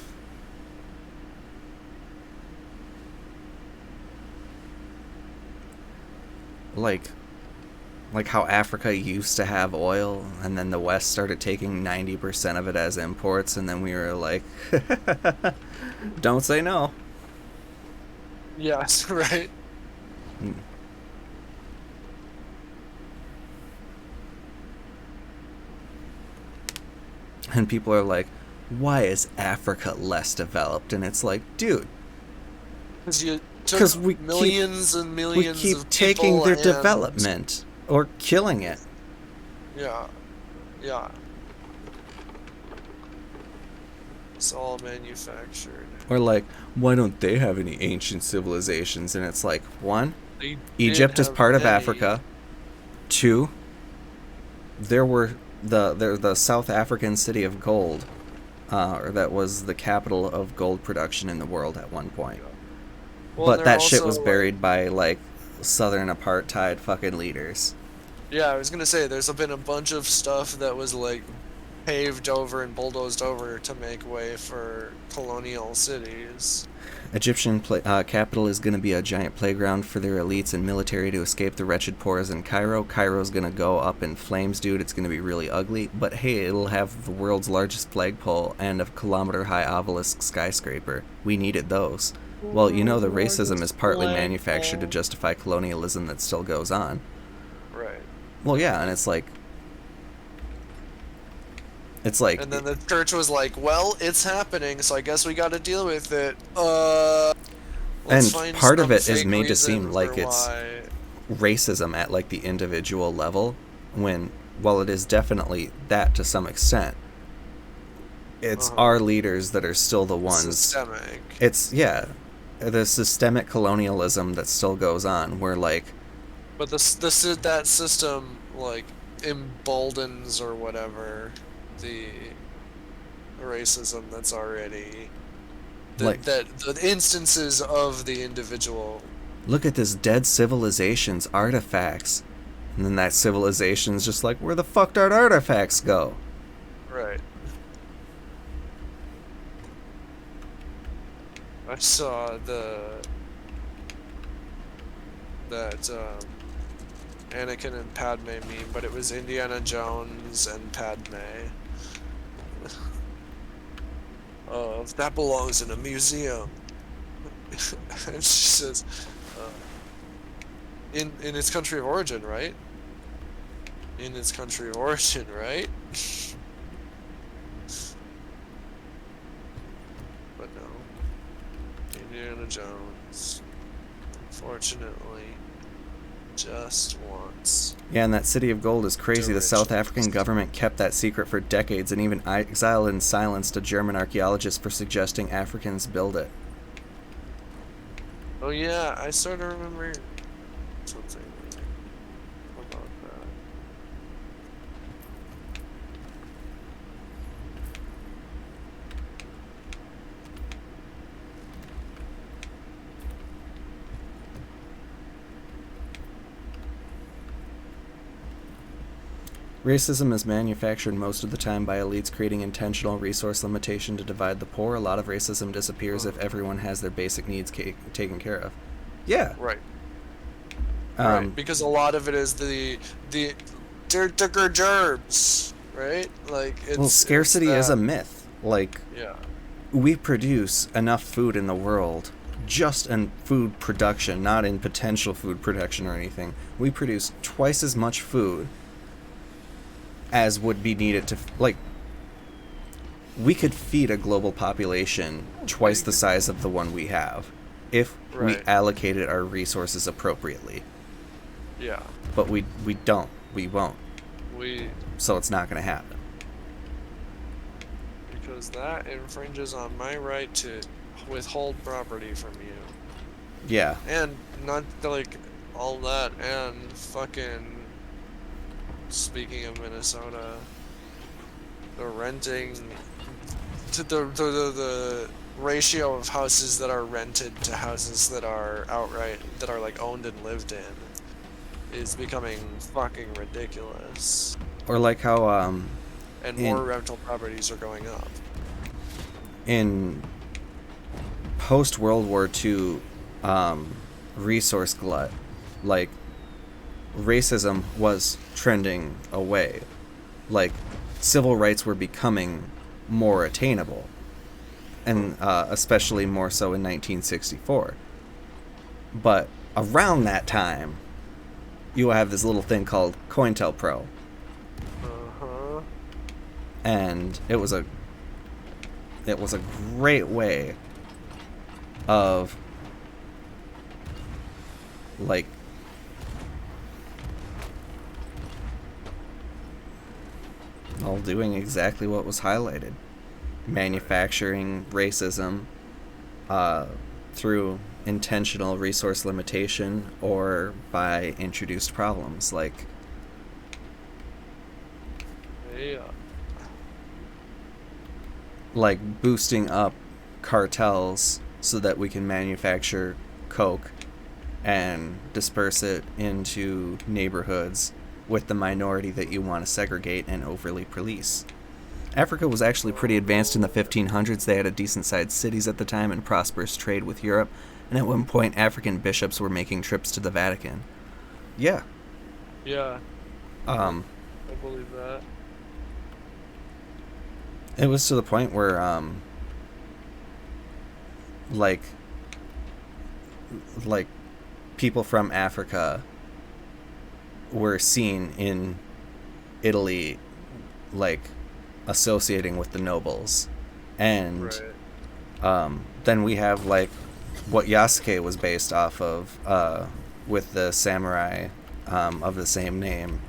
like how Africa used to have oil, and then the West started taking 90% of it as imports, and then we were like, don't say no. Yes, right. And people are like, why is Africa less developed? And it's like, dude, Because you 'cause took we millions and we millions keep of taking people their and- development or killing it. Yeah. Yeah. It's all manufactured. Or like, why don't they have any ancient civilizations? And it's like, one, They Egypt did is have part of many. Africa. Two, there were the South African city of gold, or that was the capital of gold production in the world at one point. Well, But they're that shit also, was like- buried by like Southern apartheid fucking leaders. Yeah, I was gonna say, there's been a bunch of stuff that was like paved over and bulldozed over to make way for colonial cities. Egyptian capital is going to be a giant playground for their elites and military to escape the wretched poors in Cairo. Cairo's going to go up in flames, dude. It's going to be really ugly. But hey, it'll have the world's largest flagpole and a kilometer-high obelisk skyscraper. We needed those. Well, you know the racism is partly manufactured to justify colonialism that still goes on. Right. Well, yeah, and it's like... And then the church was like, well, it's happening, so I guess we gotta deal with it. Let's And find part of some it is fake made to seem reason like for it's why. racism at like the individual level, when, while it is definitely that to some extent, it's our leaders that are still the ones. Systemic. It's, yeah, the systemic colonialism that still goes on, where like, But that system, like, emboldens or whatever the racism that's already... the instances of the individual. look at this dead civilization's artifacts. And then that civilization's just like, where the fuck did our artifacts go? Right. I saw that Anakin and Padme meme, but it was Indiana Jones and Padme. That belongs in a museum. And she says, in its country of origin, right? In its country of origin, right? But no. Indiana Jones, unfortunately, just wants. Yeah, and that city of gold is crazy. The South Directions. African government kept that secret for decades and even exiled and silenced a German archaeologist for suggesting Africans build it. Oh yeah, I sort of remember something about that. Racism is manufactured most of the time by elites creating intentional resource limitation to divide the poor. A lot of racism disappears if everyone has their basic needs taken care of. Yeah. Right. Um, Right. Because a lot of it is the dicker gerbs, right? Like it's well, scarcity it's is a that. myth. Like, Yeah. we produce enough food in the world, just in food production, not in potential food production or anything. We produce twice as much food as would be needed to, like, we could feed a global population twice the size of the one we have if we Right. allocated our resources appropriately. Yeah. But we don't. We won't. We So it's not going to happen. because that infringes on my right to withhold property from you. Yeah. And not like all that, and fucking speaking of Minnesota, the renting to the ratio of houses that are rented to houses that are outright that are like owned and lived in is becoming fucking ridiculous. Or like how And In- more rental properties are going up. in post World War II resource glut, like, racism was trending away. Like, civil rights were becoming more attainable, and especially more so in 1964. But around that time, you have this little thing called COINTELPRO, Uh-huh. and it was a great way of, like, all doing exactly what was highlighted. Manufacturing racism through intentional resource limitation or by introduced problems like Yeah. boosting up cartels so that we can manufacture coke and disperse it into neighborhoods with the minority that you want to segregate and overly police. Africa was actually pretty advanced in the 1500s. They had a decent-sized cities at the time and prosperous trade with Europe, and at one point African bishops were making trips to the Vatican. Yeah. Yeah, I believe that. It was to the point where like people from Africa were seen in Italy, like, associating with the nobles. And Right. then we have, like, what Yasuke was based off of, with the samurai of the same name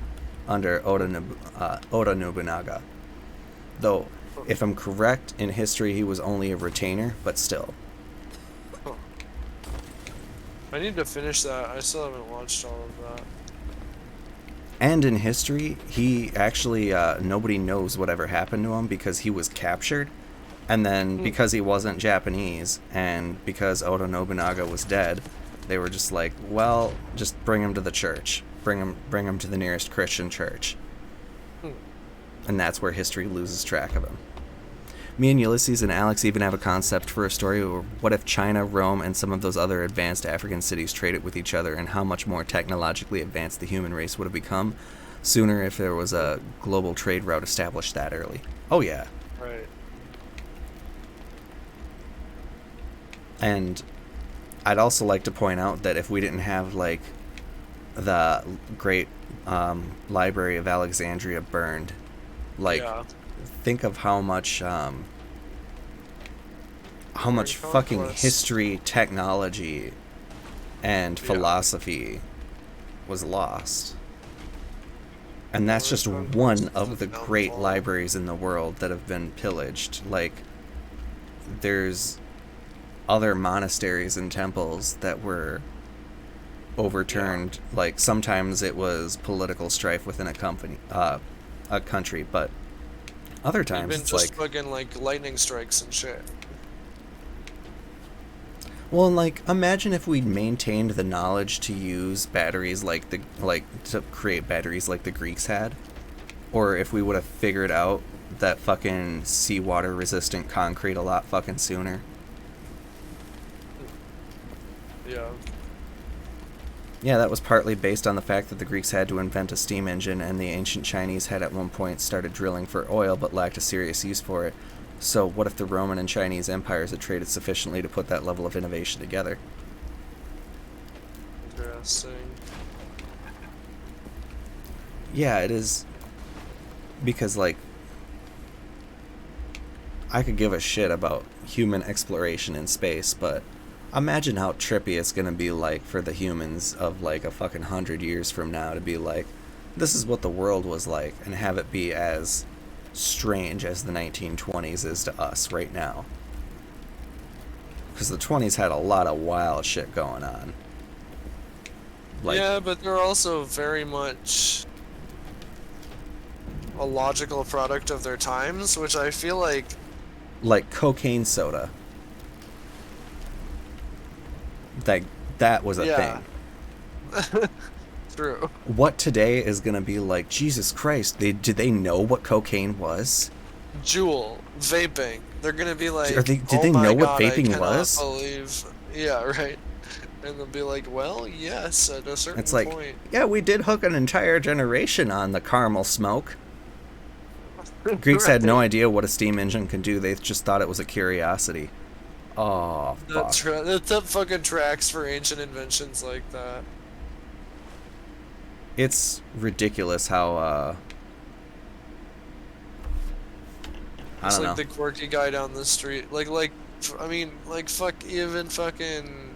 under Oda Nobunaga. Though, if I'm correct, in history he was only a retainer, but still. I need to finish that. I still haven't watched all of that. And in history, he actually, nobody knows whatever happened to him because he was captured. And then because he wasn't Japanese and because Oda Nobunaga was dead, they were just like, well, just bring him to the church. Bring him to the nearest Christian church. And that's where history loses track of him. Me and Ulysses and Alex even have a concept for a story where what if China, Rome, and some of those other advanced African cities traded with each other, and how much more technologically advanced the human race would have become sooner if there was a global trade route established that early. Oh yeah. Right. And I'd also like to point out that if we didn't have like the great Library of Alexandria burned, like Yeah. think of how much fucking Conquest. history, technology, and Yeah. philosophy was lost. And that's just Roman one conquest of was the the great downfall. libraries in the world that have been pillaged. Like, there's other monasteries and temples that were overturned. Like, sometimes it was political strife within a country, but other times Even it's just like, fucking like lightning strikes and shit. well, and like, imagine if we'd maintained the knowledge to use batteries to create batteries like the Greeks had, or if we would have figured out that fucking seawater resistant concrete a lot fucking sooner. Yeah. Yeah, that was partly based on the fact that the Greeks had to invent a steam engine, and the ancient Chinese had at one point started drilling for oil but lacked a serious use for it. So what if the Roman and Chinese empires had traded sufficiently to put that level of innovation together? Interesting. Yeah, it is. Because, like, I could give a shit about human exploration in space, but imagine how trippy it's gonna be like for the humans of like a fucking 100 years from now to be like, this is what the world was like, and have it be as strange as the 1920s is to us right now. Because the 20s had a lot of wild shit going on. Like, Yeah, but they're also very much a logical product of their times, which I feel like cocaine soda. That was a Yeah. thing. true. What today is gonna be like, Jesus Christ, did they know what cocaine was? Juul, vaping. They're gonna be like, Did oh they my know what God, I vaping cannot was? believe. Yeah, right. And they'll be like, well, yes, at a certain It's like, point. yeah, we did hook an entire generation on the caramel smoke. Greeks had no Right. idea what a steam engine could do. They just thought it was a curiosity. Oh, fuck. That fucking tracks for ancient inventions like that. It's ridiculous how, I It's don't like know. the quirky guy down the street. I mean, like, fuck, even fucking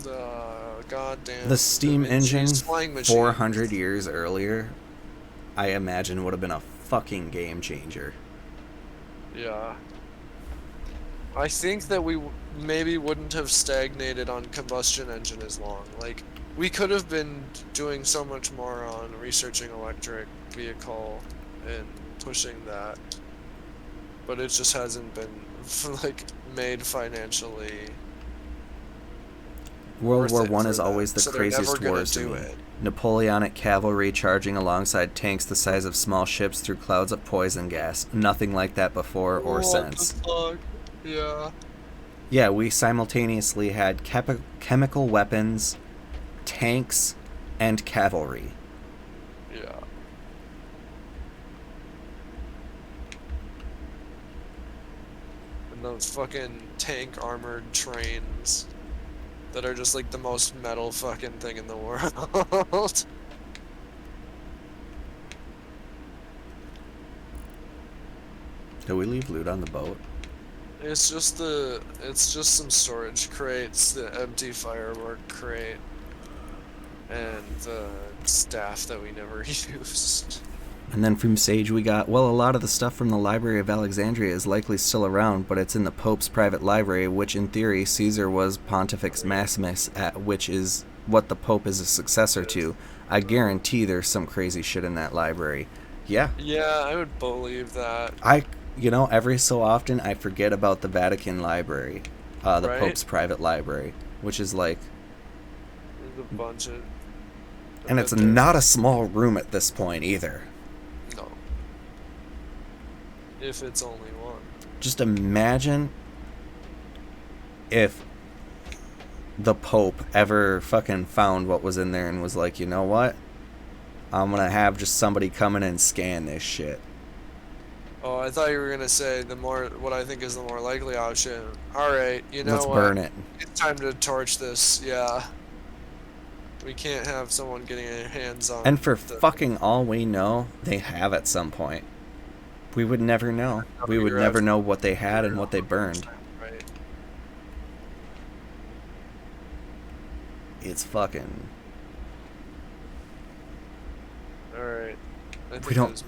the goddamn The steam Da Vinci's engine flying machine. 400 years earlier, I imagine would have been a fucking game changer. Yeah. I think that we maybe wouldn't have stagnated on combustion engine as long. Like, we could have been doing so much more on researching electric vehicle and pushing that, but it just hasn't been like made financially. World worth War it One for is always them, the so they're never craziest gonna wars to do me. it. Napoleonic cavalry charging alongside tanks the size of small ships through clouds of poison gas. Nothing like that before or What since. the fuck? Yeah. Yeah, we simultaneously had chemical weapons, tanks, and cavalry. Yeah. And those fucking tank armored trains that are just like the most metal fucking thing in the world. Did we leave loot on the boat? It's just some storage crates, the empty firework crate, and the staff that we never used. And then from Sage we got, well, a lot of the stuff from the Library of Alexandria is likely still around, but it's in the Pope's private library, which in theory Caesar was Pontifex Maximus, which is what the Pope is a successor to. I guarantee there's some crazy shit in that library. Yeah. Yeah, I would believe that. Every so often I forget about the Vatican library, the Right? Pope's private library, which is like, There's a bunch of. and it's not a small room at this point either. No. If it's only one. Just imagine if the Pope ever fucking found what was in there and was like, you know what? I'm gonna have just somebody come in and scan this shit. Oh, I thought you were gonna say what I think is the more likely option. All right, you know Let's what? burn it. It's time to torch this. Yeah. We can't have someone getting their hands on. And for fucking all we know, they have at some point. We would never know. We would never know what they had and what they burned. Right. It's fucking... All right.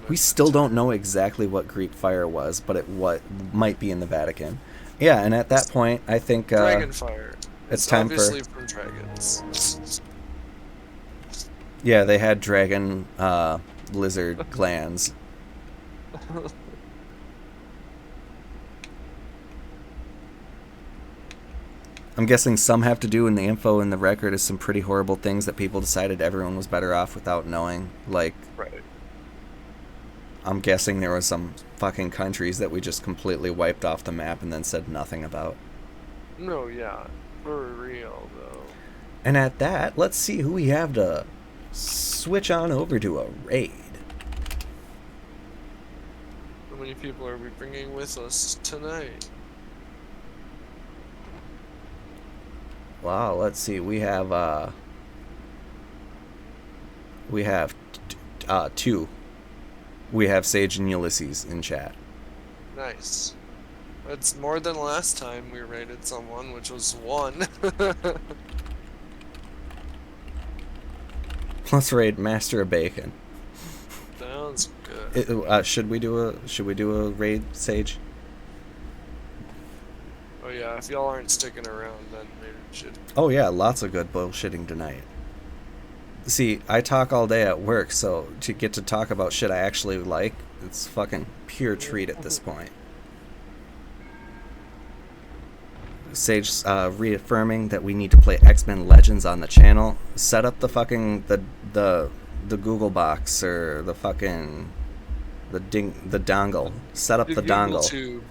We still don't know exactly what Greek fire was, but what might be in the Vatican. Yeah, and at that point, I think Dragon fire. it's time obviously from dragons. Yeah, they had dragon lizard glands. I'm guessing some have to do in the info in the record is some pretty horrible things that people decided everyone was better off without knowing. Like, Right. I'm guessing there was some fucking countries that we just completely wiped off the map and then said nothing about. No, yeah. For real, though. And at that, let's see who we have to switch on over to a raid. How many people are we bringing with us tonight? Wow, let's see. We have two. We have Sage and Ulysses in chat. Nice. That's more than last time we raided someone, which was one. Let's raid Master of Bacon. Sounds good. Should we do a raid, Sage? Oh yeah, if y'all aren't sticking around, then maybe we should. Oh yeah, lots of good bullshitting tonight. See, I talk all day at work, so to get to talk about shit I actually like, it's fucking pure treat at this point. Sage reaffirming that we need to play X-Men Legends on the channel. Set up the fucking the Google box or the fucking the dongle. Set up the dongle.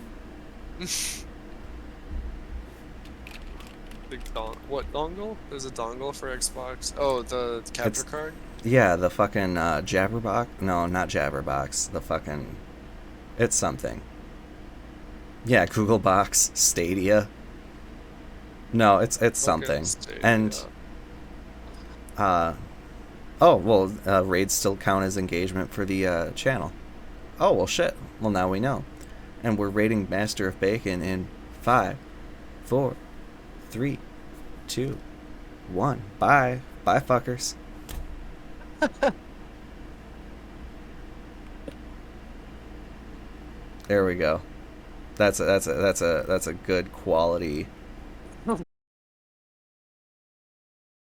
What dongle? There's a dongle for Xbox. Oh, the capture card? Yeah, the fucking Jabberbox. No, not Jabberbox. The fucking... It's something. Yeah, Google Box, Stadia. No, it's something. Stadia. And... oh, well, raids still count as engagement for the channel. Oh, well, shit. Well, now we know. And we're raiding Master of Bacon in 5, 4, 3, 2, 1. Bye. Bye, fuckers. There we go. That's a good quality